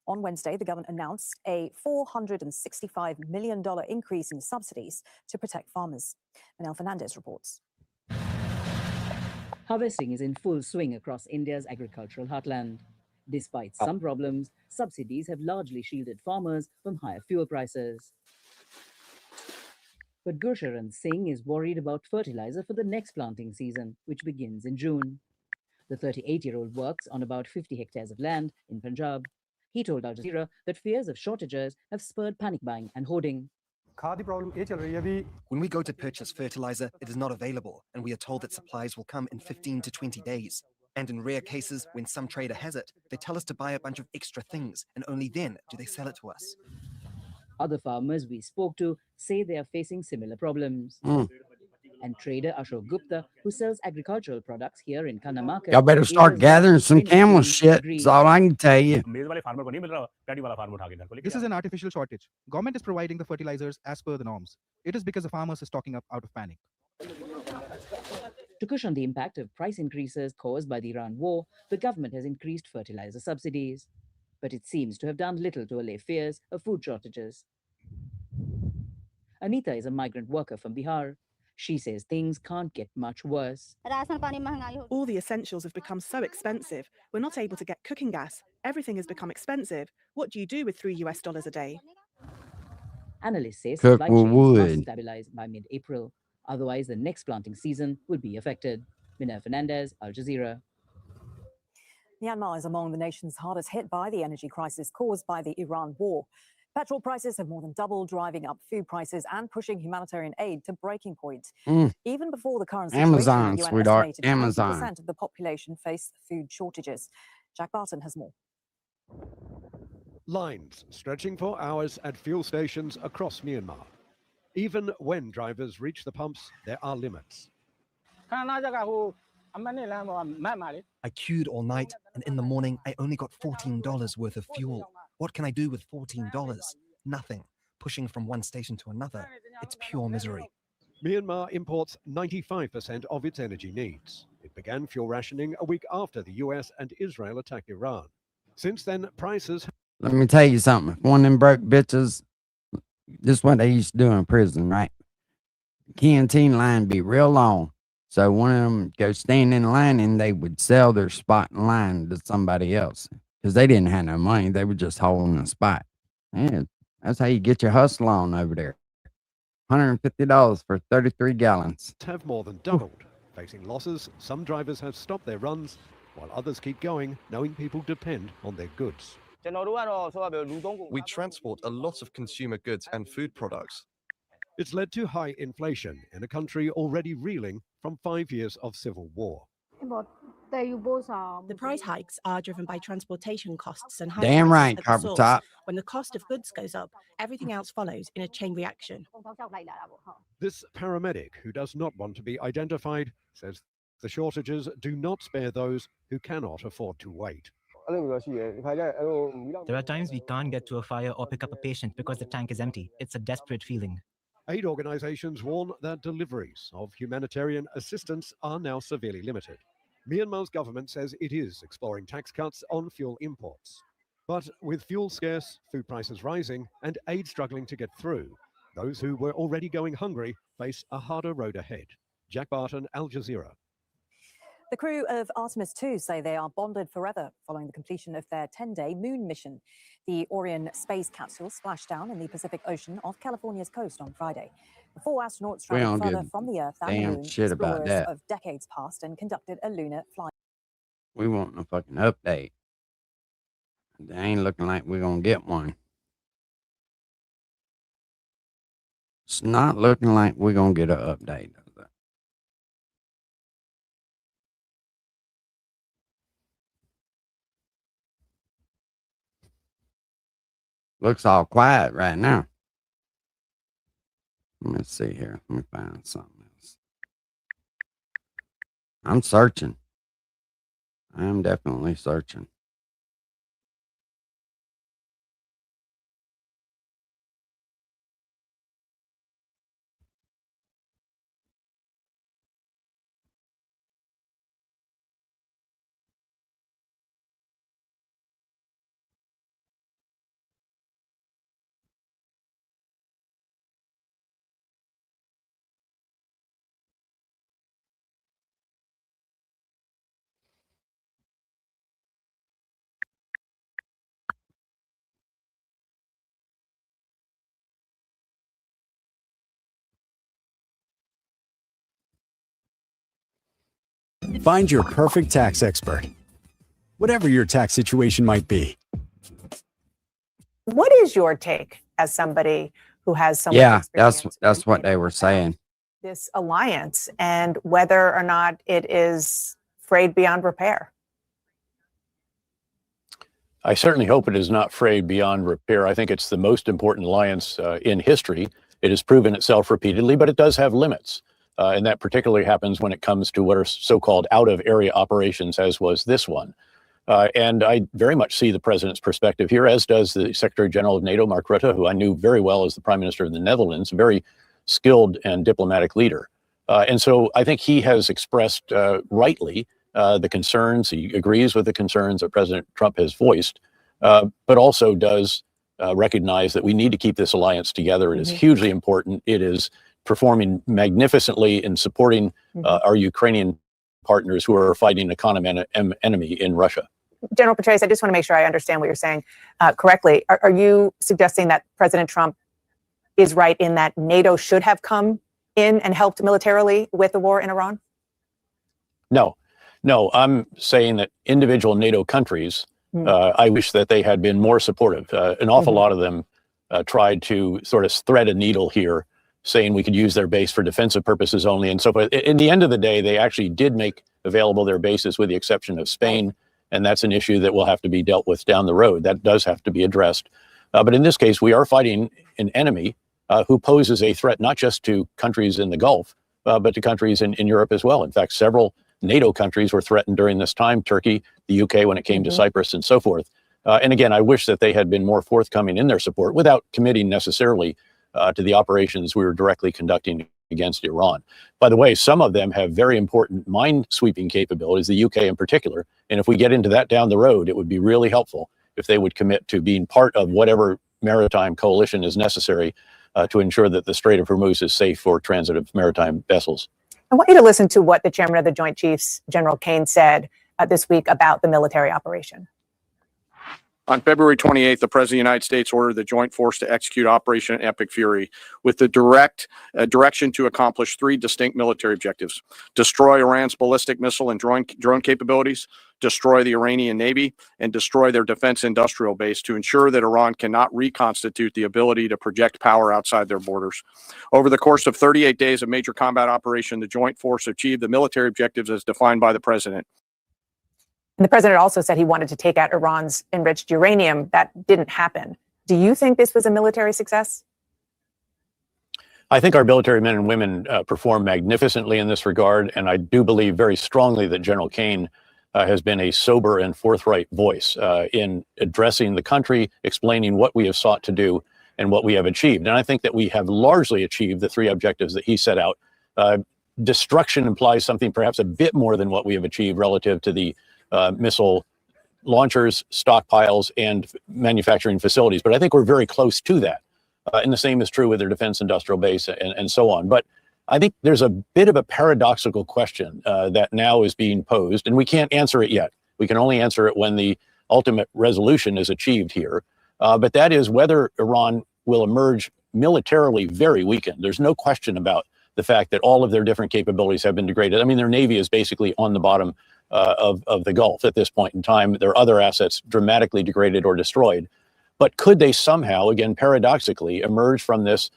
On Wednesday, the government announced a $465 million increase in subsidies to protect farmers. Manel Fernandez reports. Harvesting is in full swing across India's agricultural heartland. Despite some problems, subsidies have largely shielded farmers from higher fuel prices. But Gurcharan Singh is worried about fertilizer for the next planting season, which begins in June. The 38-year-old works on about 50 hectares of land in Punjab. He told Al Jazeera that fears of shortages have spurred panic buying and hoarding. When we go to purchase fertilizer, it is not available, and we are told that supplies will come in 15 to 20 days. And in rare cases, when some trader has it, they tell us to buy a bunch of extra things, and only then do they sell it to us. Other farmers we spoke to say they are facing similar problems. And trader Ashok Gupta, who sells agricultural products here in Kanna Market, Y'all better start gathering some camel shit. That's all I can tell you. This is an artificial shortage. Government is providing the fertilizers as per the norms. It is because the farmers are stocking up out of panic. To cushion the impact of price increases caused by the Iran war, the government has increased fertilizer subsidies. But it seems to have done little to allay fears of food shortages. Anita is a migrant worker from Bihar. She says things can't get much worse. All the essentials have become so expensive. We're not able to get cooking gas. Everything has become expensive. What do you do with $3 a day? Analysts say Cook supply with chains wood. must stabilize by mid-April. Otherwise, the next planting season will be affected. Minna Fernandez, Al Jazeera. Myanmar is among the nations hardest hit by the energy crisis caused by the Iran war. Petrol prices have more than doubled, driving up food prices and pushing humanitarian aid to breaking point. Even before the current situation, Amazon, the UN sweetheart, estimated Amazon. 20% of the population face food shortages. Jack Barton has more. Lines stretching for hours at fuel stations across Myanmar. Even when drivers reach the pumps, there are limits. I queued all night, and in the morning, I only got $14 worth of fuel. What can I do with $14? Nothing. Pushing from one station to another, it's pure misery. Myanmar imports 95% of its energy needs. It began fuel rationing a week after the US and Israel attacked Iran. Since then, prices... Let me tell you something. If one of them broke bitches, this is what they used to do in prison, right? The canteen line be real long. So one of them go stand in line and they would sell their spot in line to somebody else because they didn't have no money. They were just holding the spot. And that's how you get your hustle on over there. $150 for 33 gallons. Have more than doubled. Facing losses, some drivers have stopped their runs, while others keep going, knowing people depend on their goods. We transport a lot of consumer goods and food products. It's led to high inflation in a country already reeling from 5 years of civil war. The price hikes are driven by transportation costs and high Damn prices right, at the Carpet source. Top. When the cost of goods goes up, everything else follows in a chain reaction. This paramedic, who does not want to be identified, says the shortages do not spare those who cannot afford to wait. There are times we can't get to a fire or pick up a patient because the tank is empty. It's a desperate feeling. Aid organizations warn that deliveries of humanitarian assistance are now severely limited. Myanmar's government says it is exploring tax cuts on fuel imports. But with fuel scarce, food prices rising, and aid struggling to get through, those who were already going hungry face a harder road ahead. Jack Barton, Al Jazeera. The crew of Artemis 2 say they are bonded forever following the completion of their 10-day moon mission. The Orion space capsule splashed down in the Pacific Ocean off California's coast on Friday. The 4 astronauts We traveled don't further give from the Earth and the damn Moon, shit about explorers that. of decades past, and conducted a lunar flight. We want a fucking update. They ain't looking like we're going to get one. It's not looking like we're going to get an update. Looks all quiet right now. Let's see here. Let me find something else. I'm searching. I'm definitely searching. Find your perfect tax expert, whatever your tax situation might be. What is your take as somebody who has so much Yeah, experience that's what they were saying. this alliance and whether or not it is frayed beyond repair? I certainly hope it is not frayed beyond repair. I think it's the most important alliance in history. It has proven itself repeatedly, but it does have limits. And that particularly happens when it comes to what are so-called out-of-area operations, as was this one. And I very much see the president's perspective here, as does the Secretary General of NATO, Mark Rutte, who I knew very well as the Prime Minister of the Netherlands, a very skilled and diplomatic leader. And so I think he has expressed rightly the concerns. He agrees with the concerns that President Trump has voiced, but also does recognize that we need to keep this alliance together. It is hugely important. It is performing magnificently in supporting our Ukrainian partners who are fighting a common enemy in Russia. General Petraeus, I just want to make sure I understand what you're saying correctly. Are you suggesting that President Trump is right in that NATO should have come in and helped militarily with the war in Iran? No, I'm saying that individual NATO countries, I wish that they had been more supportive. An awful lot of them tried to sort of thread a needle here, saying we could use their base for defensive purposes only and so forth. In the end of the day, they actually did make available their bases, with the exception of Spain And that's an issue that will have to be dealt with down the road. That does have to be addressed. But in this case, we are fighting an enemy who poses a threat not just to countries in the Gulf, but to countries in Europe as well. In fact, several NATO countries were threatened during this time, Turkey, the UK when it came to Cyprus and so forth. And again, I wish that they had been more forthcoming in their support without committing necessarily to the operations we were directly conducting against Iran. By the way, some of them have very important mine-sweeping capabilities, the UK in particular. And if we get into that down the road, it would be really helpful if they would commit to being part of whatever maritime coalition is necessary to ensure that the Strait of Hormuz is safe for transit of maritime vessels. I want you to listen to what the chairman of the Joint Chiefs, General Kane, said this week about the military operation. On February 28th, the President of the United States ordered the Joint Force to execute Operation Epic Fury with the direction to accomplish three distinct military objectives: destroy Iran's ballistic missile and drone capabilities, destroy the Iranian Navy, and destroy their defense industrial base to ensure that Iran cannot reconstitute the ability to project power outside their borders. Over the course of 38 days of major combat operation, the Joint Force achieved the military objectives as defined by the President. And the president also said he wanted to take out Iran's enriched uranium. That didn't happen. Do you think this was a military success? I think our military men and women perform magnificently in this regard, and I do believe very strongly that General Kane has been a sober and forthright voice in addressing the country, explaining what we have sought to do and what we have achieved. And I think that we have largely achieved the three objectives that he set out. Destruction implies something perhaps a bit more than what we have achieved relative to the missile launchers, stockpiles, and manufacturing facilities. But I think we're very close to that. And the same is true with their defense industrial base and so on. But I think there's a bit of a paradoxical question that now is being posed, and we can't answer it yet. We can only answer it when the ultimate resolution is achieved here. But that is whether Iran will emerge militarily very weakened. There's no question about the fact that all of their different capabilities have been degraded. I mean, their Navy is basically on the bottom of the Gulf at this point in time. Their other assets dramatically degraded or destroyed. But could they somehow, again, paradoxically, emerge from this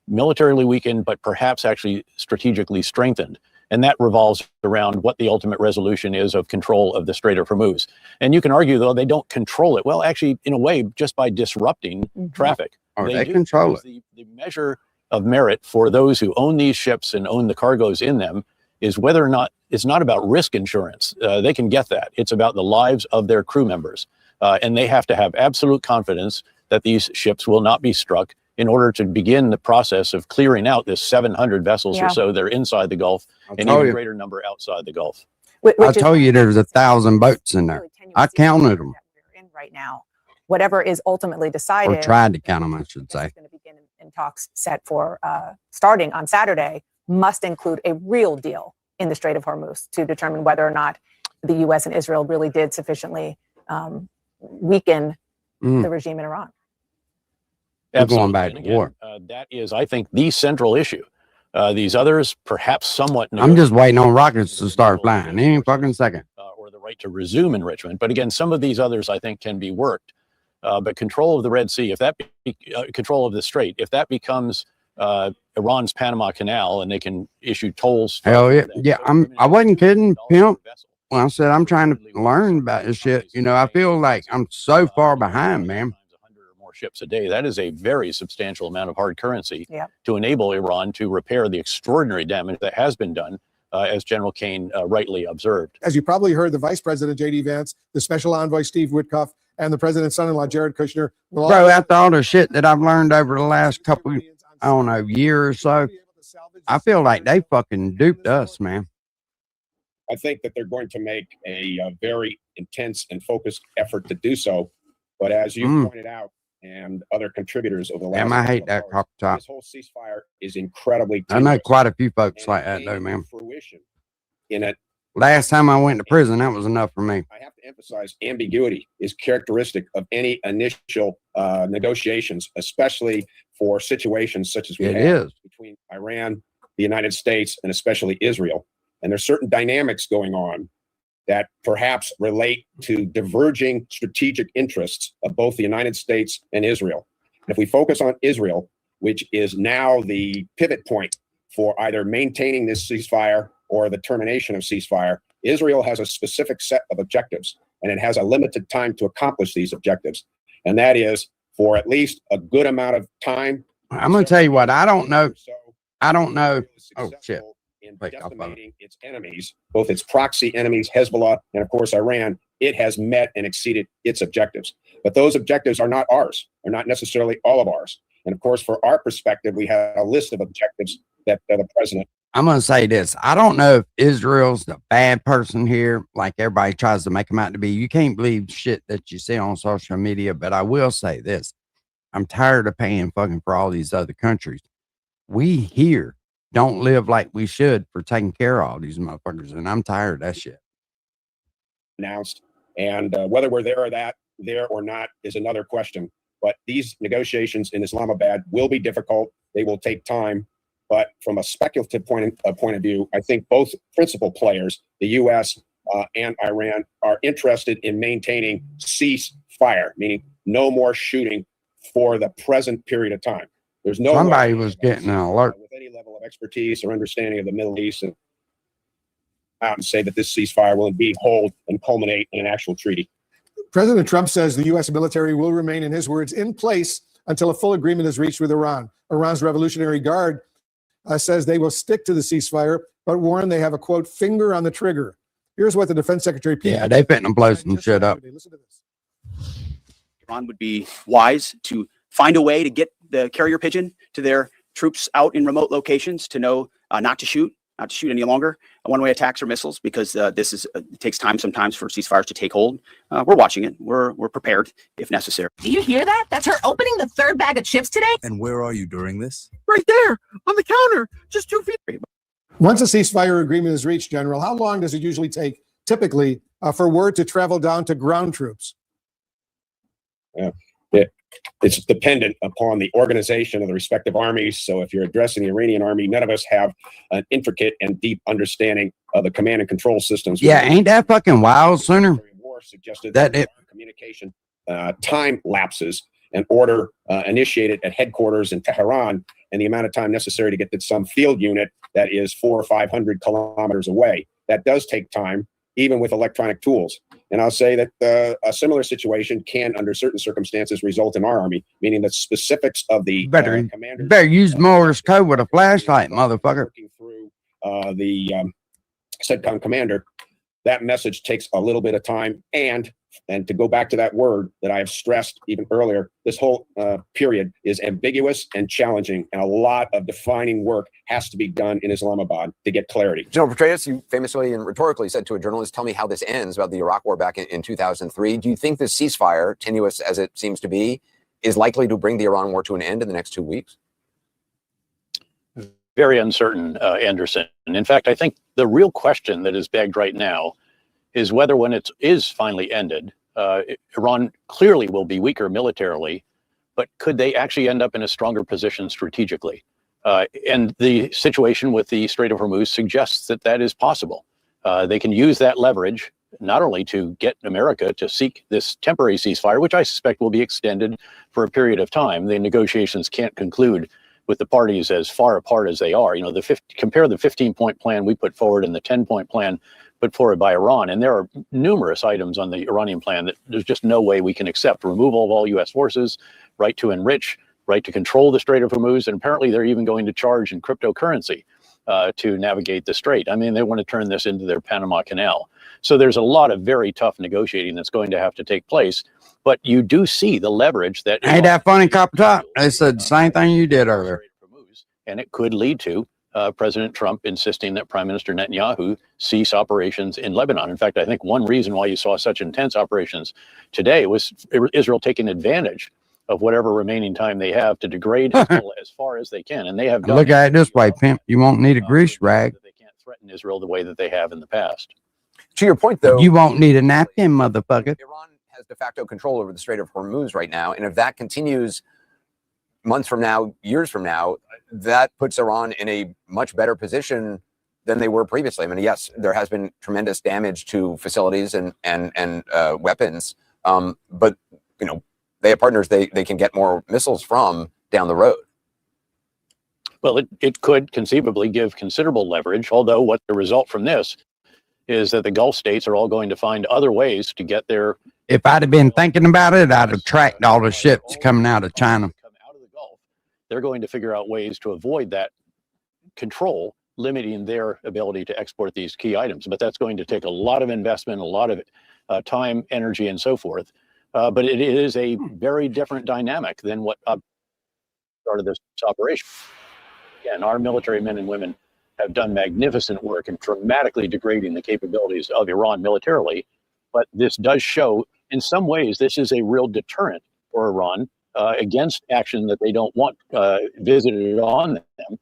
militarily weakened, but perhaps actually strategically strengthened? And that revolves around what the ultimate resolution is of control of the Strait of Hormuz. And you can argue, though, they don't control it. Well, actually, in a way, just by disrupting traffic. They control it. The measure of merit for those who own these ships and own the cargoes in them is whether or not it's not about risk insurance. They can get that. It's about the lives of their crew members. And they have to have absolute confidence that these ships will not be struck in order to begin the process of clearing out this 700 vessels or so that are inside the Gulf and even greater number outside the Gulf. I told you there's 1,000 boats in there. I counted them. Right now, whatever is ultimately decided, Or tried to count them, I should say. going to begin in talks set for starting on Saturday, must include a real deal in the Strait of Hormuz to determine whether or not the U.S. and Israel really did sufficiently weaken the regime in Iran. Going back to war. That is, I think, the central issue. These others, perhaps somewhat. I'm just waiting on rockets to start flying any fucking second. Or the right to resume enrichment. But again, some of these others, I think, can be worked. But control of the Red Sea, if that control of the Strait, if that becomes Iran's Panama Canal and they can issue tolls. Hell yeah. Yeah, I wasn't kidding, pimp. When I said I'm trying to learn about this shit, you know, I feel like I'm so far behind, man. More ships a day. That is a very substantial amount of hard currency to enable Iran to repair the extraordinary damage that has been done, as General Kane rightly observed. As you probably heard, the Vice President, J.D. Vance, the Special Envoy, Steve Witkoff, and the President's son-in-law, Jared Kushner. Bro, after all the shit that I've learned over the last couple, I don't know, year or so, I feel like they fucking duped us, man. I think that they're going to make a very intense and focused effort to do so. But as you pointed out, and other contributors over the last I hate that cop top. this whole ceasefire is incredibly I know quite a few folks like that, though, man. fruition in it. Last time I went to prison, that was enough for me. I have to emphasize ambiguity is characteristic of any initial negotiations, especially for situations such as we It have is. between Iran, the United States, and especially Israel. And there's certain dynamics going on that perhaps relate to diverging strategic interests of both the United States and Israel. And if we focus on Israel, which is now the pivot point for either maintaining this ceasefire or the termination of ceasefire, Israel has a specific set of objectives. and it has a limited time to accomplish these objectives. And that is for at least a good amount of time. I'm going to tell you what, I don't know. I don't know. Oh, shit. In decimating its enemies, both its proxy enemies, Hezbollah, and of course Iran, it has met and exceeded its objectives. But those objectives are not ours. They're not necessarily all of ours. And of course, for our perspective, we have a list of objectives that the president. I'm going to say this. I don't know if Israel's the bad person here, like everybody tries to make them out to be. You can't believe shit that you see on social media, but I will say this. I'm tired of paying fucking for all these other countries. We here don't live like we should for taking care of all these motherfuckers, and I'm tired of that shit. Announced, and whether we're there or not is another question. But these negotiations in Islamabad will be difficult. They will take time. But from a speculative point of view, I think both principal players, the U.S. And Iran, are interested in maintaining ceasefire, meaning no more shooting for the present period of time. There's no somebody was getting an alert with any level of expertise or understanding of the Middle East and out and say that this ceasefire will indeed hold and culminate in an actual treaty. President Trump says the U.S. military will remain, in his words, in place until a full agreement is reached with Iran. Iran's Revolutionary Guard says they will stick to the ceasefire, but warn they have a, quote, finger on the trigger. Here's what the Defense Secretary... Yeah, they finna blow some shit up. Listen to this. Iran would be wise to find a way to get the carrier pigeon to their troops out in remote locations to know not to shoot any longer one-way attacks or missiles, because this is it takes time sometimes for ceasefires to take hold. We're watching it. We're prepared if necessary. Do you hear that? That's her opening the third bag of chips today. And where are you during this? Right there on the counter, just 2 feet. Once a ceasefire agreement is reached, General, how long does it usually take, typically, for word to travel down to ground troops? It's dependent upon the organization of the respective armies. So if you're addressing the Iranian army, none of us have an intricate and deep understanding of the command and control systems. Yeah, ain't that fucking wild, Sooner? War suggested that it communication time lapses and order initiated at headquarters in Tehran, and the amount of time necessary to get to some field unit that is 400 or 500 kilometers away. That does take time, even with electronic tools. And I'll say that a similar situation can, under certain circumstances, result in our army, meaning the specifics of the better commanders. Use Morse code with a flashlight, motherfucker. Through the CENTCOM commander, that message takes a little bit of time. And to go back to that word that I have stressed even earlier, this whole period is ambiguous and challenging, and a lot of defining work has to be done in Islamabad to get clarity. General Petraeus, you famously and rhetorically said to a journalist, "Tell me how this ends," about the Iraq war back in 2003. Do you think this ceasefire, tenuous as it seems to be, is likely to bring the Iran war to an end in the next 2 weeks? Very uncertain, Anderson. And in fact, I think the real question that is begged right now is whether, when it is finally ended, Iran clearly will be weaker militarily, but could they actually end up in a stronger position strategically? And the situation with the Strait of Hormuz suggests that that is possible. They can use that leverage not only to get America to seek this temporary ceasefire, which I suspect will be extended for a period of time. The negotiations can't conclude with the parties as far apart as they are. You know, compare the 15-point plan we put forward and the 10-point plan put forward by Iran, and there are numerous items on the Iranian plan that there's just no way we can accept. Removal of all U.S. forces, right to enrich, right to control the Strait of Hormuz, and apparently they're even going to charge in cryptocurrency to navigate the strait. I mean, they want to turn this into their Panama Canal. So there's a lot of very tough negotiating that's going to have to take place. But you do see the leverage that... Ain't that funny, Copper Top? They said the same thing you did earlier. And it could lead to President Trump insisting that Prime Minister Netanyahu cease operations in Lebanon. In fact, I think one reason why you saw such intense operations today was Israel taking advantage of whatever remaining time they have to degrade Israel as far as they can. And they have done. Look at it this way, pimp. You won't need a grease rag. They can't threaten Israel the way that they have in the past. To your point, though, you won't need a napkin, motherfucker. Iran has de facto control over the Strait of Hormuz right now. And if that continues months from now, years from now, that puts Iran in a much better position than they were previously. I mean, yes, there has been tremendous damage to facilities and weapons, but you know, they have partners they can get more missiles from down the road. Well, it could conceivably give considerable leverage, although what the result from this is that the Gulf states are all going to find other ways to get their. If I'd have been thinking about it, I'd have tracked all the ships coming out of China. They're going to figure out ways to avoid that control, limiting their ability to export these key items. But that's going to take a lot of investment, a lot of time, energy, and so forth. But it is a very different dynamic than what started this operation. Again, our military men and women have done magnificent work in dramatically degrading the capabilities of Iran militarily. But this does show, in some ways, this is a real deterrent for Iran against action that they don't want visited on them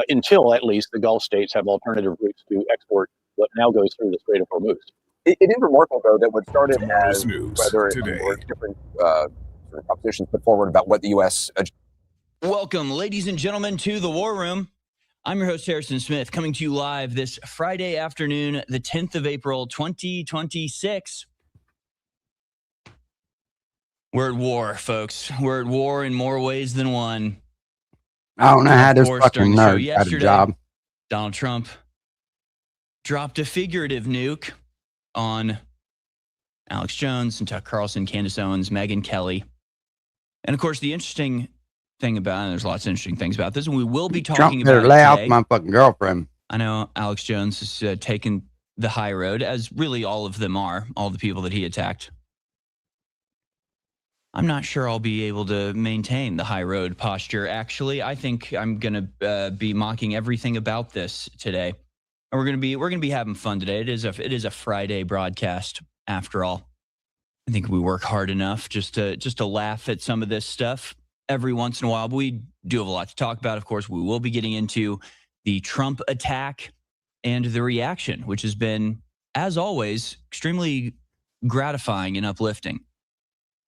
until at least the Gulf states have alternative routes to export what now goes through the Strait of Hormuz. It is remarkable, though, that what started as whether or different sort of propositions put forward about what the U.S. Welcome, ladies and gentlemen, to the War Room. I'm your host, Harrison Smith, coming to you live this Friday afternoon, the 10th of April, 2026. We're at war, folks. We're at war in more ways than one. I don't know how this Of course, fucking during the show nerd got a yesterday, job. Donald Trump dropped a figurative nuke on Alex Jones and Tucker Carlson, Candace Owens, Megyn Kelly. And of course, the interesting thing about, and there's lots of interesting things about this, and we will be talking Trump better about lay it off today. my fucking girlfriend. I know Alex Jones has taken the high road, as really all of them are, all the people that he attacked. I'm not sure I'll be able to maintain the high road posture. Actually, I think I'm going to be mocking everything about this today. And we're going to be having fun today. It is a Friday broadcast after all. I think we work hard enough just to laugh at some of this stuff every once in a while. But we do have a lot to talk about. Of course, we will be getting into the Trump attack and the reaction, which has been, as always, extremely gratifying and uplifting.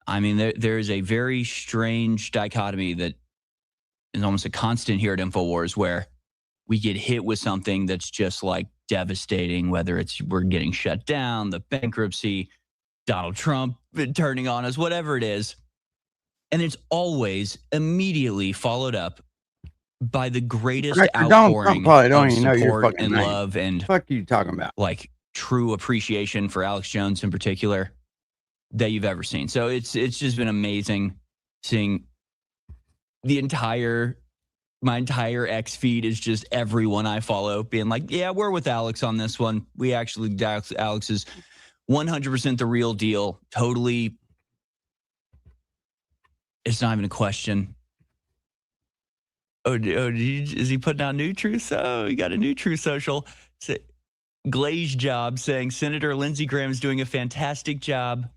I mean, there is a very strange dichotomy that is almost a constant here at InfoWars, where we get hit with something that's just like devastating, whether it's we're getting shut down, the bankruptcy, Donald Trump turning on us, whatever it is. And it's always immediately followed up by the greatest outpouring don't of even know your support fucking and name. love and Fuck you talking about? Like true appreciation for Alex Jones in particular that you've ever seen. So it's just been amazing seeing my entire X feed is just everyone I follow being like, yeah, we're with Alex on this one. We actually, Alex is 100% the real deal. Totally. It's not even a question. Is he putting out new truth? Oh, he got a new Truth Social. Glaze Job saying Senator Lindsey Graham is doing a fantastic job.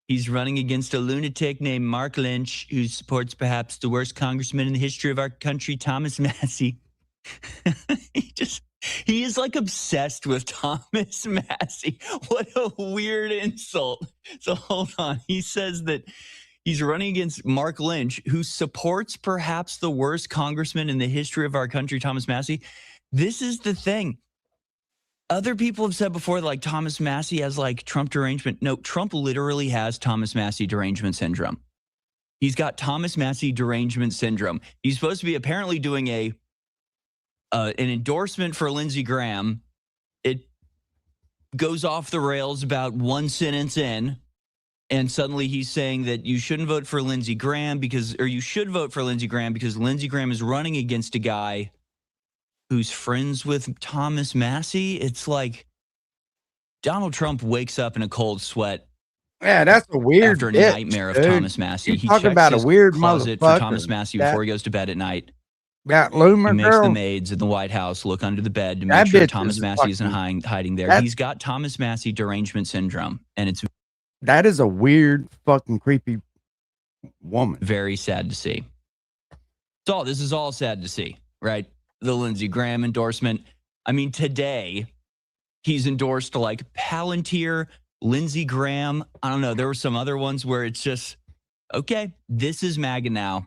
He's running against a lunatic named Mark Lynch, who supports perhaps the worst congressman in the history of our country, Thomas Massie. He is like obsessed with Thomas Massie. What a weird insult. So hold on. He says that he's running against Mark Lynch, who supports perhaps the worst congressman in the history of our country, Thomas Massie. This is the thing. Other people have said before, like Thomas Massie has like Trump derangement. No, Trump literally has Thomas Massie derangement syndrome. He's got Thomas Massie derangement syndrome. He's supposed to be apparently doing an endorsement for Lindsey Graham. It goes off the rails about one sentence in, and suddenly he's saying that you shouldn't vote for Lindsey Graham you should vote for Lindsey Graham because Lindsey Graham is running against a guy who's friends with Thomas Massie. It's like Donald Trump wakes up in a cold sweat. Yeah, that's a weird after a bitch, nightmare of dude. Thomas Massie. You He talking checks about a his weird closet for motherfucker. Thomas Massie That- before he goes to bed at night. Got He Loomer makes the girl. maids at the White House look under the bed to That make sure bitch Thomas is Massie isn't fucking- hiding there. that- He's got Thomas Massie derangement syndrome, and it's That is a weird, fucking creepy woman. very sad to see. This is all sad to see, right? The Lindsey Graham endorsement. I mean, today he's endorsed like Palantir, Lindsey Graham. I don't know. There were some other ones where it's just, okay, this is MAGA now.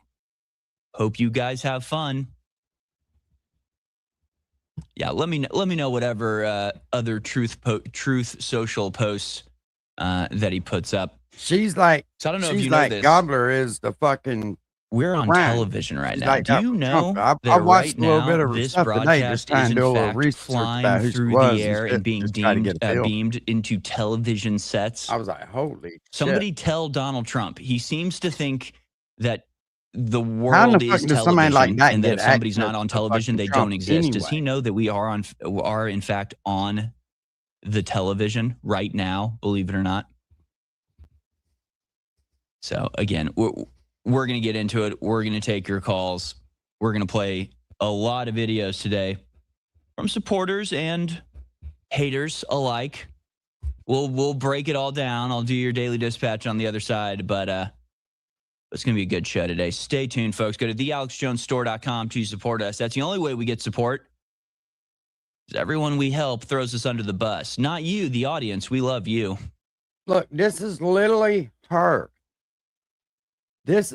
Hope you guys have fun. Yeah, let me know whatever other Truth Social posts that he puts up. She's like, So I don't know if she's you know like this. Gobbler is the fucking We're on Ryan, television right she's now. like Do that you with know Trump. I that watched right a little bit now of her this stuff today, just broadcast trying is to in do a little fact research about flying who she through was the and air shit, and being just try to get a feel. beamed into television sets? I was like, holy shit. Somebody tell Donald Trump. He seems to think that the How in world the is fuck does somebody like television, that and that get if somebody's access not on to television, fucking they Trump don't exist. Does he anyway? know that we are in fact on the television right now? Believe it or not. So again, we're going to get into it. We're going to take your calls. We're going to play a lot of videos today from supporters and haters alike. We'll break it all down. I'll do your daily dispatch on the other side, but it's going to be a good show today. Stay tuned, folks. Go to thealexjonesstore.com to support us. That's the only way we get support. Everyone we help throws us under the bus. Not you, the audience. We love you. Look, this is literally her. This,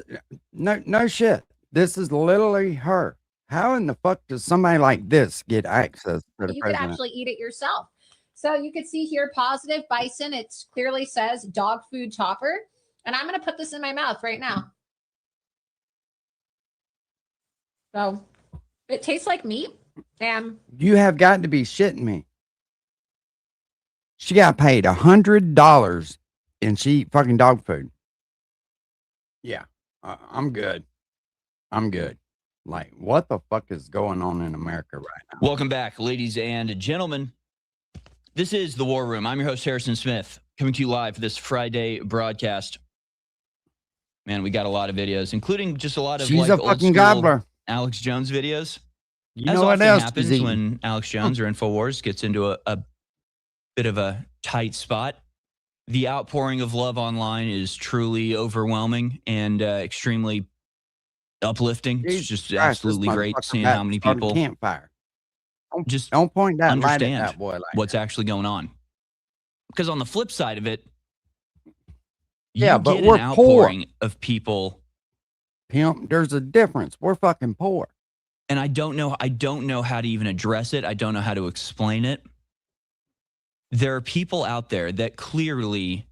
no shit. This is literally her. How in the fuck does somebody like this get access to the You could president? actually eat it yourself. So you could see here, positive bison. It clearly says dog food topper. And I'm going to put this in my mouth right now. So it tastes like meat. And You have got to be shitting me. She got paid $100 and she eat fucking dog food. Yeah, I'm good. I'm good. Like, what the fuck is going on in America right now? Welcome back, ladies and gentlemen. This is The War Room. I'm your host, Harrison Smith, coming to you live for this Friday broadcast. Man, we got a lot of videos, including just a lot of She's like a old fucking school gobbler. Alex Jones videos. You As know what often else happens she's eating? when Alex Jones or InfoWars gets into a bit of a tight spot. The outpouring of love online is truly overwhelming and extremely uplifting. It's just Christ, absolutely this great motherfucker seeing about how many to start a people campfire. just Don't point that light at understand that boy like what's actually going on. Because on the flip side of it, Yeah, you but get we're an poor. outpouring of people. Pimp, there's a difference. We're fucking poor. And I don't know how to even address it. I don't know how to explain it. There are people out there that clearly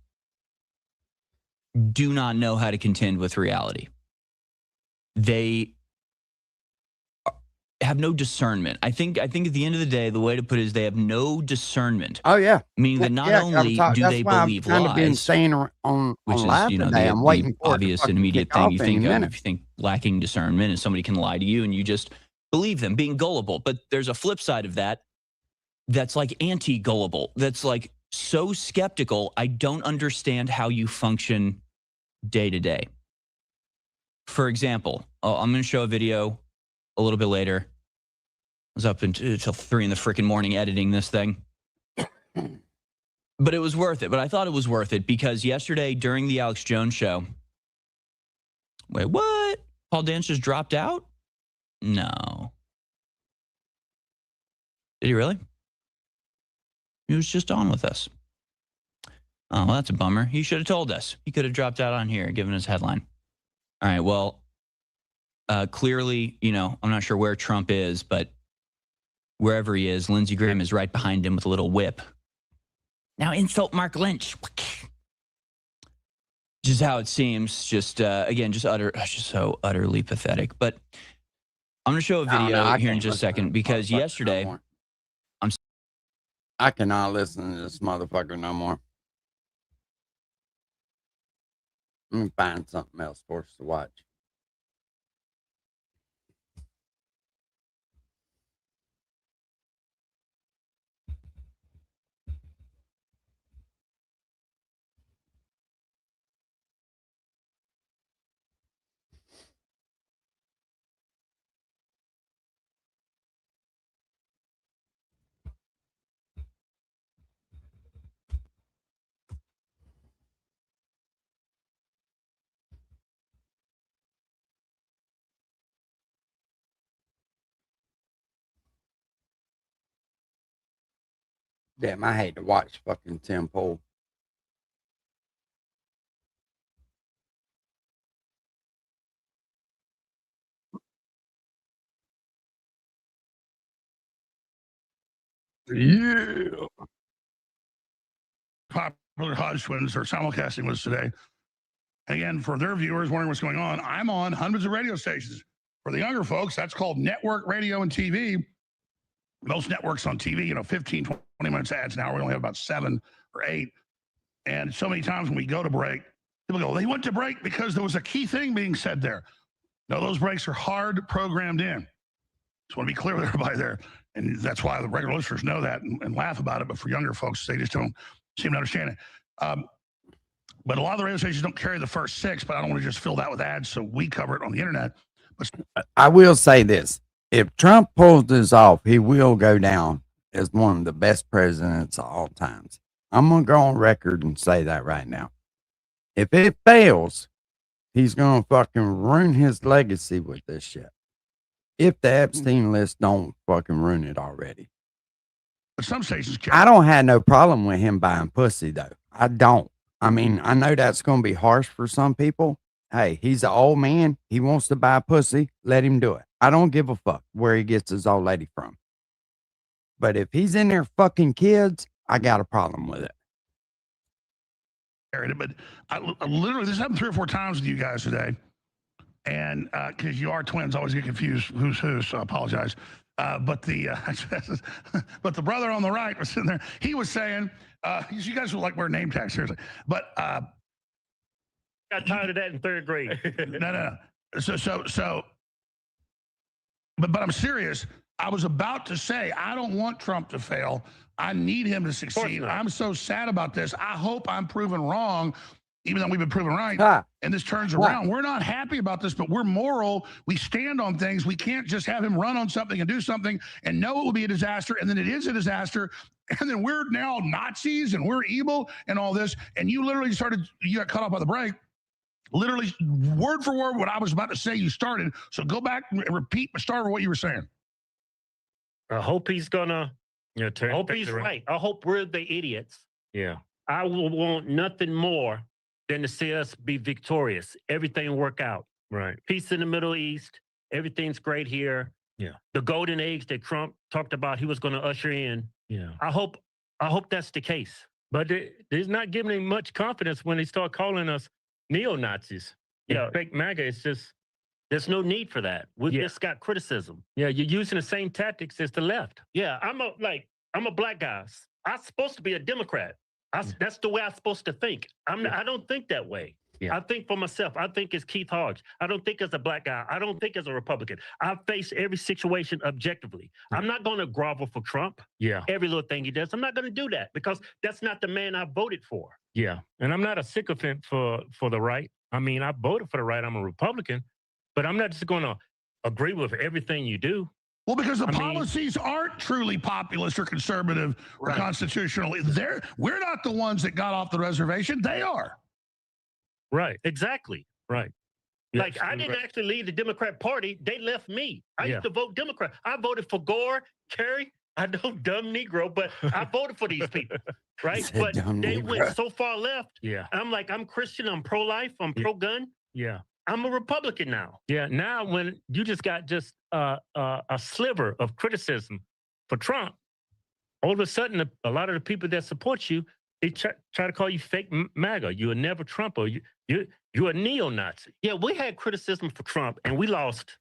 do not know how to contend with reality. They have no discernment. I think at the end of the day, the way to put it is they have no discernment. Oh yeah, Meaning that not yeah, only do that's they why believe I've kind of been lies, saying on which is, live you know, today. I'm waiting the for it to obvious and fucking immediate kick thing off you any think of minute. if you think lacking discernment is somebody can lie to you and you just believe them, being gullible. But there's a flip side of that that's like anti-gullible. That's like so skeptical, I don't understand how you function day to day. For example, I'm going to show a video a little bit later. I was up until 3 in the freaking morning editing this thing. But it was worth it. But I thought it was worth it because yesterday during the Alex Jones show, wait, what? Paul Dance just dropped out? No. Did he really? He was just on with us. Oh, well, that's a bummer. He should have told us. He could have dropped out on here and given us headline. All right, well, clearly, you know, I'm not sure where Trump is, but wherever he is, Lindsey Graham is right behind him with a little whip. Now insult Mark Lynch. Just how it seems. Just, again, just so utterly pathetic. But I'm going to show a video here in just a second because yesterday, I cannot listen to this motherfucker no more. Let me find something else for us to watch. Damn, I hate to watch fucking Tim Pool. Yeah. Popular Hodgkins or simulcasting was today. Again, for their viewers wondering what's going on, I'm on hundreds of radio stations. For the younger folks, that's called network radio and TV. Most networks on TV, 15, 20 minutes ads now. We only have about 7 or 8. And so many times when we go to break, people go, they went to break because there was a key thing being said there. No, those breaks are hard programmed in. Just want to be clear with everybody there. And that's why the regular listeners know that and laugh about it. But for younger folks, they just don't seem to understand it. But a lot of the radio stations don't carry the first 6, but I don't want to just fill that with ads, so we cover it on the internet. But I will say this. If Trump pulls this off, he will go down as one of the best presidents of all times. I'm going to go on record and say that right now. If it fails, he's going to fucking ruin his legacy with this shit. If the Epstein list don't fucking ruin it already. But some stations I don't have no problem with him buying pussy, though. I don't. I mean, I know that's going to be harsh for some people. Hey, he's an old man. He wants to buy pussy. Let him do it. I don't give a fuck where he gets his old lady from. But if he's in there fucking kids, I got a problem with it. But I literally, this happened 3 or 4 times with you guys today. And because you are twins, I always get confused who's who, so I apologize. But the brother on the right was sitting there. He was saying, you guys will like wear name tags, seriously. But got tired of that in 3rd grade. No. But I'm serious. I was about to say, I don't want Trump to fail. I need him to succeed. I'm so sad about this. I hope I'm proven wrong, even though we've been proven right. And this turns around. We're not happy about this, but we're moral. We stand on things. We can't just have him run on something and do something and know it will be a disaster. And then it is a disaster. And then we're now Nazis and we're evil and all this. And you literally you got cut off by the break. Literally word for word what I was about to say, you started. So go back and repeat the start of what you were saying. I hope he's gonna, I hope he's right. I hope we're the idiots. Yeah. I will want nothing more than to see us be victorious. Everything work out. Right. Peace in the Middle East. Everything's great here. Yeah. The golden age that Trump talked about, he was going to usher in. Yeah. I hope that's the case. But there's not giving him much confidence when they start calling us neo-Nazis. Yeah. Fake MAGA. It's just, there's no need for that. We just got criticism. Yeah. You're using the same tactics as the left. Yeah. I'm a black guy. I'm supposed to be a Democrat. That's the way I'm supposed to think. I don't think that way. Yeah. I think for myself. I think as Keith Hodge. I don't think as a black guy. I don't think as a Republican. I face every situation objectively. I'm not going to grovel for Trump. Yeah. Every little thing he does. I'm not going to do that because that's not the man I voted for. Yeah. And I'm not a sycophant for the right. I mean, I voted for the right. I'm a Republican, but I'm not just going to agree with everything you do. Well, because the policies aren't truly populist or conservative or constitutional. We're not the ones that got off the reservation. They are. Right. Exactly. Right. Yes, like, I didn't actually leave the Democrat Party. They left me. I used to vote Democrat. I voted for Gore, Kerry. I know, dumb Negro, but I voted for these people. Right. But they went so far left. Yeah. I'm like, I'm Christian. I'm pro-life. I'm pro-gun. Yeah. I'm a Republican now. Yeah. Now, when you just got a sliver of criticism for Trump, all of a sudden, a lot of the people that support you, they try to call you fake MAGA. You're never Trump, or you're a neo-Nazi. Yeah, we had criticism for Trump, and we lost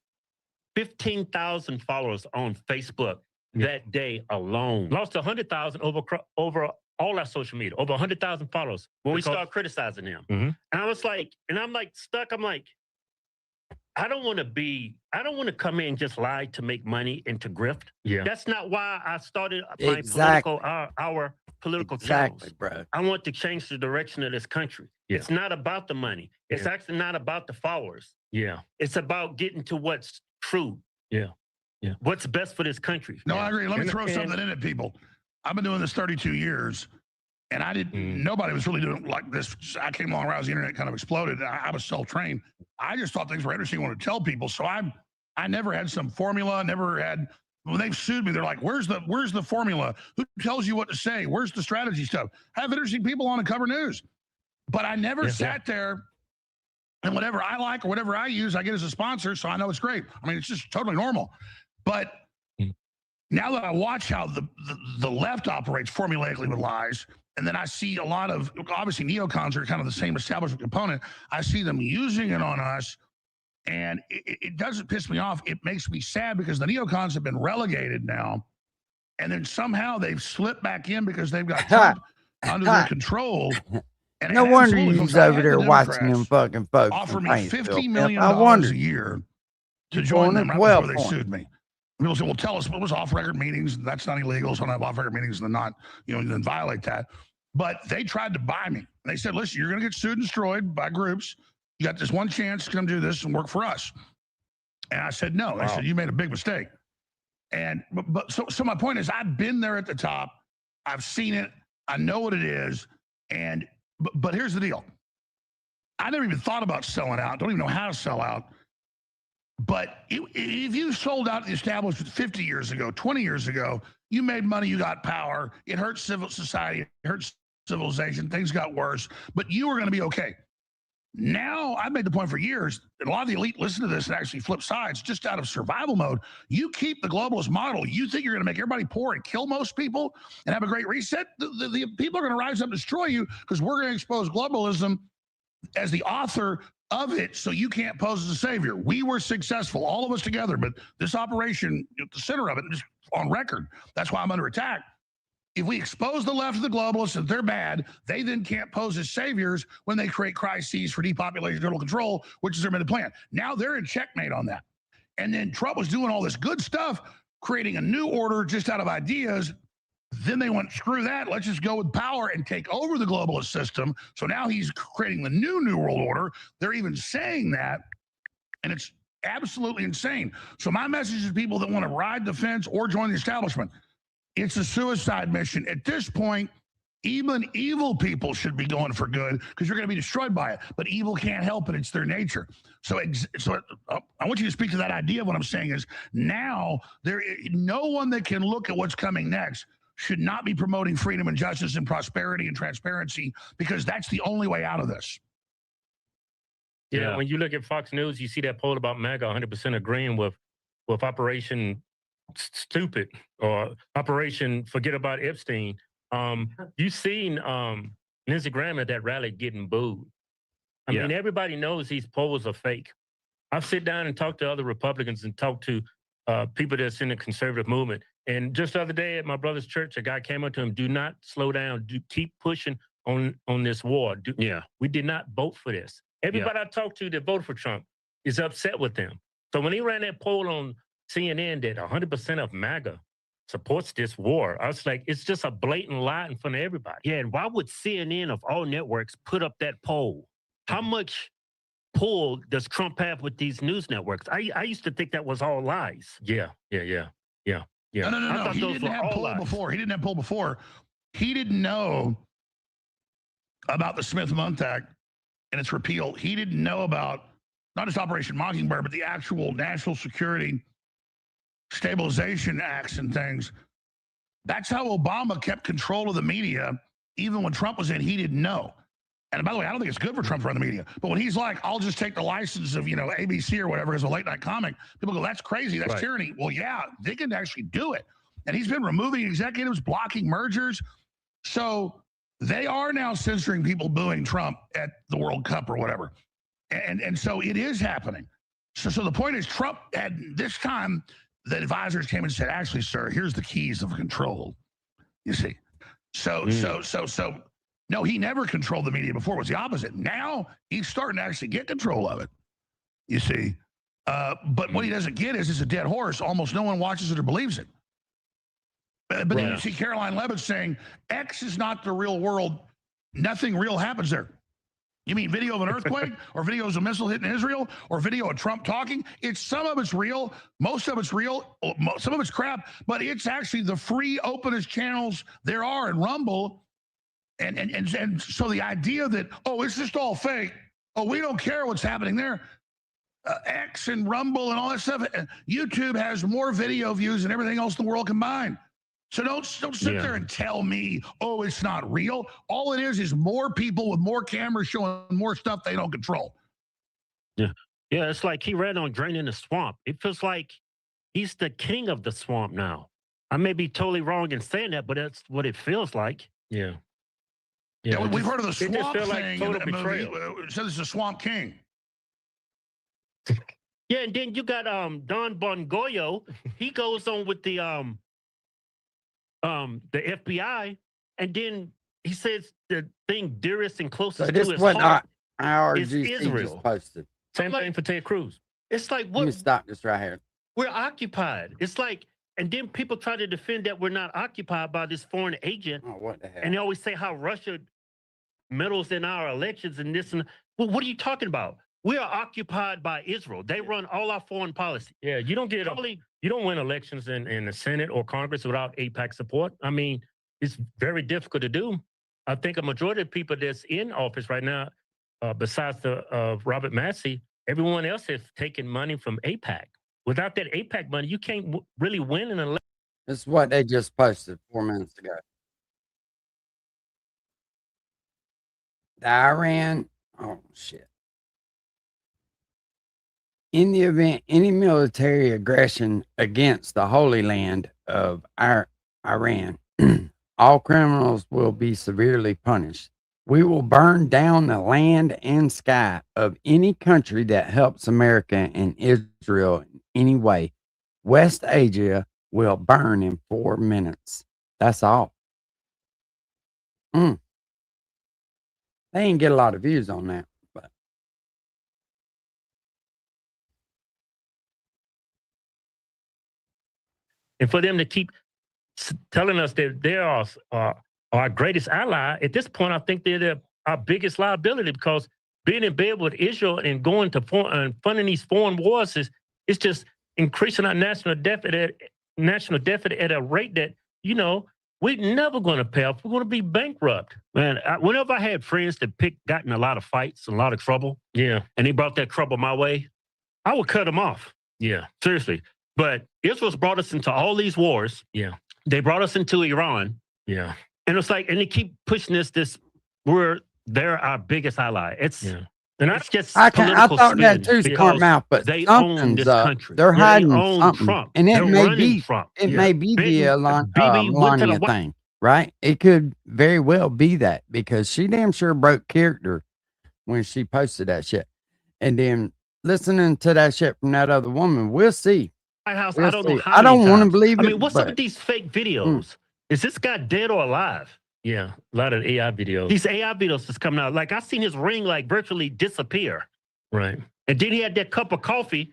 15,000 followers on Facebook that day alone. Lost 100,000 over all our social media, over 100,000 followers when we started criticizing him. And I was like, I'm like stuck. I'm like, I don't want to come in and just lie to make money and to grift. Yeah. That's not why I started my our political channels. Bro. I want to change the direction of this country. Yeah. It's not about the money. It's actually not about the followers. Yeah. It's about getting to what's true. Yeah. Yeah. What's best for this country. No, I agree. Let me throw something in at people. I've been doing this 32 years. And I didn't, nobody was really doing like this. I came along around the internet kind of exploded. I was self-trained. I just thought things were interesting. I wanted to tell people. So I never had some formula, never had, when they've sued me, they're like, where's the formula? Who tells you what to say? Where's the strategy stuff? I have interesting people on to cover news. But I never sat there and whatever I like or whatever I use, I get as a sponsor. So I know it's great. I mean, it's just totally normal. But now that I watch how the left operates formulaically with lies, And then I see a lot of, obviously neocons are kind of the same establishment component. I see them using it on us, and it doesn't piss me off. It makes me sad because the neocons have been relegated now, and then somehow they've slipped back in because they've got Trump under their control. And No wonder absolutely, you folks, was I over had there the watching them Democrats fucking folks. offer from me Paintsville, $50 Pep. million I a wondered. year to You join going them at right 12 before they point. sued me. People say, well, tell us what was off-record meetings. That's not illegal. So I don't have off-record meetings and not, then violate that. But they tried to buy me. They said, listen, you're going to get sued and destroyed by groups. You got this one chance to come do this and work for us. And I said, no. They said, you made a big mistake. And so my point is, I've been there at the top. I've seen it. I know what it is. And but here's the deal. I never even thought about selling out. Don't even know how to sell out. But if you sold out the establishment 50 years ago, 20 years ago, you made money, you got power. It hurt civil society. It hurt civilization. Things got worse. But you were going to be okay. Now, I've made the point for years, and a lot of the elite listen to this and actually flip sides just out of survival mode. You keep the globalist model. You think you're going to make everybody poor and kill most people and have a great reset? The people are going to rise up and destroy you because we're going to expose globalism as the author of it, so you can't pose as a savior. We were successful, all of us together, but this operation, at the center of it, is on record. That's why I'm under attack. If we expose the left of the globalists and they're bad, they then can't pose as saviors when they create crises for depopulation, total control, which is their main plan. Now they're in checkmate on that. And then Trump was doing all this good stuff, creating a new order just out of ideas. Then they went, screw that. Let's just go with power and take over the globalist system. So now he's creating the new world order. They're even saying that, and it's absolutely insane. So my message is people that want to ride the fence or join the establishment. It's a suicide mission. At this point, even evil people should be going for good because you're going to be destroyed by it. But evil can't help it. It's their nature. So I want you to speak to that idea. What I'm saying is now no one that can look at what's coming next should not be promoting freedom and justice and prosperity and transparency because that's the only way out of this. Yeah, when you look at Fox News, you see that poll about MAGA 100% agreeing with Operation Stupid or Operation Forget About Epstein. You've seen Lindsey Graham at that rally getting booed. I mean, everybody knows these polls are fake. I've sit down and talked to other Republicans and talked to people that's in the conservative movement. And just the other day at my brother's church, a guy came up to him, do not slow down. Keep pushing on this war. We did not vote for this. Everybody I talked to that voted for Trump is upset with them. So when he ran that poll on CNN that 100% of MAGA supports this war, I was like, it's just a blatant lie in front of everybody. Yeah, and why would CNN of all networks put up that poll? How much pull does Trump have with these news networks? I used to think that was all lies. Yeah. No. He didn't have pull before. He didn't have pull before. He didn't know about the Smith-Mundt Act and its repeal. He didn't know about not just Operation Mockingbird, but the actual national security stabilization acts and things. That's how Obama kept control of the media. Even when Trump was in, he didn't know. And by the way, I don't think it's good for Trump to run the media. But when he's like, I'll just take the license of, ABC or whatever as a late night comic, people go, that's crazy. That's tyranny. Well, yeah, they can actually do it. And he's been removing executives, blocking mergers. So they are now censoring people booing Trump at the World Cup or whatever. And so it is happening. So the point is Trump had this time, the advisors came and said, actually, sir, here's the keys of control. You see? So no, he never controlled the media before. It was the opposite. Now he's starting to actually get control of it, you see. But what he doesn't get is it's a dead horse. Almost no one watches it or believes it. But then you see Caroline Levitt saying, X is not the real world. Nothing real happens there. You mean video of an earthquake or videos of a missile hitting Israel or video of Trump talking? Some of it's real. Most of it's real. Some of it's crap. But it's actually the free, openest channels there are in Rumble. And so the idea that, it's just all fake. We don't care what's happening there. X and Rumble and all that stuff. YouTube has more video views than everything else in the world combined. So don't sit there and tell me, it's not real. All it is more people with more cameras showing more stuff they don't control. Yeah, it's like he ran on draining the swamp. It feels like he's the king of the swamp now. I may be totally wrong in saying that, but that's what it feels like. Yeah. Yeah, we've heard of the it just swamp felt like thing total in the movie. betrayal. It says it's a swamp king. Yeah, and then you got Don Bongoyo. He goes on with the FBI, and then he says the thing dearest and closest So to this his what heart IRGC is just Israel. posted. Same thing for Ted Cruz. It's like Let me what stop this right here. we're occupied. It's like, and then people try to defend that we're not occupied by this foreign agent, Oh, what the hell? and they always say how Russia meddles in our elections and this and well, what are you talking about? We are occupied by Israel. They run all our foreign policy. Yeah, you don't get you don't win elections in the Senate or Congress without AIPAC support. I mean, it's very difficult to do. I think a majority of people that's in office right now, besides the Robert Massey, everyone else has taken money from AIPAC. Without that AIPAC money, you can't really win an election. This is what they just posted 4 minutes ago. The Iran, oh shit. In the event any military aggression against the Holy Land of Iran, all criminals will be severely punished. We will burn down the land and sky of any country that helps America and Israel in any way. West Asia will burn in 4 minutes. That's all. They didn't get a lot of views on that. But And for them to keep telling us that they are our greatest ally, at this point, I think they're our biggest liability, because being in bed with Israel and going to funding these foreign wars is just increasing our national deficit at a rate that, you know, we're never going to pay off. We're going to be bankrupt. Man, whenever I had friends that got in a lot of fights, a lot of trouble, yeah, and they brought that trouble my way, I would cut them off. Yeah, seriously. But Israel's brought us into all these wars. Yeah. They brought us into Iran. Yeah. And it's like, and they keep pushing they're our biggest ally. It's and that's just I political thought that spin, too, smart because mouth, but they own something's this up. country. They're hiding they own something, Trump. and it They're may running be Trump. it may be the Bibi went to the Melania White- thing, right? It could very well be that, because she damn sure broke character when she posted that shit, and then listening to that shit from that other woman, we'll see. White House, We'll I don't know see. how I don't many want to times. believe it. I mean, what's up but with these fake videos? Is this guy dead or alive? Yeah, a lot of AI videos. These AI videos is coming out. Like, I seen his ring like virtually disappear. Right. And then he had that cup of coffee,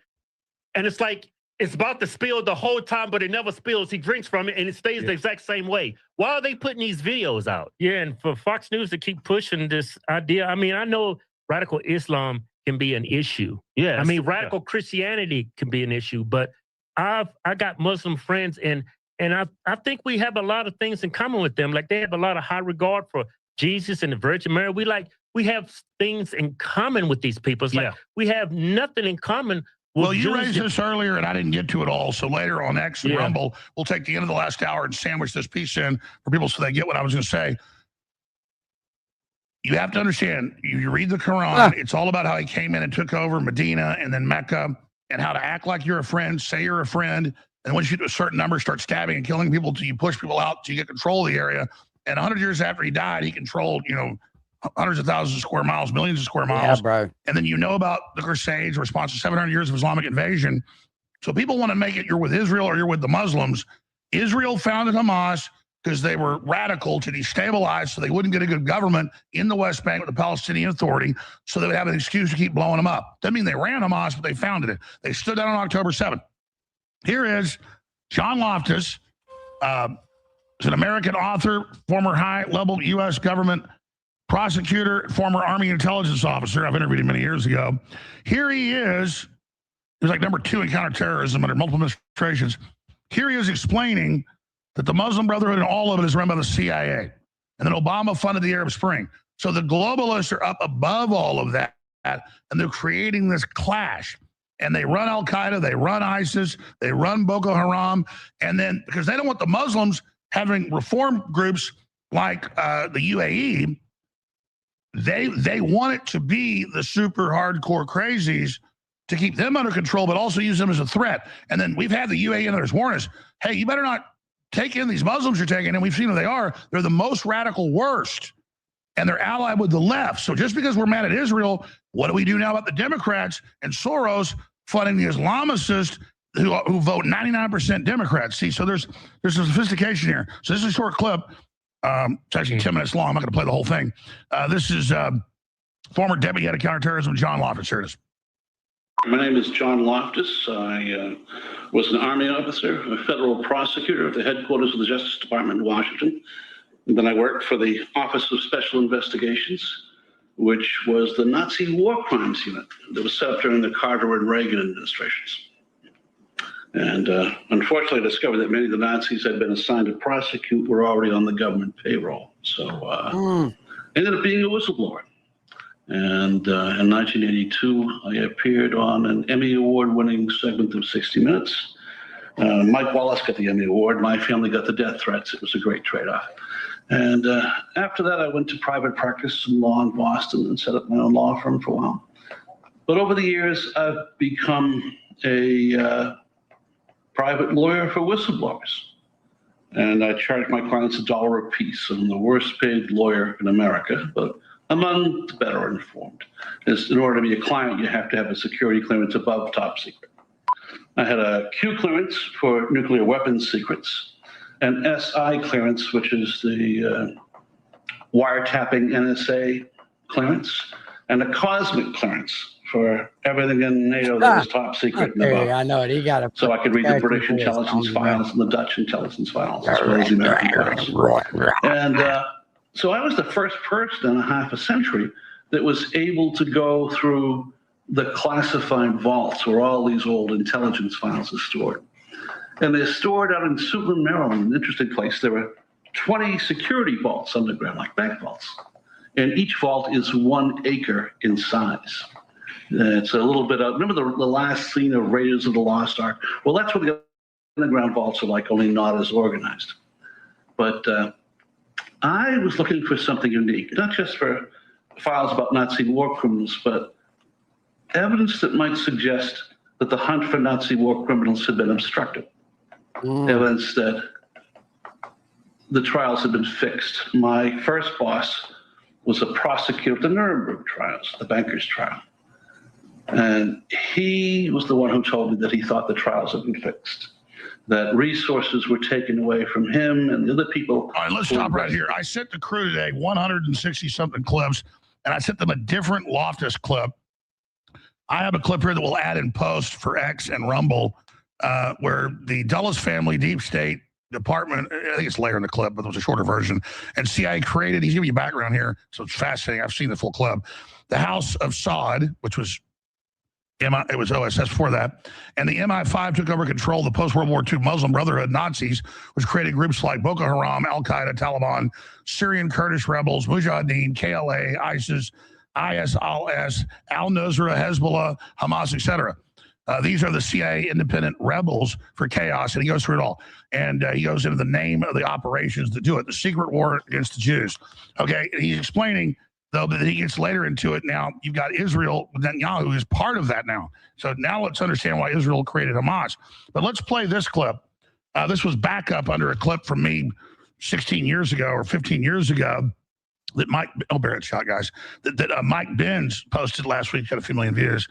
and it's like it's about to spill the whole time, but it never spills. He drinks from it, and it stays the exact same way. Why are they putting these videos out? Yeah, and for Fox News to keep pushing this idea, I mean, I know radical Islam can be an issue. Yeah, I mean, radical Christianity can be an issue, but I got Muslim friends, and I think we have a lot of things in common with them. Like, they have a lot of high regard for Jesus and the Virgin Mary. We have things in common with these people. It's like we have nothing in common. Well, you raised this earlier, and I didn't get to it all. So later on X and Rumble, we'll take the end of the last hour and sandwich this piece in for people so they get what I was going to say. You have to understand, you read the Quran, it's all about how he came in and took over Medina and then Mecca, and how to act like you're a friend, say you're a friend, and once you get to a certain number, start stabbing and killing people till you push people out till you get control of the area. And 100 years after he died, he controlled, hundreds of thousands of square miles, millions of square miles. Yeah, bro. And then about the Crusades, response to 700 years of Islamic invasion. So people want to make it you're with Israel or you're with the Muslims. Israel founded Hamas because they were radical to destabilize, so they wouldn't get a good government in the West Bank with the Palestinian Authority, so they would have an excuse to keep blowing them up. Doesn't mean they ran Hamas, but they founded it. They stood down on October 7th. Here is John Loftus, is an American author, former high-level U.S. government prosecutor, former Army intelligence officer. I've interviewed him many years ago. Here he is. He was like number 2 in counterterrorism under multiple administrations. Here he is explaining that the Muslim Brotherhood and all of it is run by the CIA. And then Obama funded the Arab Spring. So the globalists are up above all of that, and they're creating this clash. And they run Al-Qaeda, they run ISIS, they run Boko Haram. And then, because they don't want the Muslims having reform groups like the UAE, they want it to be the super hardcore crazies to keep them under control, but also use them as a threat. And then we've had the UAE and others warn us, hey, you better not take in these Muslims you're taking in. We've seen who they are. They're the most radical worst. and they're allied with the left. So just because we're mad at Israel, what do we do now about the Democrats and Soros funding the Islamicists who vote 99% Democrats? See, so there's a sophistication here. So this is a short clip. It's actually 10 minutes long. I'm not going to play the whole thing. This is former Deputy Head of Counterterrorism, John Loftus. Here it is. My name is John Loftus. I was an Army officer, a federal prosecutor at the headquarters of the Justice Department in Washington. And then I worked for the Office of Special Investigations, which was the Nazi war crimes unit that was set up during the Carter and Reagan administrations. And unfortunately, I discovered that many of the Nazis had been assigned to prosecute were already on the government payroll. So I ended up being a whistleblower. And in 1982, I appeared on an Emmy Award-winning segment of 60 Minutes. Mike Wallace got the Emmy Award. My family got the death threats. It was a great trade-off. And after that, I went to private practice in law in Boston and set up my own law firm for a while. But over the years, I've become a private lawyer for whistleblowers. And I charge my clients $1 a piece. I'm the worst paid lawyer in America, but among the better informed. In order to be a client, you have to have a security clearance above top secret. I had a Q clearance for nuclear weapons secrets, an SI clearance, which is the wiretapping NSA clearance, and a cosmic clearance for everything in NATO that was top secret and above. I know it. He got a So I could read the British intelligence files and the Dutch intelligence files, as well as the American files. And so I was the first person in a half a century that was able to go through the classified vaults where all these old intelligence files are stored. And they're stored out in Suitland, Maryland, an interesting place. There are 20 security vaults underground, like bank vaults. And each vault is 1 acre in size. It's a little bit of, remember the last scene of Raiders of the Lost Ark? Well, that's what the underground vaults are like, only not as organized. But I was looking for something unique, not just for files about Nazi war criminals, but evidence that might suggest that the hunt for Nazi war criminals had been obstructed. Evidence that the trials had been fixed. My first boss was a prosecutor of the Nuremberg trials, the bankers' trial. And he was the one who told me that he thought the trials had been fixed, that resources were taken away from him and the other people. All right, let's stop right here. I sent the crew today 160-something clips, and I sent them a different Loftus clip. I have a clip here that we'll add in post for X and Rumble, where the Dulles family, deep state department, I think it's later in the clip, but it was a shorter version, and CIA created, he's giving you background here, so it's fascinating. I've seen the full clip. The House of Saud, which was it was OSS before that, and the MI5 took over control of the post-World War II Muslim Brotherhood Nazis, which created groups like Boko Haram, Al-Qaeda, Taliban, Syrian Kurdish rebels, Mujahideen, KLA, ISIS, ISIS, Al-Nusra, Hezbollah, Hamas, etc. These are the CIA independent rebels for chaos, and he goes through it all. And he goes into the name of the operations that do it, the secret war against the Jews. Okay, and he's explaining, though, that he gets later into it. Now, you've got Israel, Netanyahu is part of that now. So now let's understand why Israel created Hamas. But let's play this clip. This was backup under a clip from me 16 years ago or 15 years ago that Mike, oh, Barrett shot, guys, that Mike Benz posted last week, got a few million views.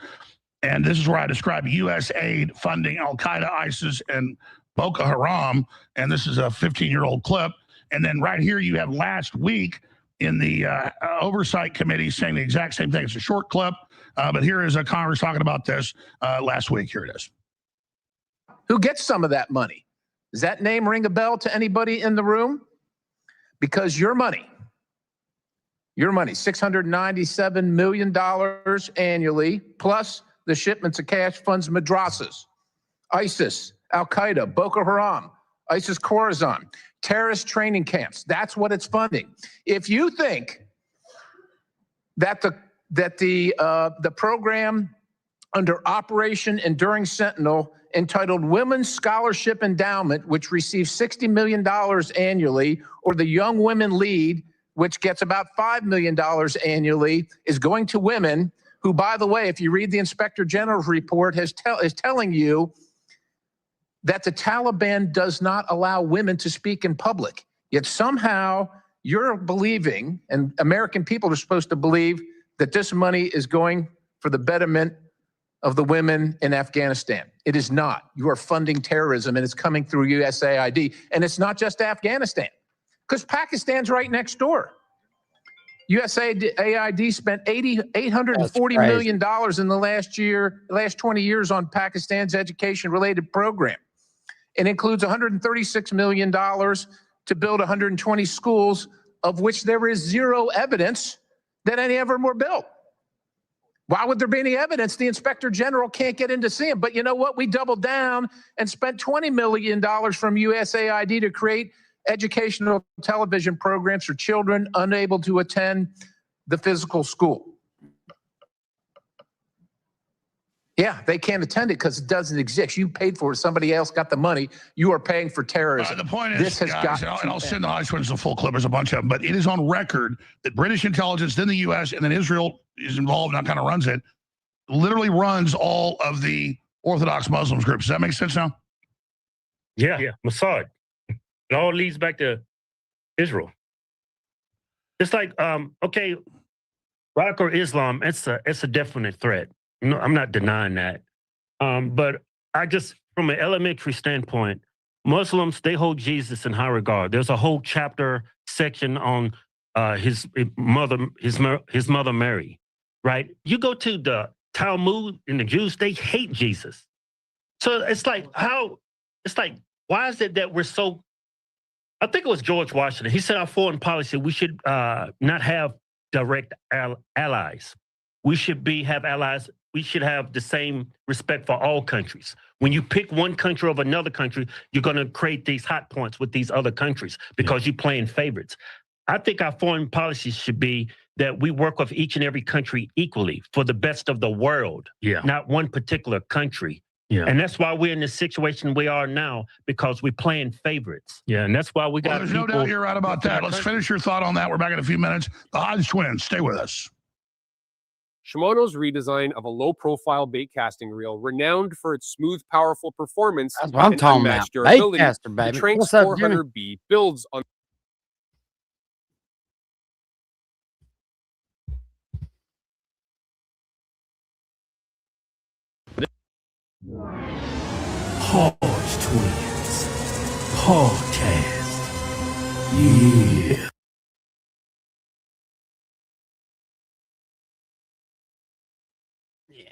And this is where I describe U.S. aid funding Al-Qaeda, ISIS, and Boko Haram. And this is a 15-year-old clip. And then right here you have last week in the Oversight Committee saying the exact same thing. It's a short clip, but here is a Congress talking about this last week. Here it is. Who gets some of that money? Does that name ring a bell to anybody in the room? Because your money, $697 million annually, plus the shipments of cash funds madrasas, ISIS, Al-Qaeda, Boko Haram, ISIS Khorasan, terrorist training camps. That's what it's funding. If you think that the program under Operation Enduring Sentinel entitled Women's Scholarship Endowment, which receives $60 million annually, or the Young Women Lead, which gets about $5 million annually, is going to women who, by the way, if you read the Inspector General's report, is telling you that the Taliban does not allow women to speak in public. Yet somehow you're believing, and American people are supposed to believe, that this money is going for the betterment of the women in Afghanistan. It is not. You are funding terrorism, and it's coming through USAID. And it's not just Afghanistan, because Pakistan's right next door. USAID spent $840 million in the last 20 years on Pakistan's education-related program. It includes $136 million to build 120 schools, of which there is zero evidence that any of them were built. Why would there be any evidence? The inspector general can't get in to see them. But you know what? We doubled down and spent $20 million from USAID to create educational television programs for children unable to attend the physical school. Yeah, they can't attend it because it doesn't exist. You paid for it. Somebody else got the money. You are paying for terrorism. The point is, this has guys, got and I'll send the Hodge twins the full clip. There's a bunch of them, but it is on record that British intelligence, then the U.S., and then Israel is involved and kind of runs it, literally runs all of the Orthodox Muslims groups. Does that make sense now? Yeah. Mossad. It all leads back to Israel. It's like, okay, Iraq or Islam, it's a definite threat. No, I'm not denying that. But I just, from an elementary standpoint, Muslims, they hold Jesus in high regard. There's a whole chapter section on his mother Mary, right? You go to the Talmud and the Jews, they hate Jesus. So it's like, why is it that we're so, I think it was George Washington. He said our foreign policy, we should not have direct allies. We should have allies. We should have the same respect for all countries. When you pick one country over another country, you're going to create these hot points with these other countries because you're playing favorites. I think our foreign policy should be that we work with each and every country equally for the best of the world, not one particular country. Yeah. And that's why we're in the situation we are now, because we're playing favorites. Yeah, and that's why we got there's no doubt you're right about that. Let's finish your thought on that. We're back in a few minutes. The Hodge twins, stay with us. Shimano's redesign of a low-profile bait casting reel, renowned for its smooth, powerful performance That's what I'm and talking unmatched about. Bait durability, caster, the baby. Tranx What's up, Jimmy? 400B builds on Hodge Twins Podcast. Yeah.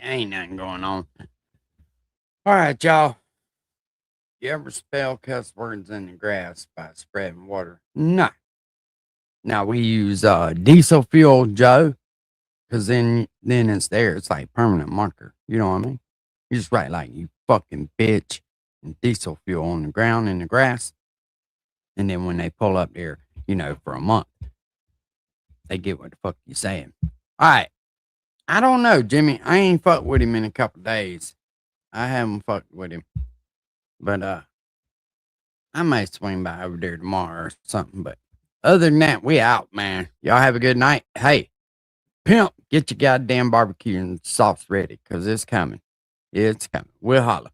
Ain't nothing going on. All right, y'all. You ever spell cuss words in the grass by spreading water? No. Now we use diesel fuel, Joe, because then it's there. It's like permanent marker. You know what I mean? You just write like you fucking bitch and diesel fuel on the ground in the grass. And then when they pull up there, for a month, they get what the fuck you saying. All right. I don't know, Jimmy. I ain't fucked with him in a couple days. I haven't fucked with him. But I may swing by over there tomorrow or something. But other than that, we out, man. Y'all have a good night. Hey, pimp, get your goddamn barbecue and sauce ready, because it's coming. It's coming. We'll holla.